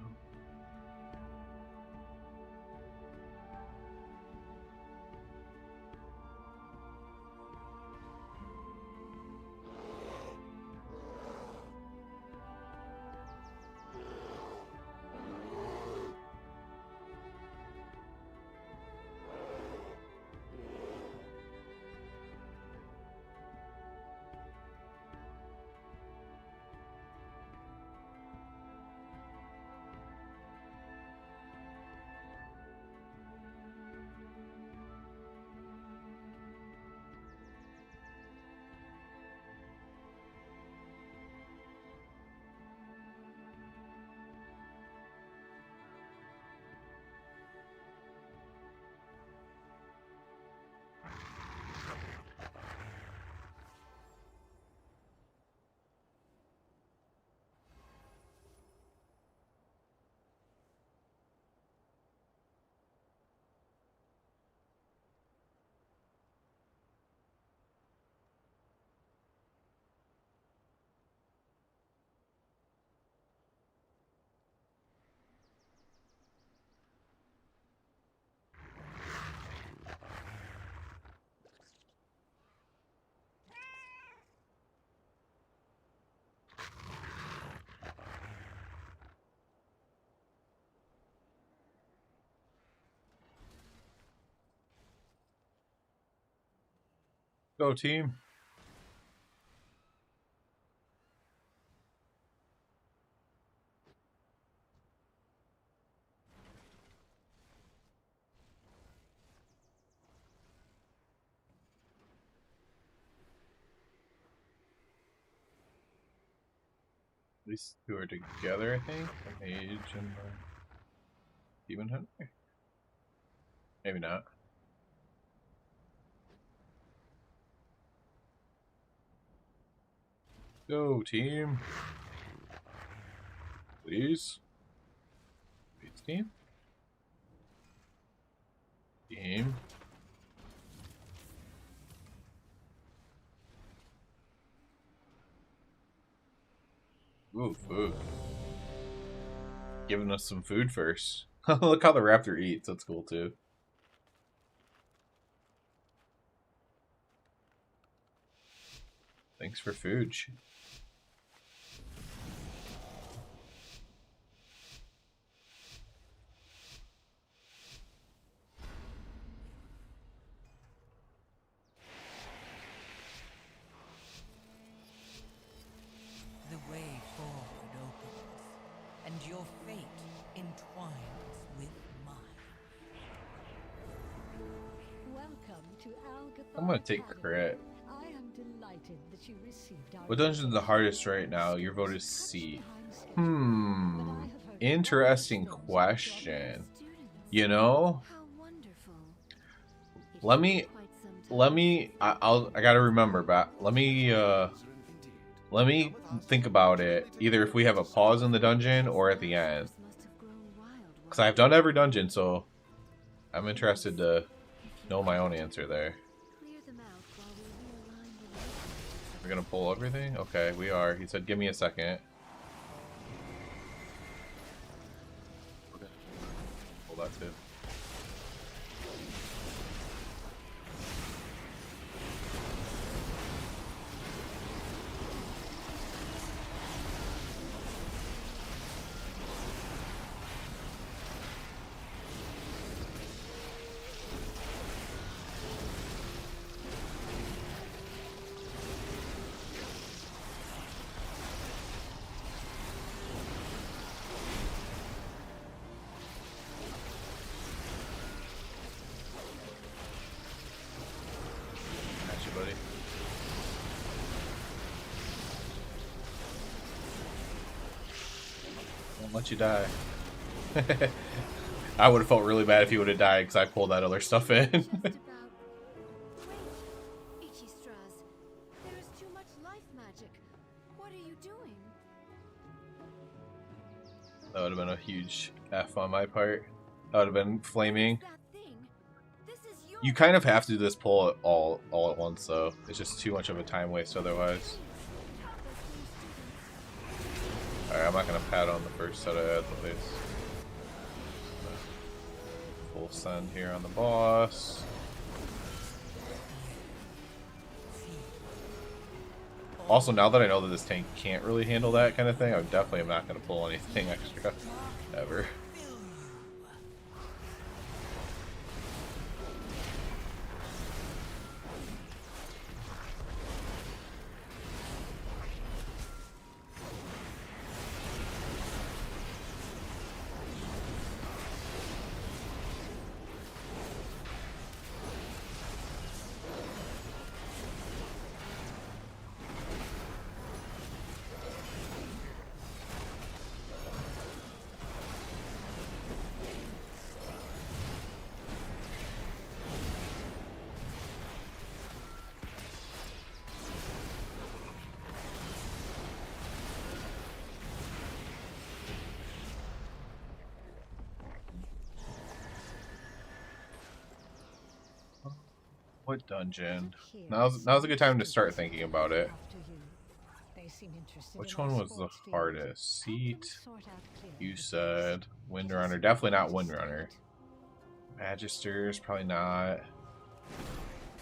Go team. These two are together, I think. The Mage and the Demon Hunter. Maybe not. Go team. Please. Please team. Team. Ooh, food. Giving us some food first. Look how the raptor eats. That's cool too. Thanks for food. The way forward opens, and your fate entwines with mine. Welcome to Algathon I'm gonna take Academy. crit. I am delighted that you received our What dungeon is the hardest right now? Your vote is C. Interesting question. You know? Let me I gotta remember back. Let me think about it. Either if we have a pause in the dungeon or at the end. Because I've done every dungeon, so I'm interested to know my own answer there. Clear them out while we realign the layers. We're gonna pull everything? Okay, we are. He said, give me a second. Okay. Pull that too. Buddy. Won't let you die. I would have felt really bad if he would have died because I pulled that other stuff in. Just about. Wait, Ichistras, there is too much life magic. What are you doing? That would have been a huge F on my part. That would have been flaming. That thing. This is your You kind of have to do this pull all at once, though. It's just too much of a time waste otherwise. Alright, I'm not going to pat on the first set of ads at least. Full send here on the boss. Also, now that I know that this tank can't really handle that kind of thing, I definitely am not going to pull anything extra ever. What dungeon? Now's a good time to start thinking about it. Which one was the hardest? Seat, you said. Windrunner, definitely not Windrunner. Magister's probably not.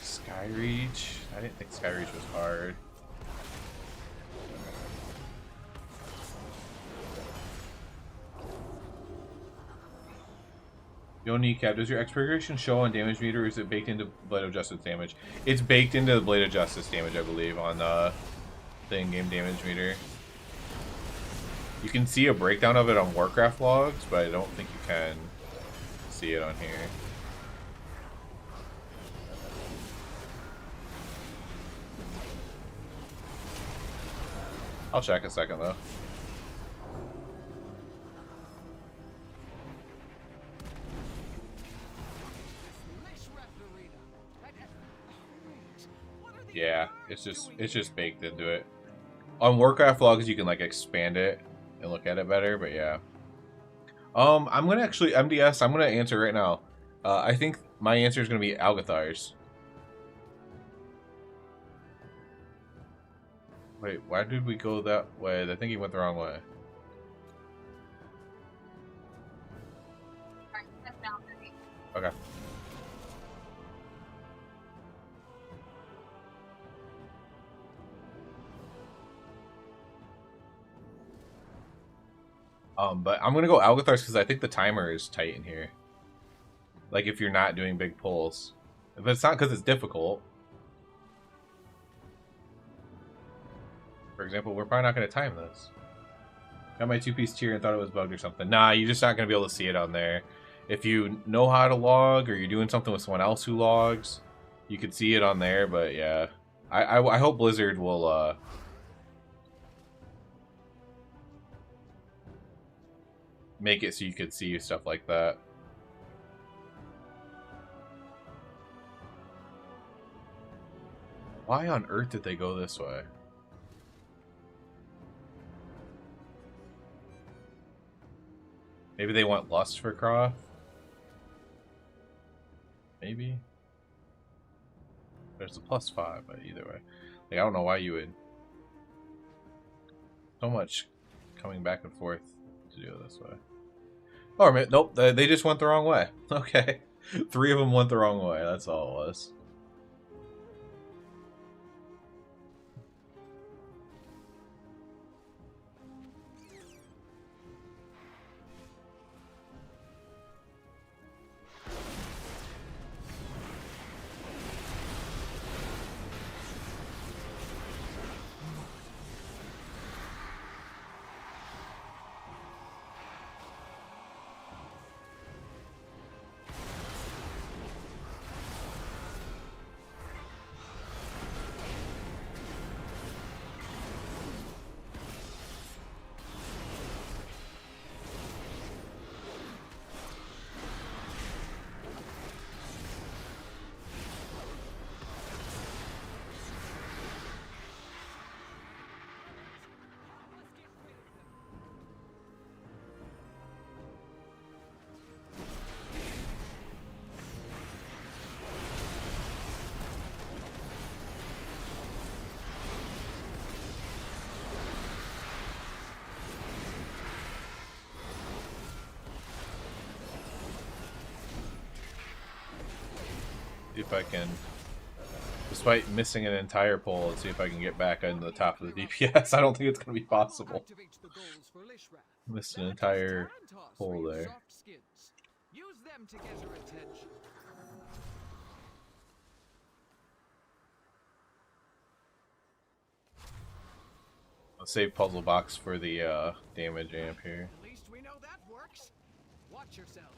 Skyreach, I didn't think Skyreach was hard. Yo, Kneecap, does your expiration show on damage meter, or is it baked into Blade of Justice damage? It's baked into the Blade of Justice damage, I believe, on the in-game damage meter. You can see a breakdown of it on Warcraft logs, but I don't think you can see it on here. I'll check a second, though. Yeah, it's just baked into it. On Warcraft logs, you can like expand it and look at it better, but yeah. I'm gonna actually MDS. I'm gonna answer right now. I think my answer is gonna be Algathar's. Wait, why did we go that way? I think he went the wrong way. Okay. But I'm gonna go Algathar's because I think the timer is tight in here. Like if you're not doing big pulls. If it's not because it's difficult. For example, we're probably not gonna time this. Got my 2-piece tier and thought it was bugged or something. Nah, you're just not gonna be able to see it on there. If you know how to log or you're doing something with someone else who logs, you could see it on there, but yeah. I hope Blizzard will make it so you could see stuff like that. Why on earth did they go this way? Maybe they want lust for Croft? Maybe? There's a +5, but either way. Like, I don't know why you would... So much coming back and forth to do it this way. Or, nope, they just went the wrong way. Okay. 3 of them went the wrong way, that's all it was. See if I can, despite missing an entire pole, let's see if I can get back into the top of the DPS. I don't think it's going to be possible. Missed an entire pole there. Use them to get her attention. Let's save puzzle box for the damage amp here. At least we know that works. Watch yourselves.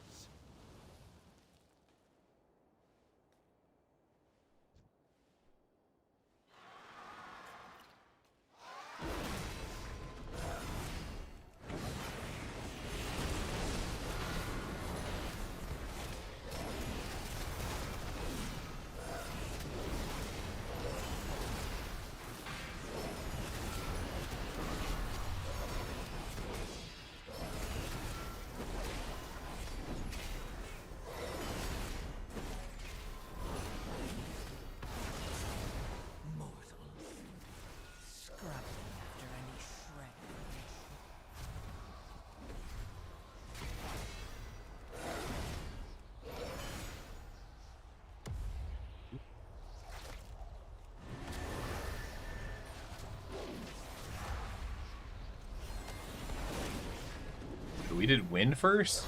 We did win first?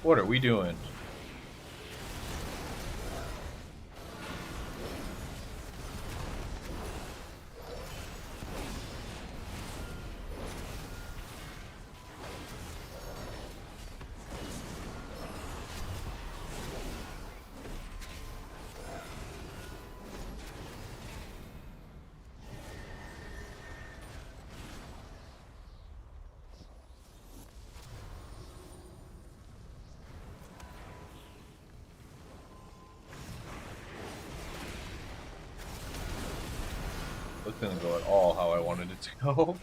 What are we doing? It didn't go at all how I wanted it to go.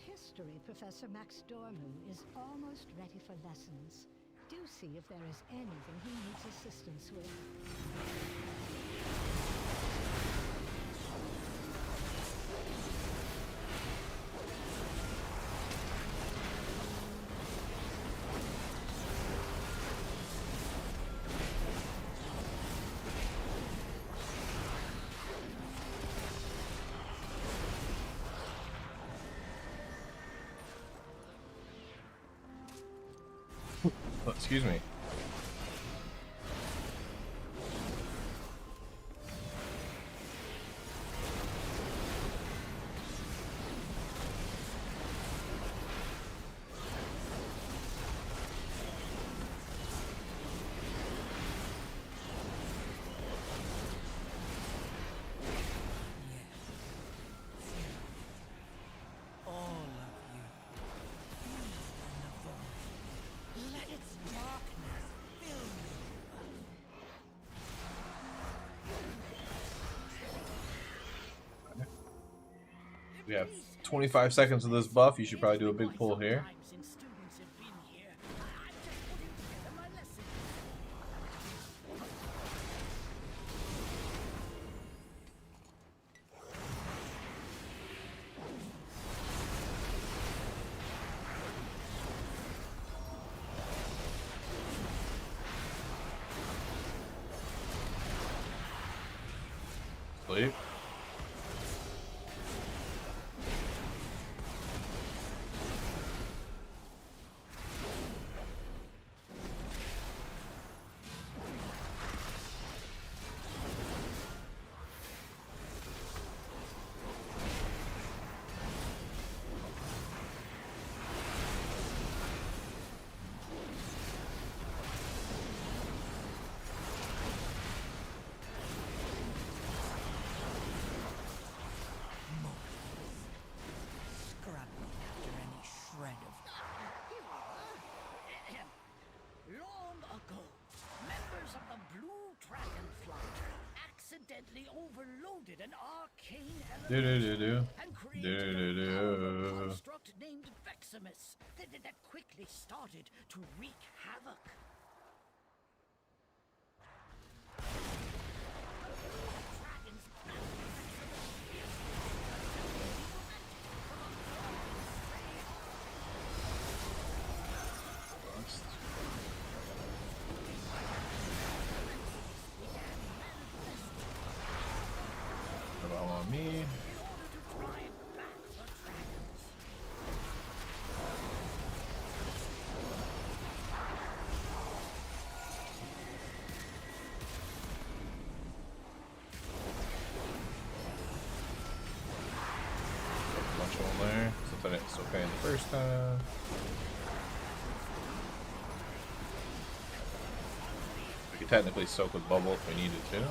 History Professor Max Dormu is almost ready for lessons. Do see if there is anything he needs assistance with. excuse me. We have 25 seconds of this buff. You should probably do a big pull here. Sleep. Overloaded an arcane element and created a construct named Veximus that quickly started to wreak havoc. Me. Bunch of them there. Something it's okay the first time. We could technically soak with bubble if we needed to.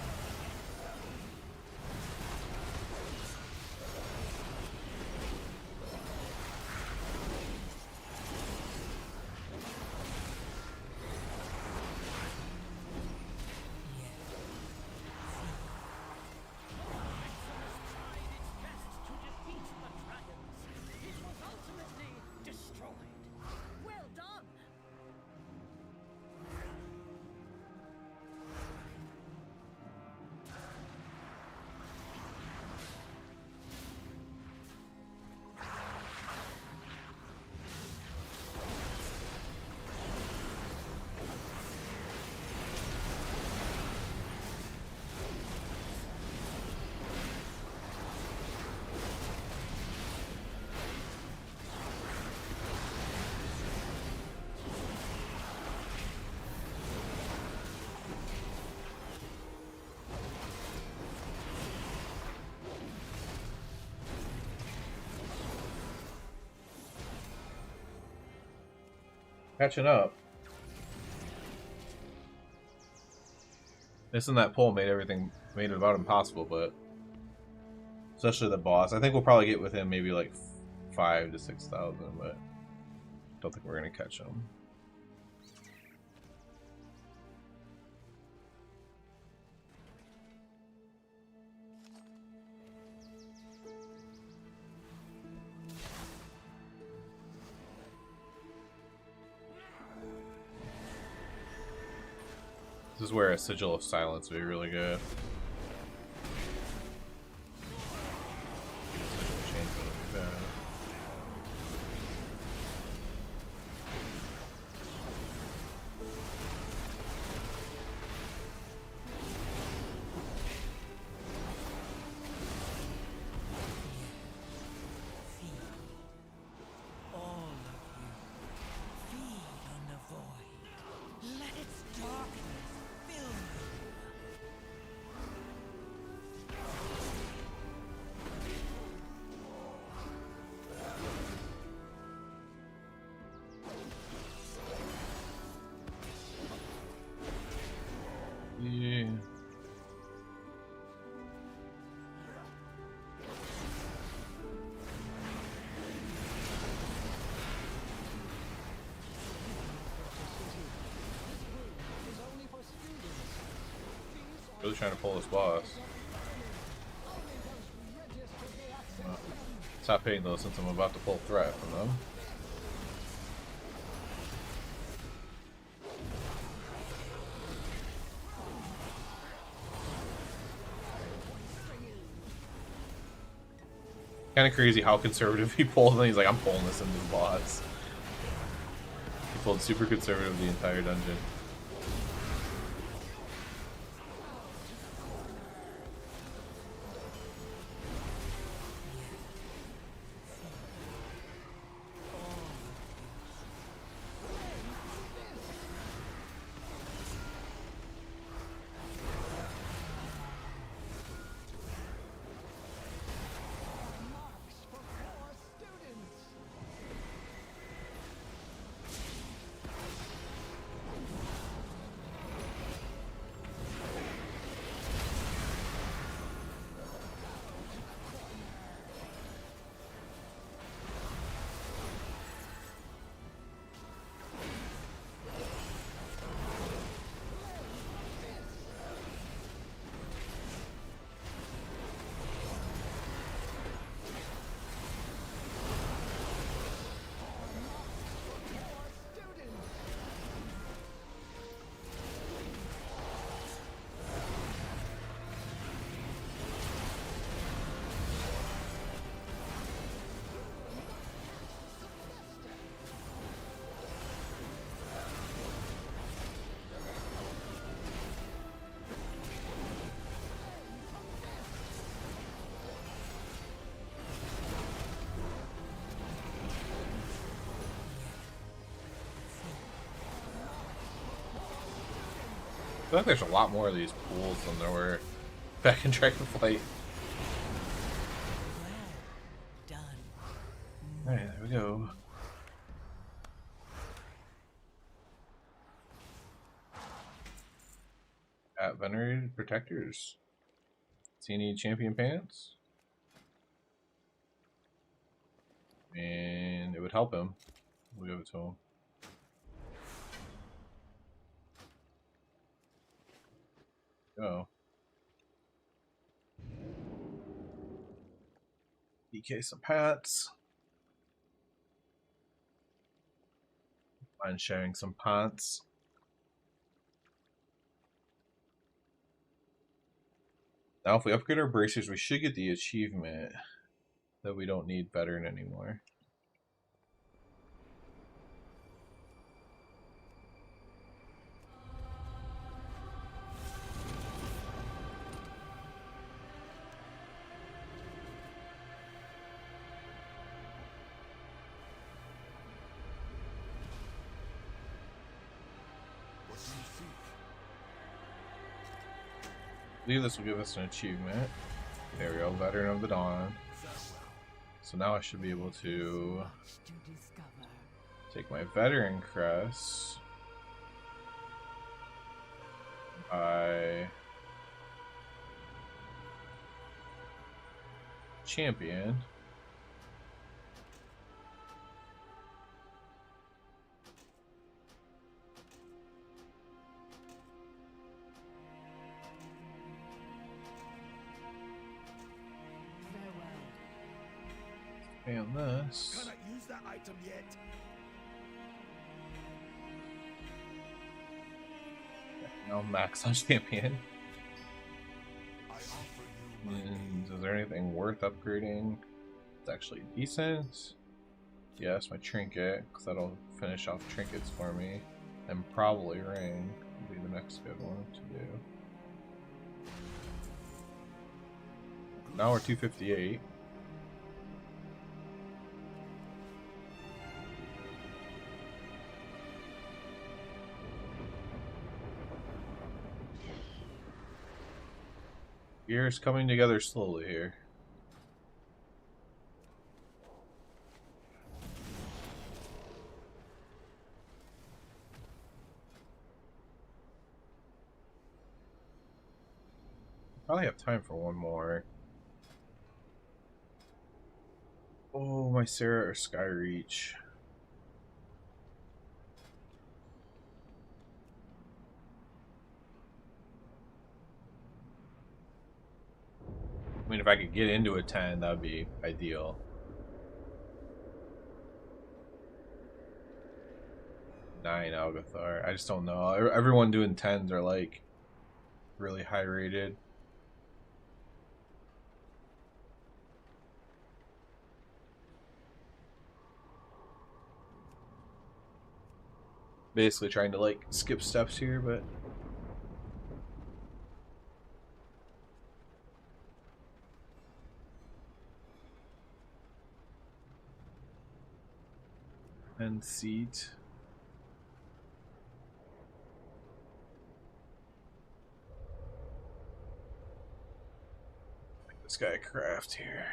Catching up. Missing that pull made it about impossible, but especially the boss. I think we'll probably get with him maybe like 5,000 to 6,000, but don't think we're gonna catch him. This is where a Sigil of Silence would be really good. Really trying to pull this boss. Stop hitting those since I'm about to pull threat from them. Kind of crazy how conservative he pulled, and he's like, I'm pulling this into the boss. He pulled super conservative the entire dungeon. I feel like there's a lot more of these pools than there were back in Dragonflight. Alright, there we go. At Venerated Protectors. See any champion pants? And it would help him. We'll give it to him. Go. DK some pants. Mind sharing some pants. Now if we upgrade our bracers, we should get the achievement that we don't need veteran anymore. I believe this will give us an achievement. There we go, Veteran of the Dawn. So now I should be able to take my Veteran Crest, by Champion, and this. Cannot use that item yet. Now max on Champion. And is there anything worth upgrading? It's actually decent. Yes, my trinket, because that'll finish off trinkets for me. And probably ring will be the next good one to do. Now we're 258. Gears coming together slowly here. Probably have time for one more. Oh, my Sarah or Skyreach. I mean, if I could get into a 10, that would be ideal. Nine Algathar. I just don't know. Everyone doing 10s are like really high rated. Basically trying to like skip steps here, but and seat. Make this guy craft here.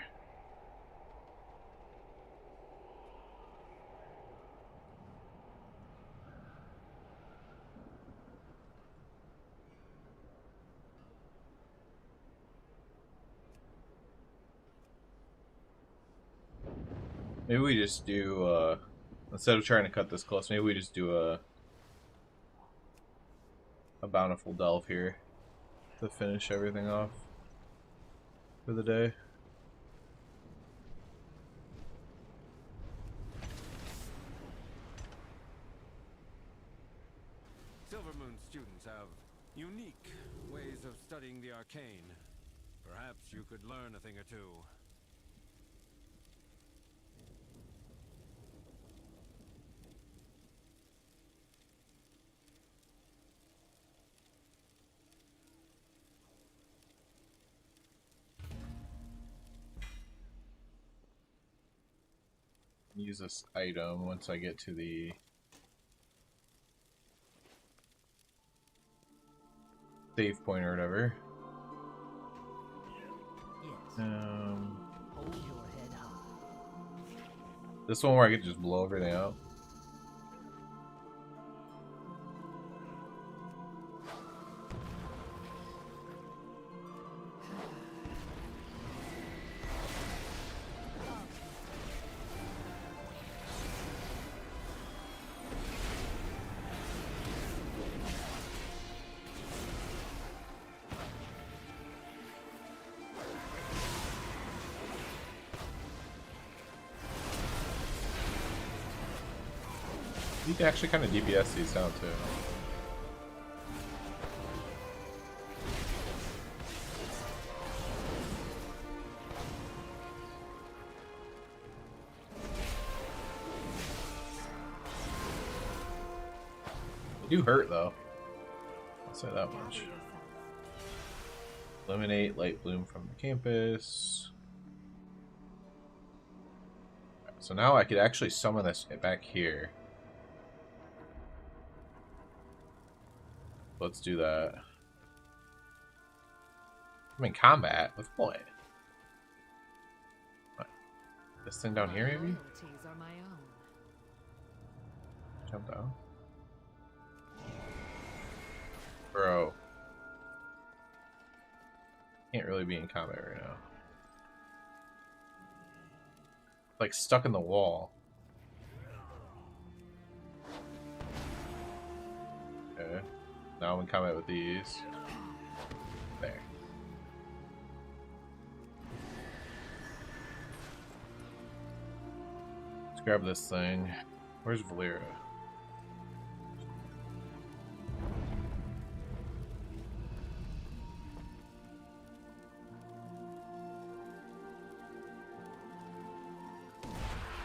Maybe we just do, instead of trying to cut this close, maybe we just do a bountiful delve here to finish everything off for the day. Silvermoon students have unique ways of studying the arcane. Perhaps you could learn a thing or two. Use this item once I get to the save point or whatever. Hold your head high. This one where I could just blow everything out. You can actually kind of DPS these down too. They do hurt though. I'll say that much. Eliminate Light Bloom from the campus. So now I could actually summon this back here. Let's do that. I'm in combat with what? What? This thing down here, maybe? Loyalties are my own. Jump down. Bro. Can't really be in combat right now. Like stuck in the wall. Okay. Now I'm in combat with these. There. Let's grab this thing. Where's Valera?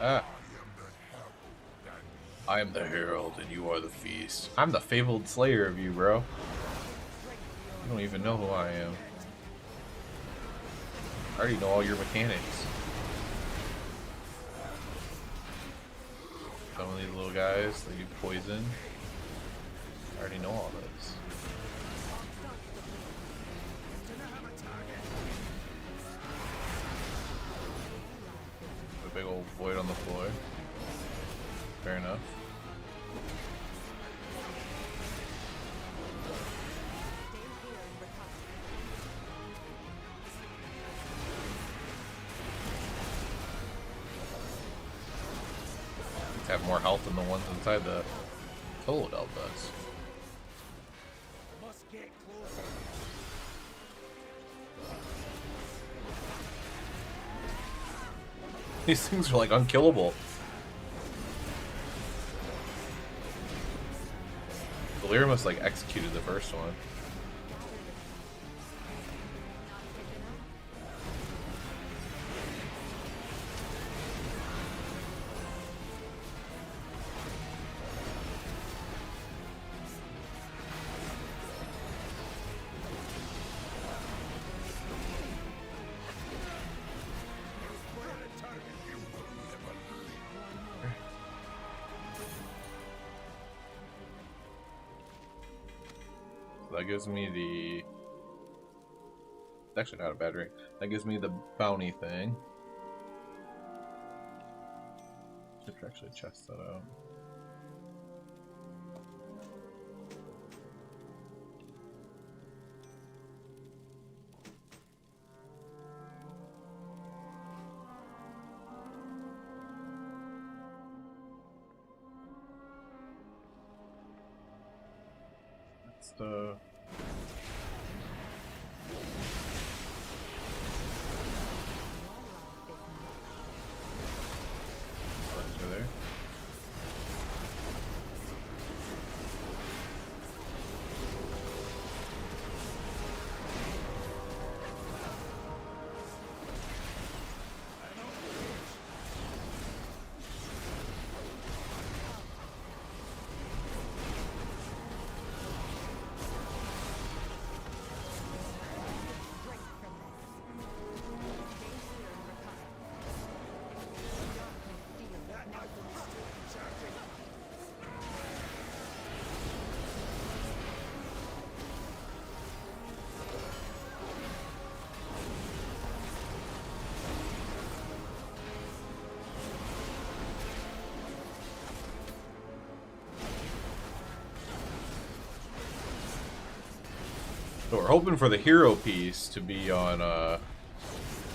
Ah. I am the herald and you are the feast. I'm the fabled slayer of you, bro. You don't even know who I am. I already know all your mechanics. Some of these little guys, they do poison. I already know all this. A big old void on the floor. Fair enough. Have more health than the ones inside the Solo Delve does. Must get closer. These things are like unkillable. Valyria must like executed the first one. That gives me the... It's actually not a bad rate. That gives me the bounty thing. Should actually chest that out. That's the... there. So we're hoping for the hero piece to be on,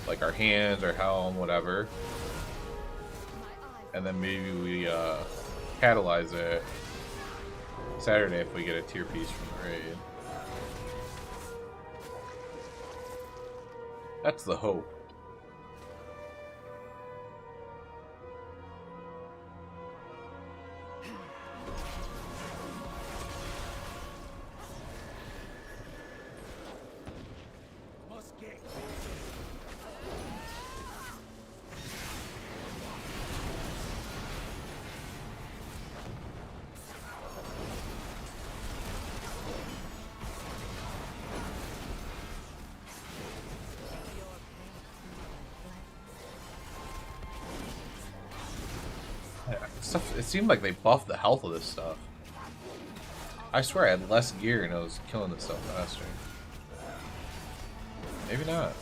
like our hands, our helm, whatever. And then maybe we, catalyze it Saturday if we get a tier piece from the raid. That's the hope. Stuff, it seemed like they buffed the health of this stuff. I swear I had less gear and I was killing this stuff faster. Maybe not.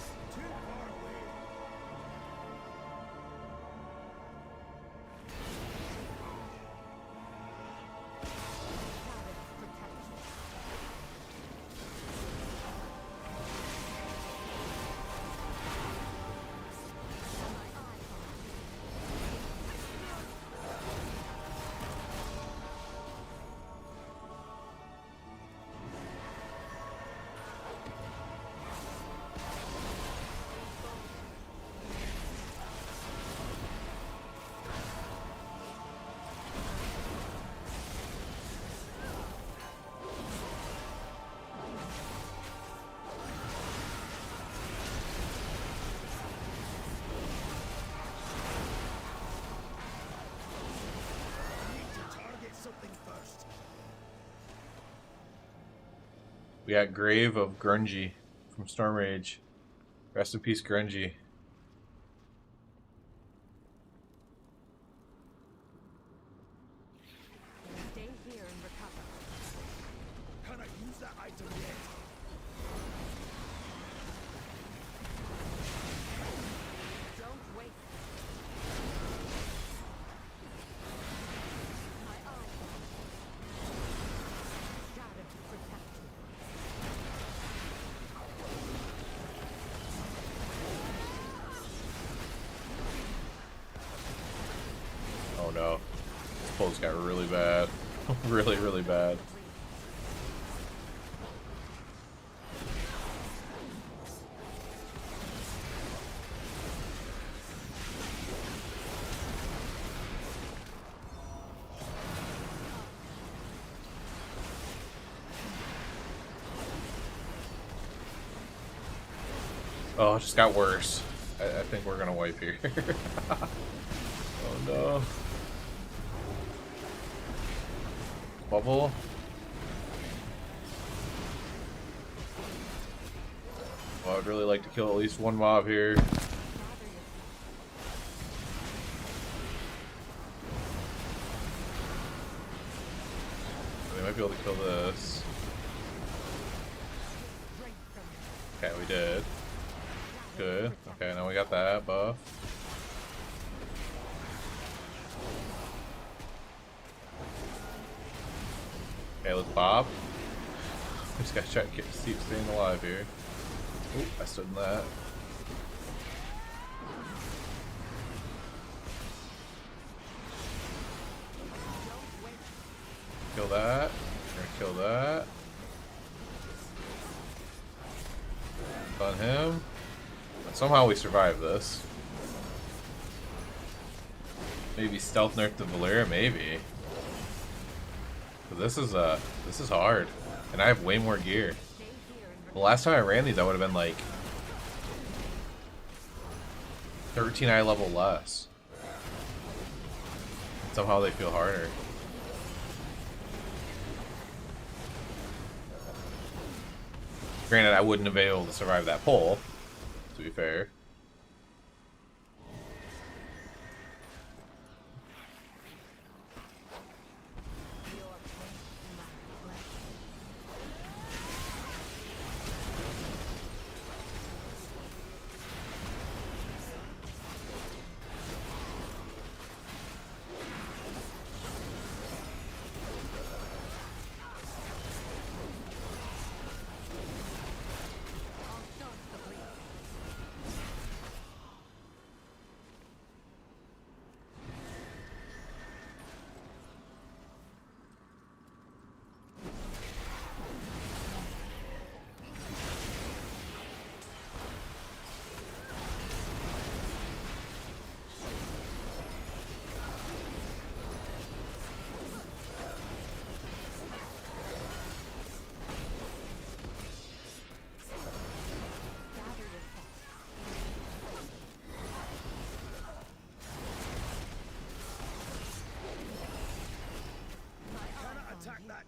We got Grave of Grungy from Storm Rage. Rest in peace, Grungy. Stay here and recover. Can I use that item yet? Don't wait. My eye. Shadow protect you. Oh no. This pose got really bad. Really, really bad. Oh, it just got worse. I think we're gonna wipe here. Oh no. Bubble. Oh, I'd really like to kill at least one mob here. They might be able to kill this. Okay, we did. Good. Okay, now we got that buff. Okay, let's Bob. We just gotta try to keep staying alive here. Oop, I stood in that. Kill that. We're gonna kill that. Stun him. Somehow we survive this. Maybe stealth nerf to Valera, maybe. But this is hard. And I have way more gear. The last time I ran these I would have been like 13 eye level less. Somehow they feel harder. Granted, I wouldn't have been able to survive that pull, to be fair.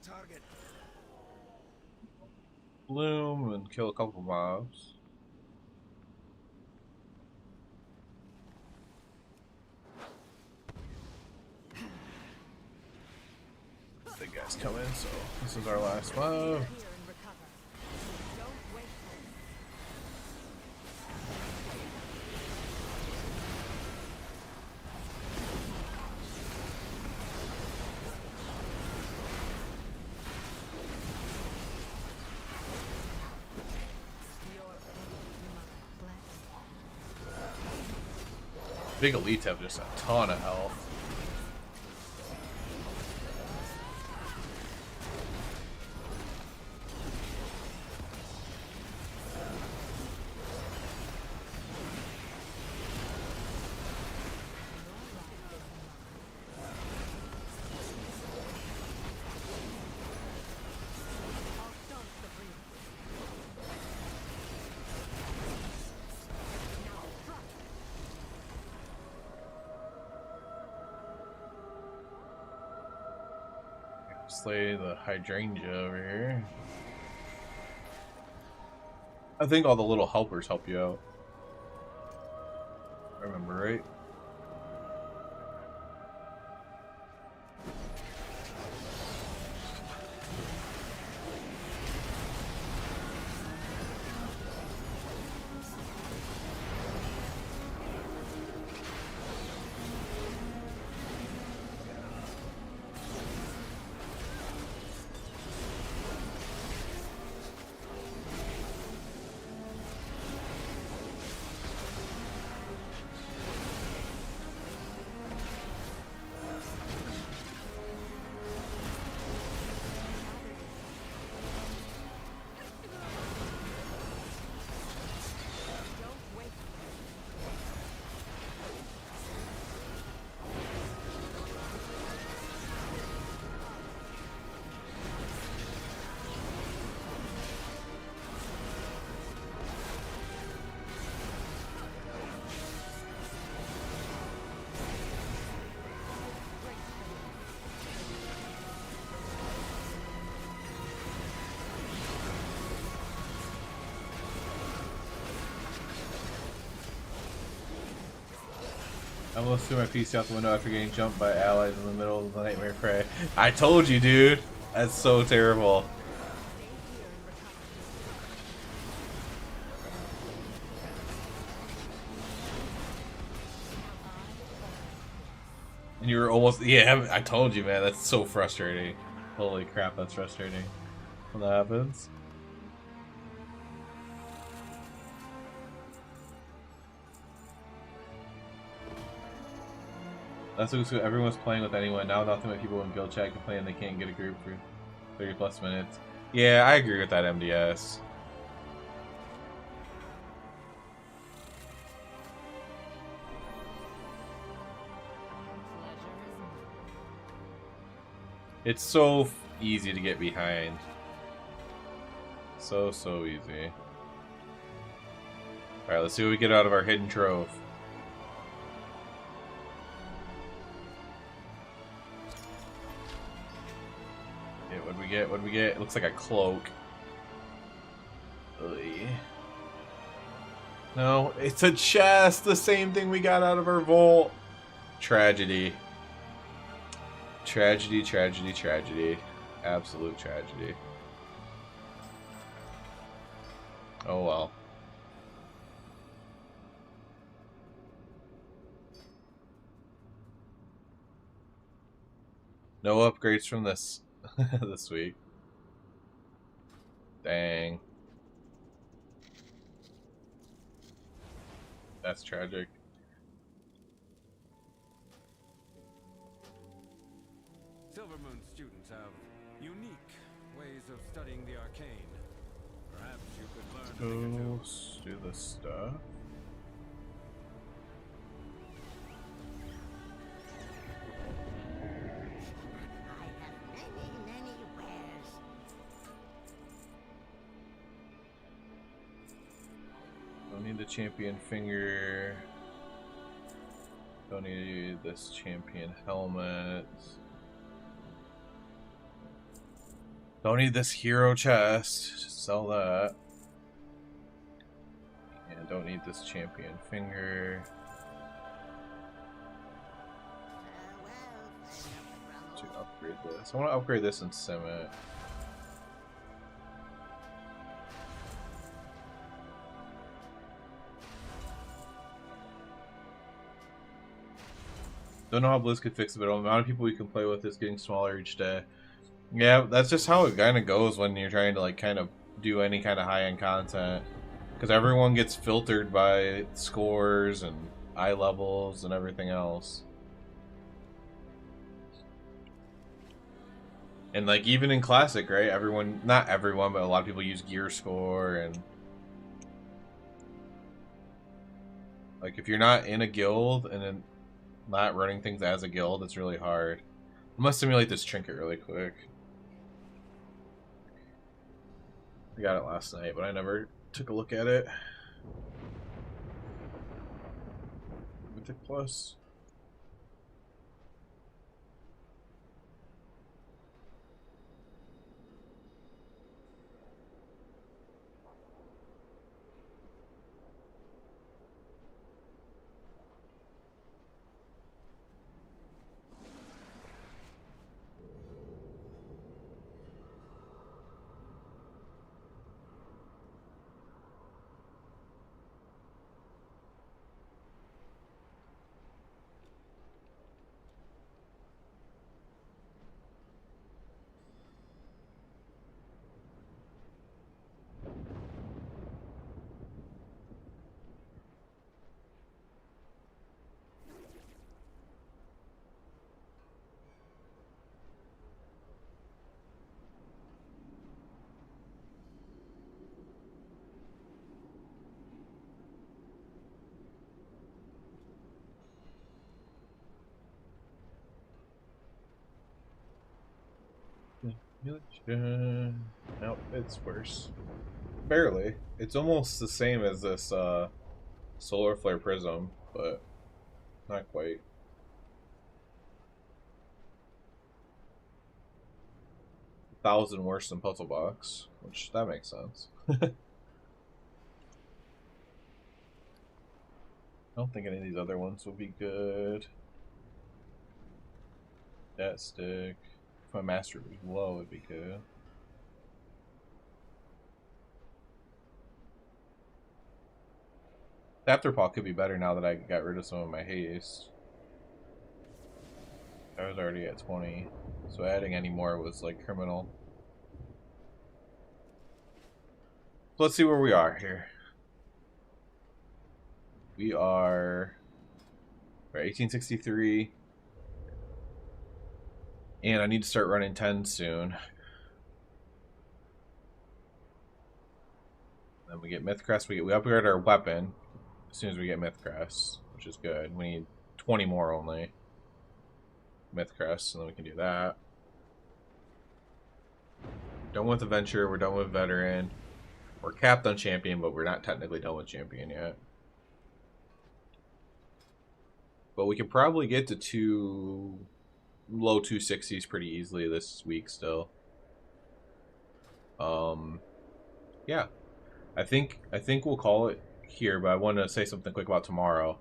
Target. Bloom and kill a couple mobs. Big guys come in, so this is our last mob. Big elites have just a ton of health. Slay the hydrangea over here. I think all the little helpers help you out. I remember right. I almost threw my PC out the window after getting jumped by allies in the middle of the nightmare fray. I told you, dude! That's so terrible. And you were almost... Yeah, I told you, man. That's so frustrating. Holy crap, that's frustrating when that happens. That's what everyone was playing with anyone. Now nothing but people in guild chat complain they can't get a group for 30 plus minutes. Yeah, I agree with that, MDS. It's so easy to get behind. So easy. Alright, let's see what we get out of our hidden trove. What'd we get? What'd we get? It looks like a cloak. Oy. No, it's a chest! The same thing we got out of our vault! Tragedy. Tragedy, tragedy, tragedy. Absolute tragedy. Oh well. No upgrades from this this week. Dang. That's tragic. Silvermoon students have unique ways of studying the arcane. Perhaps you could learn Let's do this stuff. Don't need the champion finger. Don't need this champion helmet. Don't need this hero chest. Just sell that. And don't need this champion finger. To upgrade this. I want to upgrade this and sim it. Don't know how Blizz could fix it, but the amount of people you can play with is getting smaller each day. Yeah, that's just how it kind of goes when you're trying to like kind of do any kind of high-end content. Because everyone gets filtered by scores and eye levels and everything else. And like even in Classic, right? Everyone, not everyone, but a lot of people use gear score and... Like if you're not in a guild and then not running things as a guild, it's really hard. I must simulate this trinket really quick. I got it last night, but I never took a look at it. Mythic Plus. Nope, it's worse. Barely. It's almost the same as this Solar Flare Prism, but not quite. 1,000 worse than Puzzle Box, which that makes sense. I don't think any of these other ones will be good. That stick. If my master was low, it'd be good. Afterpaw could be better now that I got rid of some of my haste. I was already at 20, so adding any more was like criminal. So let's see where we are here. We are 1863, and I need to start running 10 soon. Then we get Mythcrest. We upgrade our weapon as soon as we get Mythcrest, which is good. We need 20 more only. Mythcrest, and then we can do that. Done with Adventure, we're done with Veteran. We're capped on Champion, but we're not technically done with Champion yet. But we can probably get to low 260s pretty easily this week still. Yeah. I think we'll call it here, but I want to say something quick about tomorrow.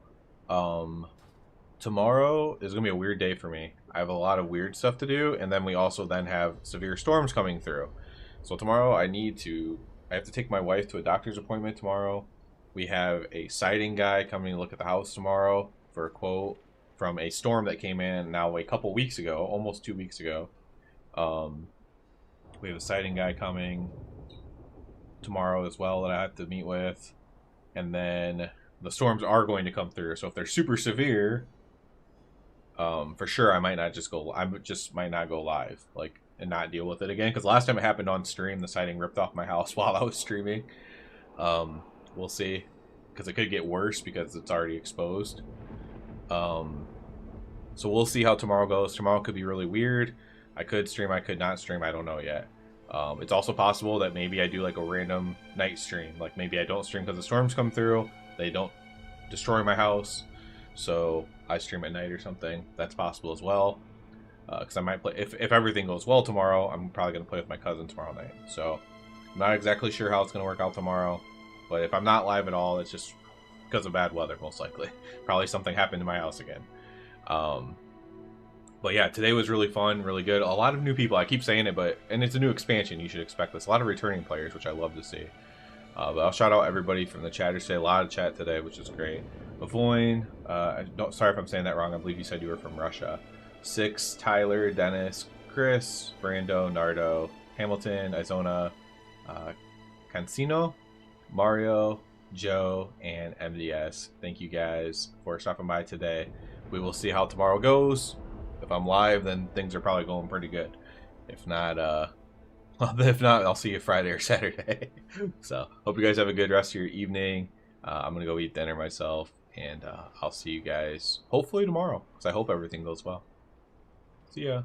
Tomorrow is gonna be a weird day for me. I have a lot of weird stuff to do, and then we also then have severe storms coming through. So tomorrow I have to take my wife to a doctor's appointment tomorrow. We have a sighting guy coming to look at the house tomorrow for a quote from a storm that came in now a couple weeks ago, almost 2 weeks ago. We have a sighting guy coming tomorrow as well that I have to meet with, and then the storms are going to come through. So if they're super severe, for sure I might not go live, like, and not deal with it again, because last time it happened on stream, the sighting ripped off my house while I was streaming. We'll see, because it could get worse because it's already exposed. So we'll see how tomorrow goes. Tomorrow could be really weird. I could stream, I could not stream, I don't know yet. It's also possible that maybe I do like a random night stream. Like maybe I don't stream because the storms come through, they don't destroy my house, so I stream at night or something. That's possible as well. Because I might play, if everything goes well tomorrow, I'm probably going to play with my cousin tomorrow night. So I'm not exactly sure how it's going to work out tomorrow. But if I'm not live at all, it's just because of bad weather, most likely. Probably something happened to my house again. But yeah, today was really fun, really good. A lot of new people. I keep saying it, and it's a new expansion. You should expect this. A lot of returning players, which I love to see. But I'll shout out everybody from the chatters today. A lot of chat today, which is great. Avoin, sorry if I'm saying that wrong. I believe you said you were from Russia. Six, Tyler, Dennis, Chris, Brando, Nardo, Hamilton, Izona, Cancino, Mario, Joe, and MDS. Thank you guys for stopping by today. We will see how tomorrow goes. If I'm live, then things are probably going pretty good. If not, I'll see you Friday or Saturday. So, hope you guys have a good rest of your evening. I'm gonna go eat dinner myself, and I'll see you guys hopefully tomorrow, because I hope everything goes well. See ya.